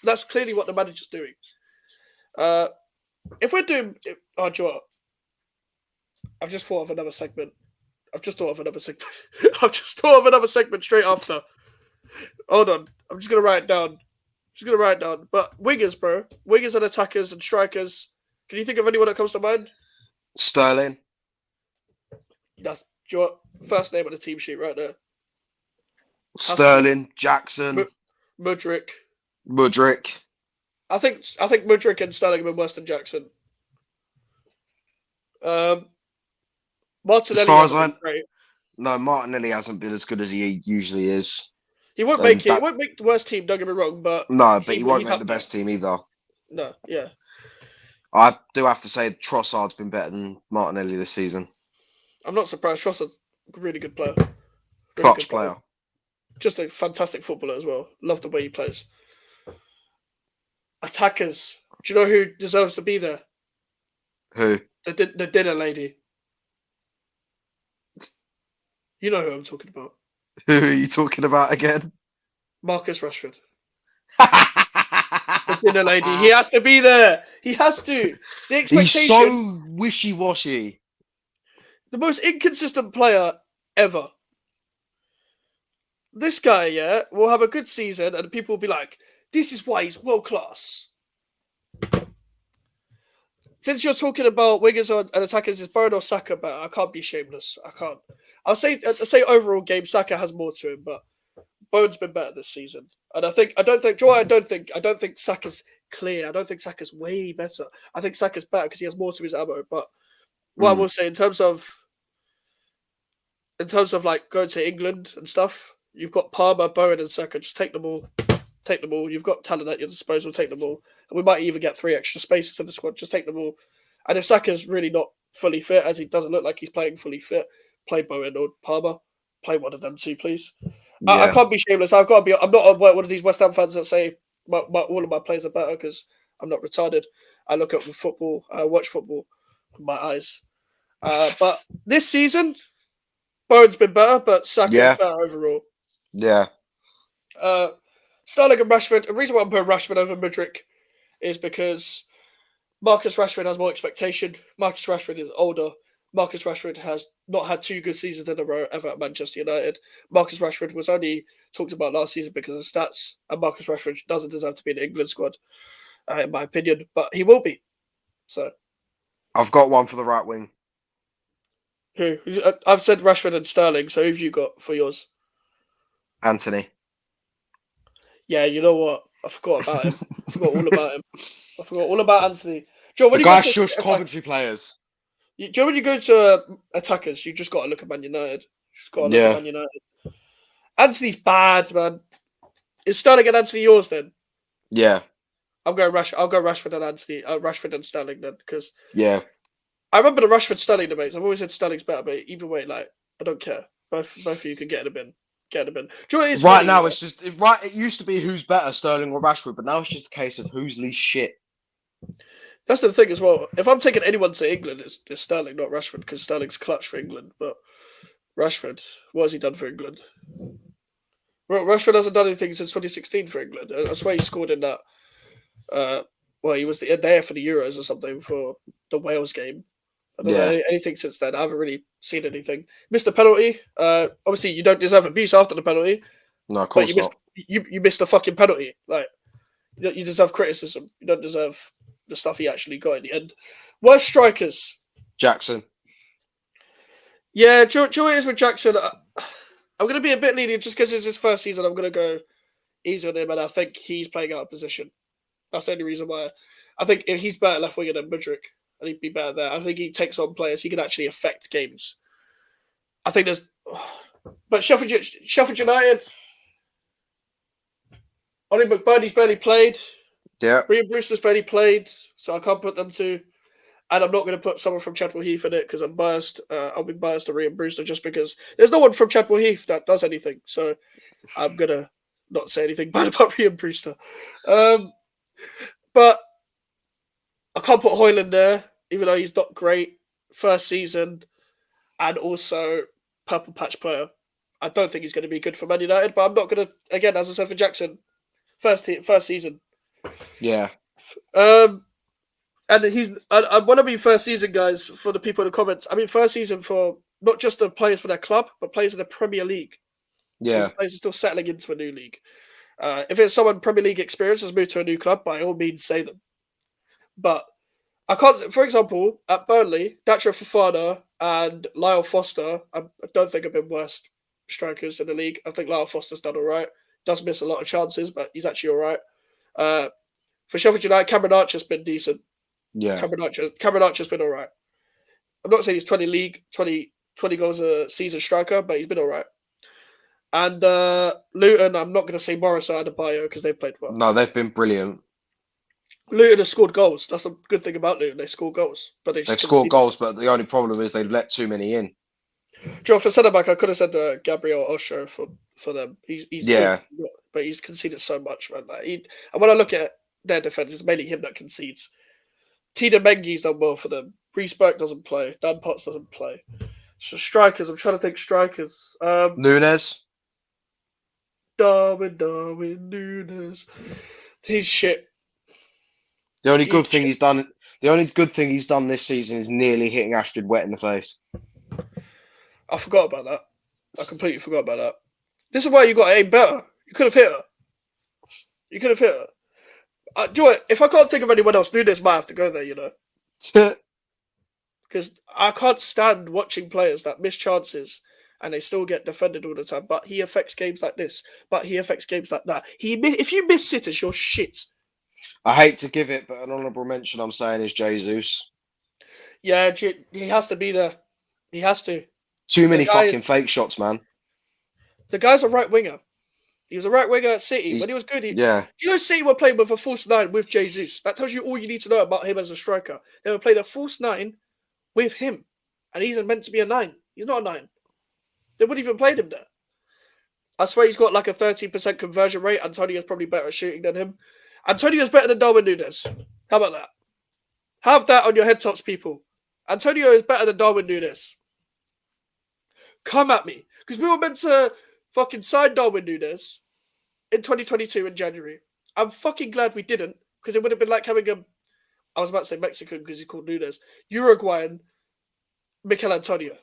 That's clearly what the manager's doing. If we're doing... Joe, I've just thought of another segment. I've just thought of another segment straight after. Hold on. I'm just going to write it down. Just gonna write it down. But wingers, bro. Wingers and attackers and strikers. Can you think of anyone that comes to mind? Sterling. That's your first name on the team sheet right there. Sterling, Jackson, Mudryk. Mudryk. I think Mudryk and Sterling have been worse than Jackson. Martinelli As far as hasn't been great. No, Martinelli hasn't been as good as he usually is. He won't make it. He won't make the worst team. Don't get me wrong, but he won't make the best team either. No, yeah. I do have to say Trossard's been better than Martinelli this season. I'm not surprised. Trossard's a really good player. Clutch player. Just a fantastic footballer as well. Love the way he plays. Attackers. Do you know who deserves to be there? Who? The dinner lady. You know who I'm talking about. Who are you talking about again? Marcus Rashford. The dinner lady. He has to be there. He has to. The expectation. He's so wishy-washy. The most inconsistent player ever. This guy, yeah, will have a good season and people will be like, this is why he's world class. Since you're talking about wingers and attackers, is Bowen or Saka better? I can't be shameless. I can't. I'll say overall game, Saka has more to him, but Bowen's been better this season. And I don't think Saka's clear. I don't think Saka's way better. I think Saka's better because he has more to his ammo. But what I will say in terms of like going to England and stuff, you've got Palmer, Bowen, and Saka. Just take them all. Take them all. You've got talent at your disposal. Take them all. And we might even get 3 extra spaces in the squad. Just take them all. And if Saka's really not fully fit, as he doesn't look like he's playing fully fit, play Bowen or Palmer. Play one of them too, please. Yeah. I can't be shameless. I'm not one of these West Ham fans that say all of my players are better because I'm not retarded. I look at football. I watch football with my eyes. But this season, Bowen's been better, but Saka's better overall. Yeah. Sterling and Rashford. The reason why I'm putting Rashford over Mudryk is because Marcus Rashford has more expectation. Marcus Rashford is older. Marcus Rashford has not had 2 good seasons in a row ever at Manchester United. Marcus Rashford was only talked about last season because of stats, and Marcus Rashford doesn't deserve to be in the England squad, in my opinion, but he will be. So, I've got one for the right wing. Who? I've said Rashford and Sterling, so who have you got for yours? Anthony. Yeah, you know what? I forgot about him. I forgot all about him. I forgot all about Anthony. Joe, the guy shushed Coventry players. Joe, when you go to attackers, you just got to look at Man United. Just got to look at Man United. Anthony's bad, man. Is Sterling and Anthony yours then? Yeah. I'll go Rashford and Anthony. Rashford and Sterling then, because I remember the Rashford Sterling debates. I've always said Sterling's better, but either way, like I don't care. Both of you can get in a bin. Get in a bin. Do you know what it is right funny, now? It's just It used to be who's better, Sterling or Rashford, but now it's just a case of who's least shit. That's the thing as well. If I'm taking anyone to England, it's Sterling, not Rashford, because Sterling's clutch for England. But Rashford, what has he done for England? Rashford hasn't done anything since 2016 for England. I swear he scored in that. He was there for the Euros or something for the Wales game. I don't know anything since then. I haven't really seen anything. Missed a penalty. Obviously, you don't deserve abuse after the penalty. No, of course not. You missed a fucking penalty. Like you deserve criticism. You don't deserve the stuff he actually got in the end. Worst strikers? Jackson. Yeah, do you know what it is with Jackson? I'm going to be a bit lenient just because it's his first season. I'm going to go easy on him, and I think he's playing out of position. That's the only reason why. I think if he's better left winger than Mudryk, and he'd be better there. I think he takes on players. He can actually affect games. I think there's... But Sheffield United... Ollie McBurney's barely played. Yeah. Ryan Brewster's barely played, so I can't put them to. And I'm not going to put someone from Chadwell Heath in it because I'm biased. I'll be biased to Ryan Brewster just because there's no one from Chadwell Heath that does anything. So I'm going to not say anything bad about Ryan Brewster. But I can't put Højlund there, even though he's not great. First season and also purple patch player. I don't think he's going to be good for Man United, but I'm not going to, again, as I said for Jackson, first season. Yeah. And I want to be first season, guys, for the people in the comments. I mean, first season for not just the players for their club, but players in the Premier League. Yeah. These players are still settling into a new league. If it's someone Premier League experience has moved to a new club, by all means say them. But I can't. For example, at Burnley, Datro Fofana and Lyle Foster, I don't think have been worst strikers in the league. I think Lyle Foster's done all right. Does miss a lot of chances, but he's actually all right. For Sheffield United, Cameron Archer's been decent. Yeah. Cameron Archer's been all right. I'm not saying he's 20 goals a season striker, but he's been all right. And Luton, I'm not going to say Morris or Adebayo because they've played well. No, they've been brilliant. Luton has scored goals. That's the good thing about Luton. They score goals, but they've scored goals, but the only problem is they've let too many in. Joe, for centre back, I could have said Gabriel Osho for them. He's Yeah, good, but he's conceded so much, man. Like, and when I look at their defense, it's mainly him that concedes. Tina Mengi's done well for them. Reece Burke doesn't play. Dan Potts doesn't play. So strikers, I'm trying to think strikers. Nunes. Darwin Nunes. He's shit. The only good thing he's done this season is nearly hitting Astrid Wet in the face. I forgot about that. I completely forgot about that. This is why you got to aim better. You could have hit her. Do you know what? If I can't think of anyone else, Nunes might have to go there, you know. Because I can't stand watching players that miss chances and they still get defended all the time. But he affects games like this. But he affects games like that. If you miss sitters, you're shit. I hate to give it, but an honourable mention I'm saying is Jesus. Yeah, he has to be there. He has to. Too many fucking fake shots, man. The guy's a right winger. He was a right winger at City. When he was good, yeah. You know, City were playing with a false nine with Jesus. That tells you all you need to know about him as a striker. They were playing a false nine with him. And he's meant to be a 9. He's not a 9. They wouldn't even played him there. I swear he's got like a 13% conversion rate. Antonio's probably better at shooting than him. Antonio's better than Darwin Nunes. How about that? Have that on your head tops, people. Antonio is better than Darwin Nunes. Come at me. Because we were meant to fucking sign Darwin Nunes in 2022 in January. I'm fucking glad we didn't, because it would have been like having I was about to say Mexican because he's called Nunes, Uruguayan Mikel Antonio.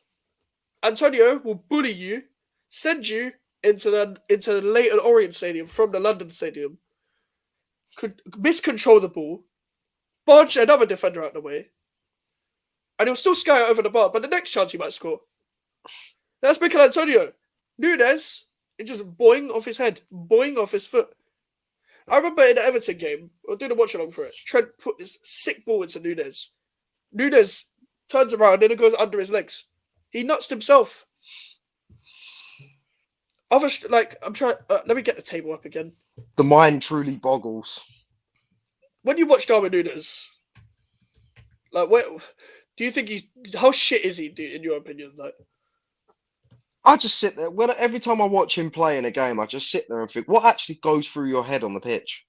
Antonio will bully you, send you into the Leyton Orient Stadium from the London Stadium, could miscontrol the ball, barge another defender out the way, and he'll still sky it over the bar, but the next chance he might score. That's Mikel Antonio. Nunes, it just boing off his head, boing off his foot. I remember in the Everton game, I'll do the watch along for it, Trent put this sick ball into Nunes. Nunes turns around and it goes under his legs. He nutsed himself. I'm trying. Let me get the table up again. The mind truly boggles. When you watch Darwin Nunes, like, do you think how shit is he, in your opinion? Like, I just sit there. Every time I watch him play in a game, I just sit there and think, what actually goes through your head on the pitch?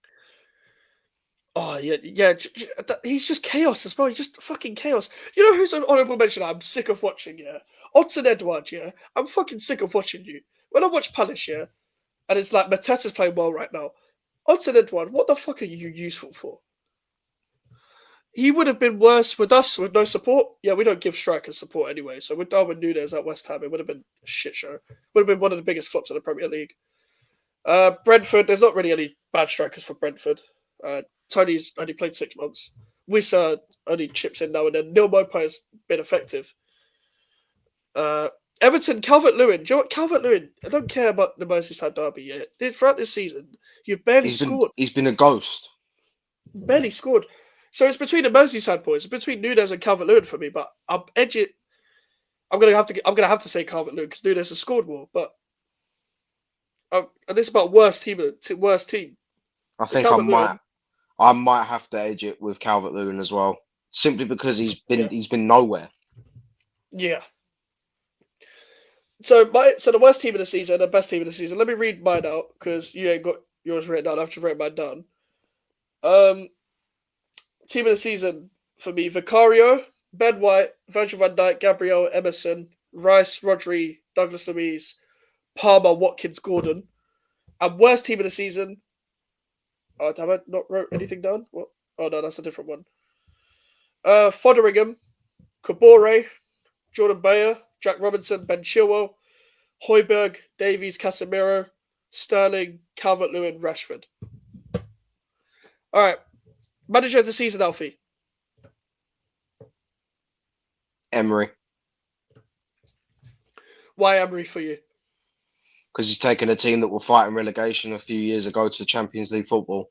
Oh, yeah. He's just chaos as well. He's just fucking chaos. You know who's an honourable mention I'm sick of watching, yeah? Odson Edouard, yeah? I'm fucking sick of watching you. When I watch Palace, yeah? And it's like, Matessa's playing well right now. Odson Edouard, what the fuck are you useful for? He would have been worse with us with no support. Yeah, we don't give strikers support anyway. So with Darwin Nunes at West Ham, it would have been a shit show. Would have been one of the biggest flops in the Premier League. Brentford, there's not really any bad strikers for Brentford. Tony's only played 6 months. Wissa only chips in now and then. Neil Mopa has been effective. Everton, Calvert-Lewin. Do you know what? Calvert-Lewin, I don't care about the Merseyside derby yet. Throughout this season, you've barely scored. He's been a ghost. Barely scored. So it's between the Merseyside boys. It's between Nunes and Calvert-Lewin for me, but I'm gonna have to say Calvert-Lewin because Nunes has scored more. But and this is about worst team. I think I might have to edge it with Calvert-Lewin as well, simply because he's been nowhere. Yeah. So the worst team of the season, the best team of the season. Let me read mine out because you ain't got yours written down. I've just written mine down. Team of the season for me: Vicario, Ben White, Virgil van Dijk, Gabriel, Emerson, Rice, Rodri, Douglas Luiz, Palmer, Watkins, Gordon. And worst team of the season. Oh, have I not wrote anything down? What? Oh no, that's a different one. Fotheringham, Kabore, Jordan Bayer, Jack Robinson, Ben Chilwell, Højbjerg, Davies, Casemiro, Sterling, Calvert-Lewin, Rashford. All right. Manager of the season, Alfie. Emery, Why Emery for you? because he's taken a team that were fighting relegation a few years ago to Champions League football.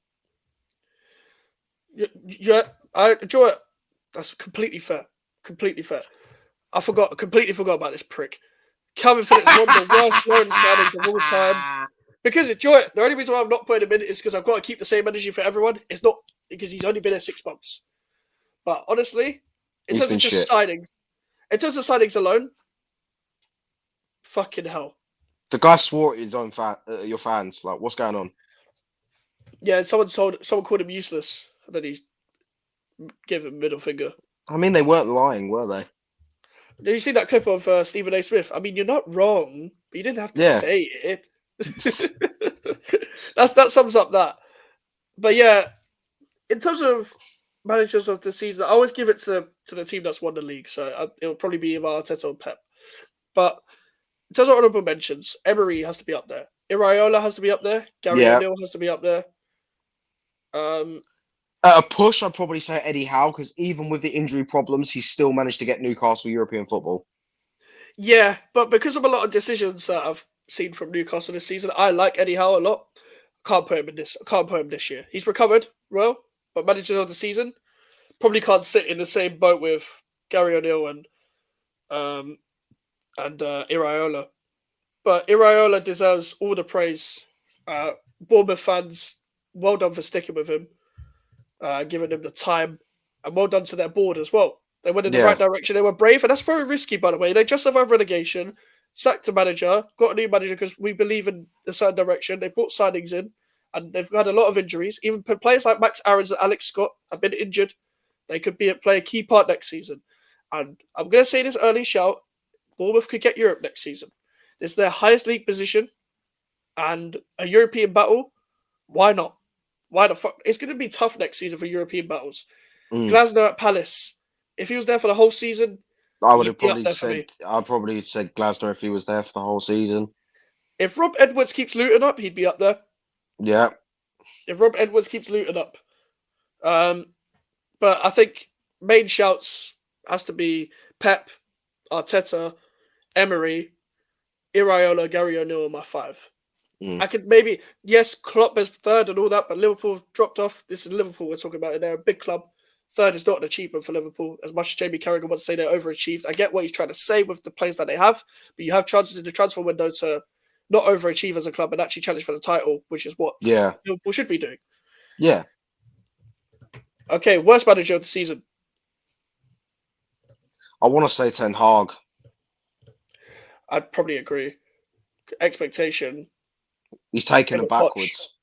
Yeah, I enjoy it. That's completely fair. Completely fair. Completely forgot about this prick. Calvin Phillips, one of the worst loan signings of all time. Because enjoy it. The only reason why I'm not putting him in is because I've got to keep the same energy for everyone. It's not because he's only been there 6 months. But honestly, in He's terms been of just shit. signings alone, fucking hell. The guy swore at his own your fans. Like, what's going on? Yeah, someone called him useless, and then he gave him a middle finger. I mean, they weren't lying, were they? Did you see that clip of Stephen A. Smith? I mean, you're not wrong, but you didn't have to say it. that sums up that. But yeah, in terms of managers of the season, I always give it to the team that's won the league. So it'll probably be either Arteta or Pep. But in terms of honorable mentions, Emery has to be up there. Iraola has to be up there. Gary O'Neill has to be up there. At a push, I'd probably say Eddie Howe, because even with the injury problems, he's still managed to get Newcastle European football. Yeah, but because of a lot of decisions that I've seen from Newcastle this season, I like Eddie Howe a lot. Can't put him this year. He's recovered well, but manager of the season probably can't sit in the same boat with Gary O'Neill and Iraola. But Iraola deserves all the praise. Bournemouth fans, well done for sticking with him, giving him the time, and well done to their board as well. They went in the right direction. They were brave, and that's very risky, by the way. They just survived relegation, sacked a manager, got a new manager because we believe in a certain direction. They brought signings in, and they've had a lot of injuries. Even players like Max Aarons and Alex Scott have been injured. They could play a key part next season. And I'm going to say this early shout, Bournemouth could get Europe next season. This is their highest league position, and a European battle, why not? Why the fuck? It's going to be tough next season for European battles. Glasner at Palace. If he was there for the whole season, I would have probably said Glasner if he was there for the whole season. If Rob Edwards keeps looting up, he'd be up there. Yeah. If Rob Edwards keeps looting up. But I think main shouts has to be Pep, Arteta, Emery, Iraola, Gary O'Neill, my 5. I could maybe, yes, Klopp is 3rd and all that, but Liverpool dropped off. This is Liverpool we're talking about, and they're a big club. 3rd is not an achievement for Liverpool. As much as Jamie Carragher wants to say they're overachieved, I get what he's trying to say with the players that they have, but you have chances in the transfer window to not overachieve as a club and actually challenge for the title, which is what Liverpool should be doing. Yeah. Okay, worst manager of the season. I want to say Ten Hag. I'd probably agree. Expectation. He's taken it backwards.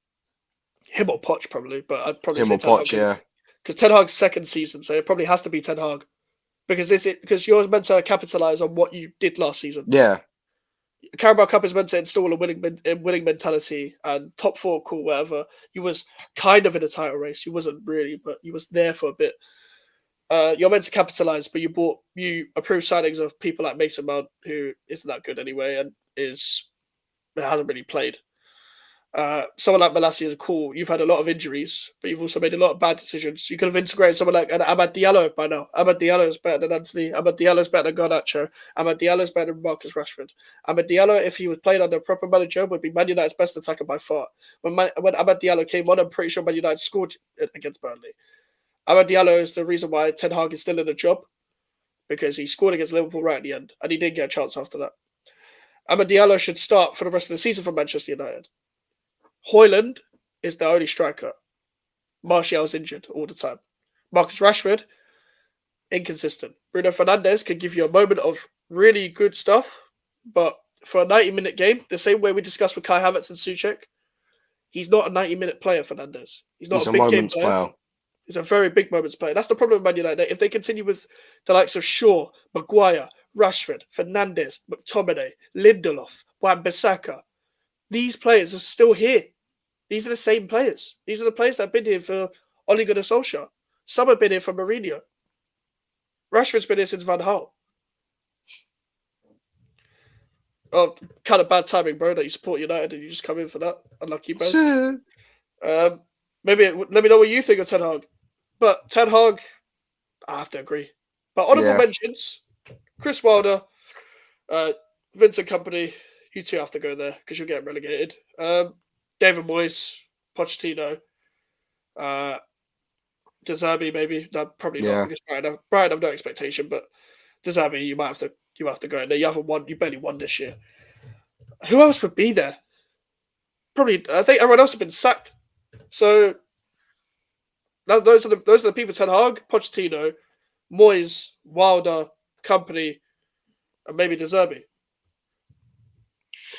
Him or Poch, probably, but I'd probably say Ten Hag. Yeah. Because Ten Hag's 2nd season, so it probably has to be Ten Hag. Because you're meant to capitalise on what you did last season. Yeah. Carabao Cup is meant to install a winning mentality, and top 4, cool, whatever. He was kind of in a title race. He wasn't really, but he was there for a bit. You're meant to capitalise, but you approved signings of people like Mason Mount, who isn't that good anyway, and hasn't really played. Someone like Malacia is cool. You've had a lot of injuries, but you've also made a lot of bad decisions. You could have integrated someone like Amad Diallo by now. Amad Diallo is better than Anthony. Amad Diallo is better than Garnacho. Amad Diallo is better than Marcus Rashford. Amad Diallo, if he was played under a proper manager, would be Man United's best attacker by far. When Amad Diallo came on, I'm pretty sure Man United scored against Burnley. Amad Diallo is the reason why Ten Hag is still in the job, because he scored against Liverpool right at the end, and he did get a chance after that. Amad Diallo should start for the rest of the season for Manchester United. Højlund is the only striker. Martial's injured all the time. Marcus Rashford, inconsistent. Bruno Fernandes can give you a moment of really good stuff, but for a 90-minute game, the same way we discussed with Kai Havertz and Souček, he's not a 90-minute player, Fernandes. He's not a big game player. He's a very big moments player. That's the problem with Man United. If they continue with the likes of Shaw, Maguire, Rashford, Fernandes, McTominay, Lindelof, Wan-Bissaka, these players are still here. These are the same players. These are the players that have been here for Ole Gunnar Solskjaer. Some have been here for Mourinho. Rashford's been here since Van Gaal. Oh, kind of bad timing, bro, that you support United and you just come in for that. Unlucky, bro. Maybe let me know what you think of Ten Hag. But Ten Hag, I have to agree. But honorable mentions, Chris Wilder, Vincent Company, you two have to go there because you'll get relegated. David Moyes, Pochettino, De Zerbi, maybe. No, probably not because Brian have no expectation, but De Zerbi, you have to go in there. You barely won this year. Who else would be there? Probably, I think everyone else has been sacked. So those are the people: Ten Hag, Pochettino, Moyes, Wilder, Company, and maybe De Zerbi.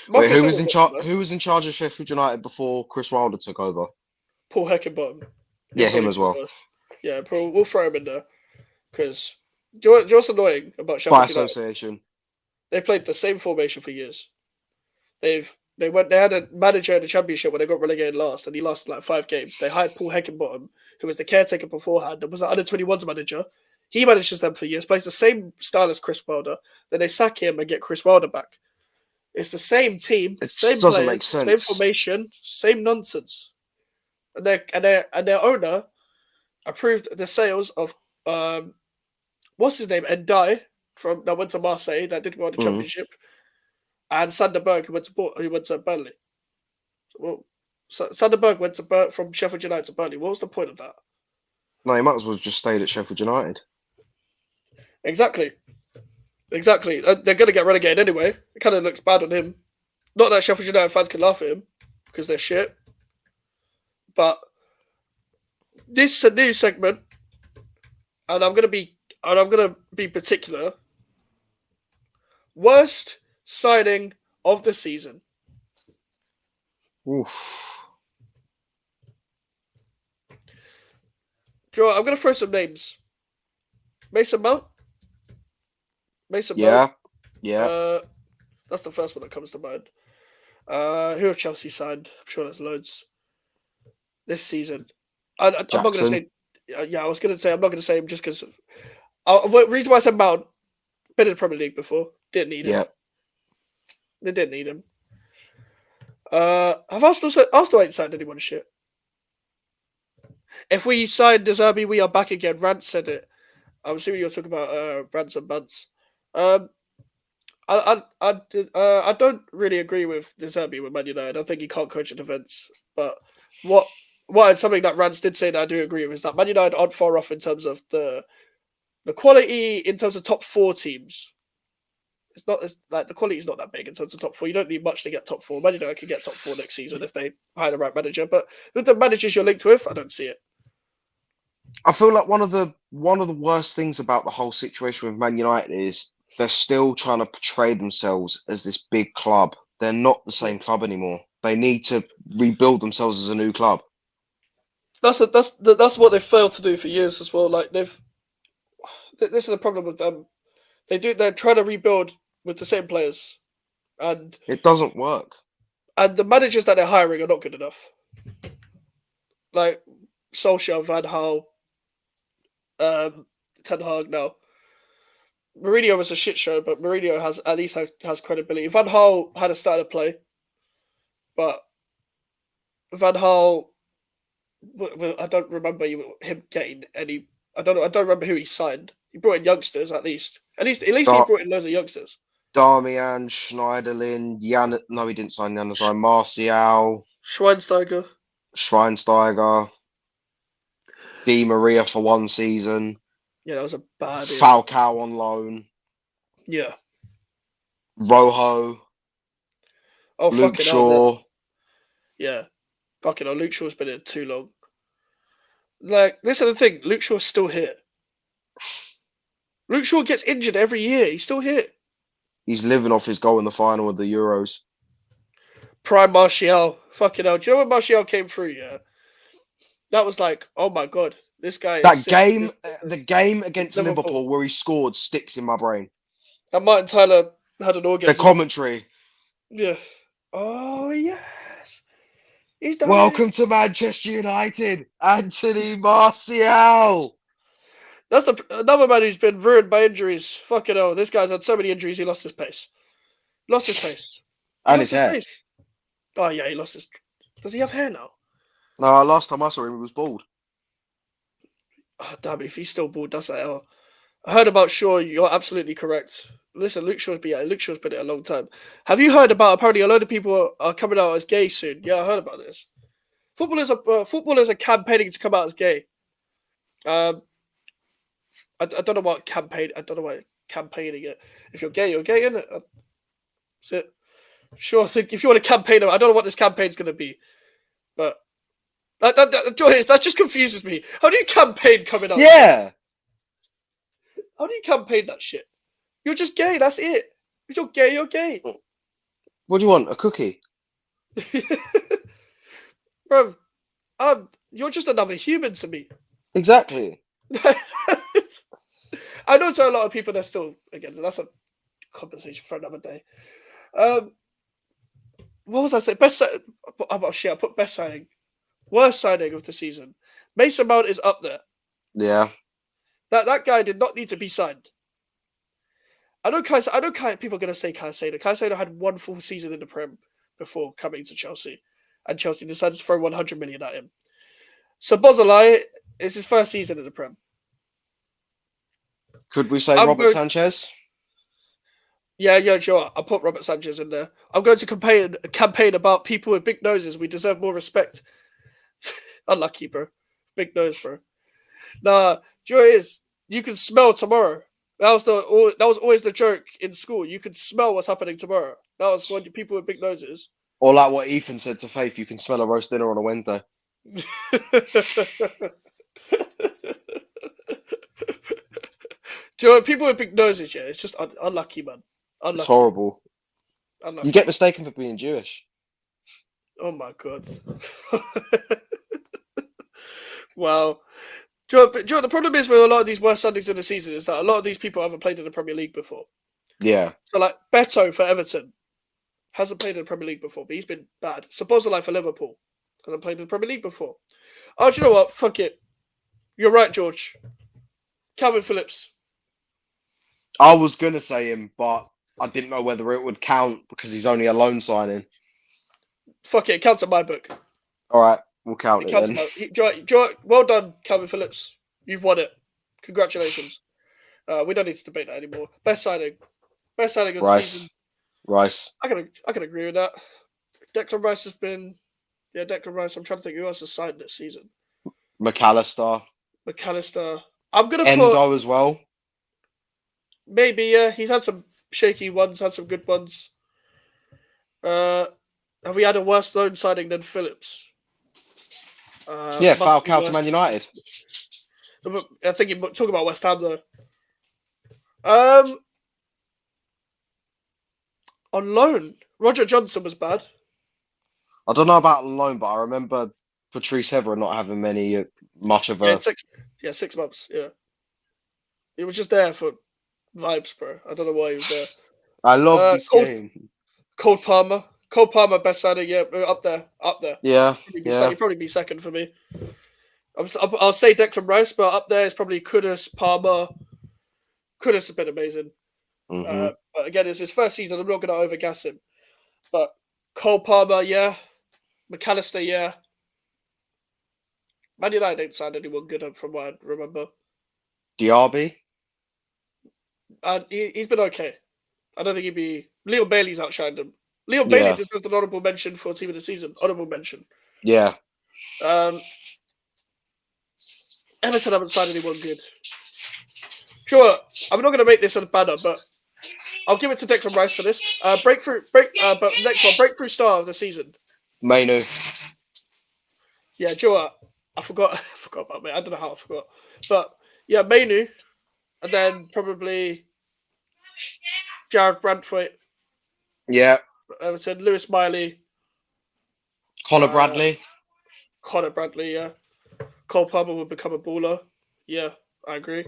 Wait, who was in charge? Who was in charge of Sheffield United before Chris Wilder took over? Paul Heckingbottom. Yeah, him as well. Yeah, we'll throw him in there because do you know what's annoying about Sheffield By United? association. They played the same formation for years. They had a manager in the Championship when they got relegated last, and he lasted like 5 games. They hired Paul Heckingbottom, who was the caretaker beforehand, and was an under-21s manager. He manages them for years, plays the same style as Chris Wilder. Then they sack him and get Chris Wilder back. It's the same team, same doesn't players, make sense. same formation, same nonsense. And their owner approved the sales of what's his name? Ndai that went to Marseille, that did well in the Championship, and Sander Berg, who went to Burnley. Well, Sander Berg went from Sheffield United to Burnley. What was the point of that? No, he might as well just stayed at Sheffield United. Exactly. They're going to get relegated anyway. It kind of looks bad on him. Not that Sheffield United fans can laugh at him because they're shit. But this is a new segment, and I'm gonna be particular. Worst signing of the season. Oof. Joe, I'm gonna throw some names. Mason Mount. Yeah. That's the first one that comes to mind. Who have Chelsea signed? I'm sure there's loads this season. I'm not going to say. I was going to say I'm not going to say him just because. The reason why I said Mount, been in the Premier League before, didn't need him. They didn't need him. Have Arsenal ain't signed anyone shit. If we signed De Zerbi, we are back again. Rant said it. I'm assuming you're talking about Rants and Bunts. I don't really agree with De Zerbi with Man United. I think he can't coach a defence. But something that Rants did say that I do agree with is that Man United aren't far off in terms of the quality in terms of top 4 teams. It's like the quality is not that big in terms of top 4. You don't need much to get top 4. Man United can get top 4 next season if they hire the right manager. But with the managers you're linked with, I don't see it. I feel like one of the worst things about the whole situation with Man United is they're still trying to portray themselves as this big club. They're not the same club anymore. They need to rebuild themselves as a new club. That's what they've failed to do for years as well. Like this is the problem with them. They're trying to rebuild with the same players, and it doesn't work. And the managers that they're hiring are not good enough. Like Solskjaer, Van Gaal, Ten Hag now. Mourinho was a shit show, but Mourinho has credibility. Van Gaal had a style of play, but Van Gaal, I don't remember him getting any. I don't remember who he signed. He brought in youngsters at least. At least he brought in loads of youngsters. Darmian, Schneiderlin, Jan. No, he didn't sign Jan. Sorry, Martial, Schweinsteiger, Di Maria for 1 season. Yeah, that was a bad deal. Falcao on loan. Yeah. Rojo. Oh, Luke Shaw. Yeah. Fucking hell, Luke Shaw's been here too long. Like, this is the thing. Luke Shaw's still here. Luke Shaw gets injured every year. He's still here. He's living off his goal in the final of the Euros. Prime Martial. Fucking hell. Do you know when Martial came through, yeah? That was like, oh my God. This guy the game against Liverpool where he scored sticks in my brain. And Martin Tyler had an orgasm. The commentary. Yeah. Oh, yes. He's done Welcome to Manchester United, Anthony Martial. That's another man who's been ruined by injuries. Fucking hell. This guy's had so many injuries, he lost his pace. Lost his face. And Lost his hair. face. Oh yeah, he lost his. Does he have hair now? No, last time I saw him, he was bald. Oh damn! If he's still bald, that's like. Oh. I heard about Shaw. You're absolutely correct. Listen, Luke Shaw's been it a long time. Have you heard about? Apparently, a load of people are coming out as gay soon. Yeah, I heard about this. Footballers are campaigning to come out as gay. I don't know what campaign. I don't know what campaigning it. If you're gay, you're gay, innit? That's it. Sure. I think if you want to campaign, I don't know what this campaign's going to be, but that just confuses me. How do you campaign coming out? Yeah. How do you campaign that shit? You're just gay. That's it. If you're gay, you're gay. What do you want? A cookie? Bro, you're just another human to me. Exactly. I know to a lot of people they're still again. That's a conversation for another day. What was I saying? I put best signing, worst signing of the season. Mason Mount is up there. Yeah. That guy did not need to be signed. I know people are gonna say Caicedo. Caicedo had one full season in the Prem before coming to Chelsea, and Chelsea decided to throw 100 million at him. So Bozolai is his first season in the Prem. Could we say Robert Sanchez? Yeah, sure. I'll put Robert Sanchez in there. I'm going to campaign about people with big noses. We deserve more respect. Unlucky, bro. Big nose, bro. Nah, joy is you can smell tomorrow. That was always the joke in school. You can smell what's happening tomorrow. That was when people with big noses. Or like what Ethan said to Faith, you can smell a roast dinner on a Wednesday. Do you know what? People with big noses, yeah, it's just unlucky, man. Unlucky. It's horrible. Unlucky. You get mistaken for being Jewish. Oh my god. Wow. Do you know, the problem is with a lot of these worst Sundays of the season is that a lot of these people haven't played in the Premier League before. Yeah. So like Beto for Everton hasn't played in the Premier League before, but he's been bad. Szoboszlai for Liverpool hasn't played in the Premier League before. Oh, do you know what? Fuck it. You're right, George. Calvin Phillips. I was gonna say him, but I didn't know whether it would count because he's only a loan signing. Fuck it, it counts in my book. All right, we'll count it then. Well done, Calvin Phillips. You've won it. Congratulations. We don't need to debate that anymore. Best signing of the season. Rice. I can agree with that. Declan Rice has been. Yeah, Declan Rice. I'm trying to think who else has signed this season. McAllister. I'm gonna Endo as well. Maybe, yeah. He's had some shaky ones, had some good ones. Have we had a worse loan signing than Phillips? Yeah, Falcao to Man United. I think you talk about West Ham though. On loan, Roger Johnson was bad. I don't know about loan, but I remember Patrice Evra not having much of a. 6 months. Yeah, he was just there for vibes, bro. I don't know why he was there. I love this game. Cole Palmer, best signing. Yeah, up there. Yeah, He'd probably be second for me. I'll say Declan Rice, but up there is probably Kudus, Palmer. Kudus has been amazing. Mm-hmm. But again, it's his first season. I'm not going to overgas him. But Cole Palmer, yeah. McAllister, yeah. Man United didn't sign anyone good from what I remember. Diaby? He's been okay. I don't think he'd be... Leo Bailey's outshined him. Leo Bailey deserves an honourable mention for Team of the Season. Honourable mention. Yeah. Everton haven't signed anyone good. Sure, I'm not going to make this a banner, but I'll give it to Declan Rice for this. But next one, breakthrough star of the season. Mainu. Yeah, Joe, I forgot about me. I don't know how I forgot. But yeah, Mainu. And then probably Jared Brantford. Yeah. Everton, Lewis Miley. Connor Bradley. Yeah. Cole Palmer will become a baller. Yeah, I agree.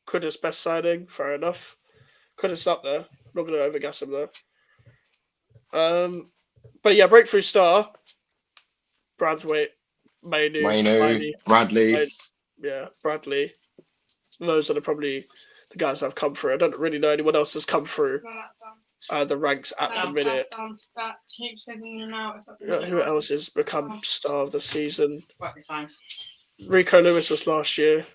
Kudus best signing, fair enough. Kudus up there. Not going to overgas him though. But yeah, breakthrough star. Braithwaite, Mainu, Bradley. Bradley. Those are probably the guys that have come through. I don't really know anyone else has come through. the ranks at the minute. Who else has become star of the season? Rico Lewis was last year.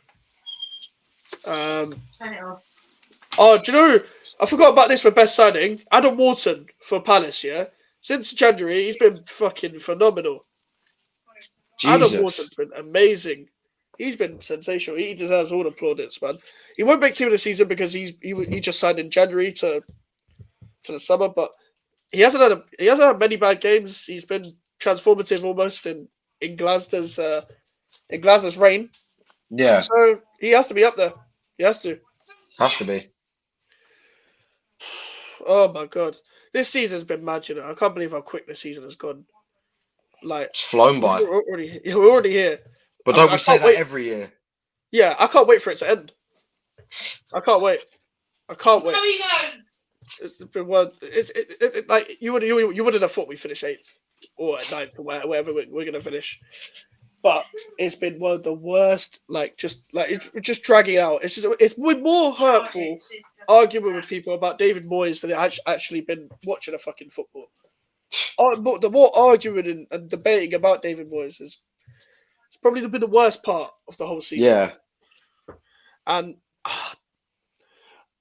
Do you know? I forgot about this for best signing. Adam Wharton for Palace. Yeah, since January he's been fucking phenomenal. Jesus. Adam Wharton's been amazing. He's been sensational. He deserves all the plaudits, man. He won't make team of the season because he just signed in January to the summer, but he hasn't had many bad games. He's been transformative almost in Glasner's reign. Yeah. So he has to be up there. He has to. Has to be. Oh my god, this season's been mad. You know, I can't believe how quick this season has gone. Like It's flown by. We're already here. But don't we say that every year? Yeah, I can't wait for it to end. I can't wait. It's been like you wouldn't have thought we finish 8th or 9th or wherever we're gonna finish. But it's been one of the worst. It's just dragging out. It's been more hurtful arguing with people about David Moyes than it actually been watching a fucking football. The more arguing and debating about David Moyes is probably been the worst part of the whole season. Yeah. And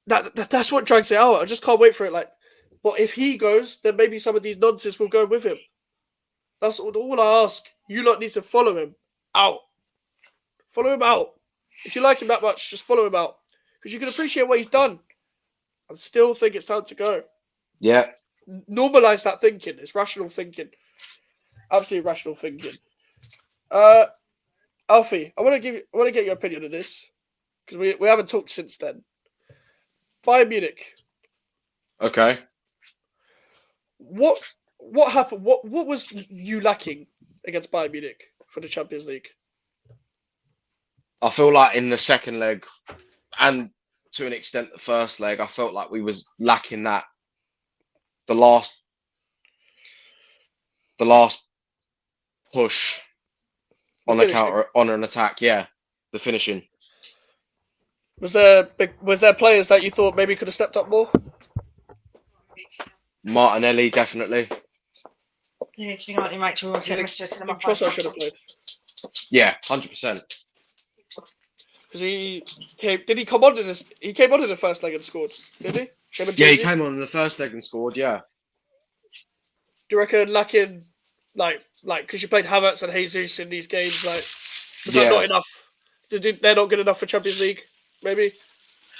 that's what drags it out. I just can't wait for it. But if he goes, then maybe some of these nonsense will go with him. That's all I ask. You lot need to follow him out. Follow him out. If you like him that much, just follow him out. Because you can appreciate what he's done. I still think it's time to go. Yeah. Normalize that thinking. It's rational thinking. Absolutely rational thinking. Alfie, I want to get your opinion on this. Because we haven't talked since then. Bayern Munich. Okay. What happened? What was you lacking against Bayern Munich for the Champions League? I feel like in the second leg, and to an extent the first leg, I felt like we was lacking that. The last push on the counter, on an attack. Yeah, the finishing. Was there players that you thought maybe could have stepped up more? Martinelli, definitely. You need to be 90, mate, to Trossard should have played. Yeah, 100%. Because he come on in this? He came on in the first leg and scored, didn't he? He came on in the first leg and scored. Yeah. Do you reckon lacking because you played Havertz and Jesus in these games? Was that not enough? They're not good enough for Champions League. Maybe.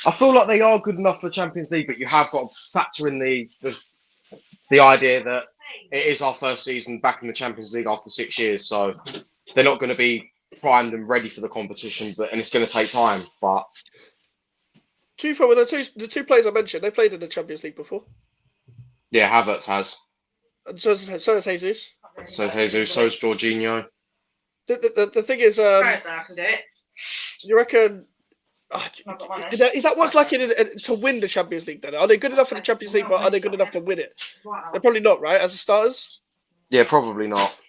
I feel like they are good enough for Champions League, but you have got to factor in the idea that it is our first season back in the Champions League after 6 years, so they're not going to be primed and ready for the competition, and it's going to take time. But the two players I mentioned, they played in the Champions League before. Yeah, Havertz has. And so is Jesus. So is Jesus. So is Jorginho. The thing is, you reckon? Is that what's lacking to win the Champions League? Then are they good enough for the Champions League, but are they good enough to win it? They're probably not, right? As the starters. Yeah, probably not.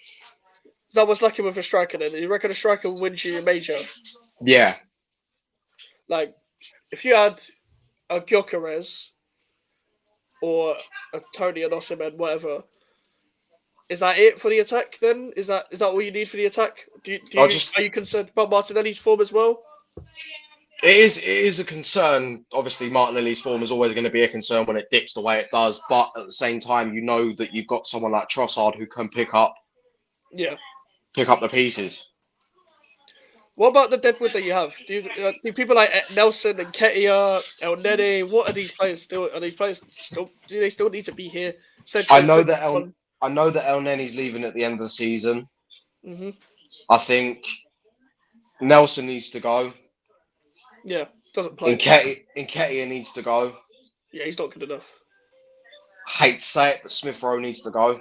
Is that what's lacking with a striker? Then you reckon a striker will win you a major? Yeah. If you had a Gyökeres or a Tony and Osimhen, whatever, is that it for the attack? Then is that all you need for the attack? Are you concerned about Martinelli's form as well? It is a concern. Obviously, Martinelli's form is always going to be a concern when it dips the way it does. But at the same time, you know that you've got someone like Trossard who can pick up the pieces. What about the deadwood that you have? Do people like Nelson and Ketia, El Nene? What are these players still? Are these players still? Do they still need to be here? I know that El Nene's leaving at the end of the season. Mm-hmm. I think Nelson needs to go. Yeah, doesn't play. Nketiah needs to go. Yeah, he's not good enough. Hate to say it, but Smith Rowe needs to go.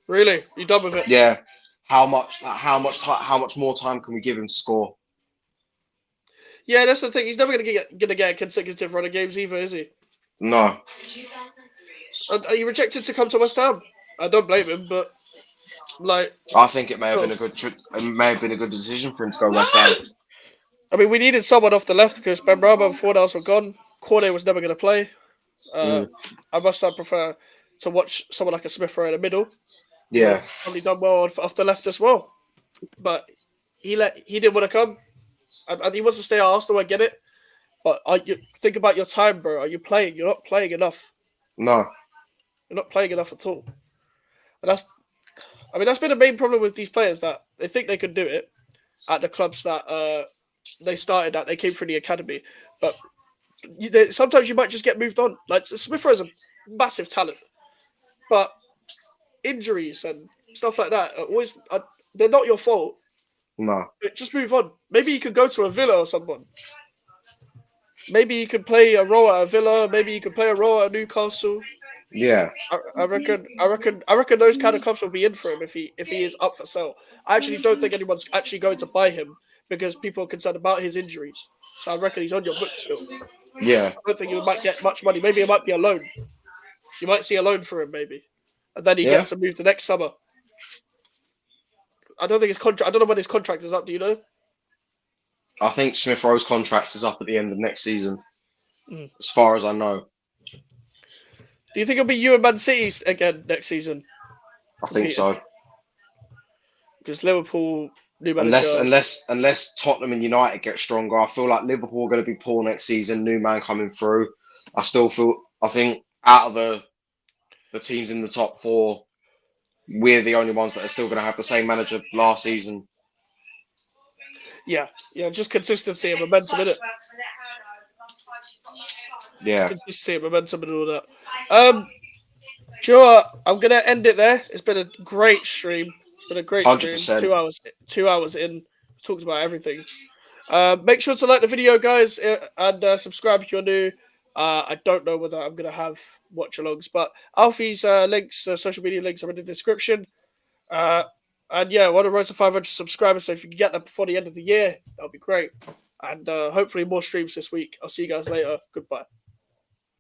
Really? You done with it? Yeah. How much more time can we give him to score? Yeah, that's the thing. He's never gonna get a consecutive run of games either, is he? No. Are you rejected to come to West Ham? I don't blame him, but I think it may have been a good decision for him to go West Ham. I mean, we needed someone off the left because Ben Rama and Fornals were gone. Cornet was never going to play. I must prefer to watch someone like a Smith Rowe in the middle. Yeah. Probably done well off the left as well. But he didn't want to come. And he wants to stay at Arsenal, I get it. But think about your time, bro. Are you playing? You're not playing enough. No. You're not playing enough at all. And that's been the main problem with these players, that they think they could do it at the clubs that they started at. They came through the academy. But sometimes you might just get moved on. Like, Smith Rowe is a massive talent. But injuries and stuff like that they're not your fault. No. Just move on. Maybe you could go to a Villa or someone. Maybe you could play a role at a Villa. Maybe you could play a role at Newcastle. Yeah. I reckon those kind of clubs will be in for him if he is up for sale. I actually don't think anyone's actually going to buy him because people are concerned about his injuries. So I reckon he's on your books still. Yeah. I don't think you might get much money. Maybe it might be a loan. You might see a loan for him, maybe, and then he gets a move the next summer. I don't think his contract. I don't know when his contract is up. Do you know? I think Smith Rowe's contract is up at the end of next season, as far as I know. Do you think it'll be you and Man City again next season? I think so. Because Liverpool, new manager. Unless Tottenham and United get stronger, I feel like Liverpool are going to be poor next season. New man coming through. I think out of the teams in the top four, we're the only ones that are still going to have the same manager last season. Yeah, just consistency and momentum in it. Yeah. Consistency and momentum and all that. Do you know what? I'm going to end it there. It's been a great stream. It's been a great 100%. stream. 2 hours in. Talked about everything. Make sure to like the video, guys, and subscribe if you're new. I don't know whether I'm going to have watch-alongs, but Alfie's links, social media links are in the description. And yeah, I want to rise to 500 subscribers, so if you can get that before the end of the year, that would be great. And hopefully more streams this week. I'll see you guys later. Goodbye.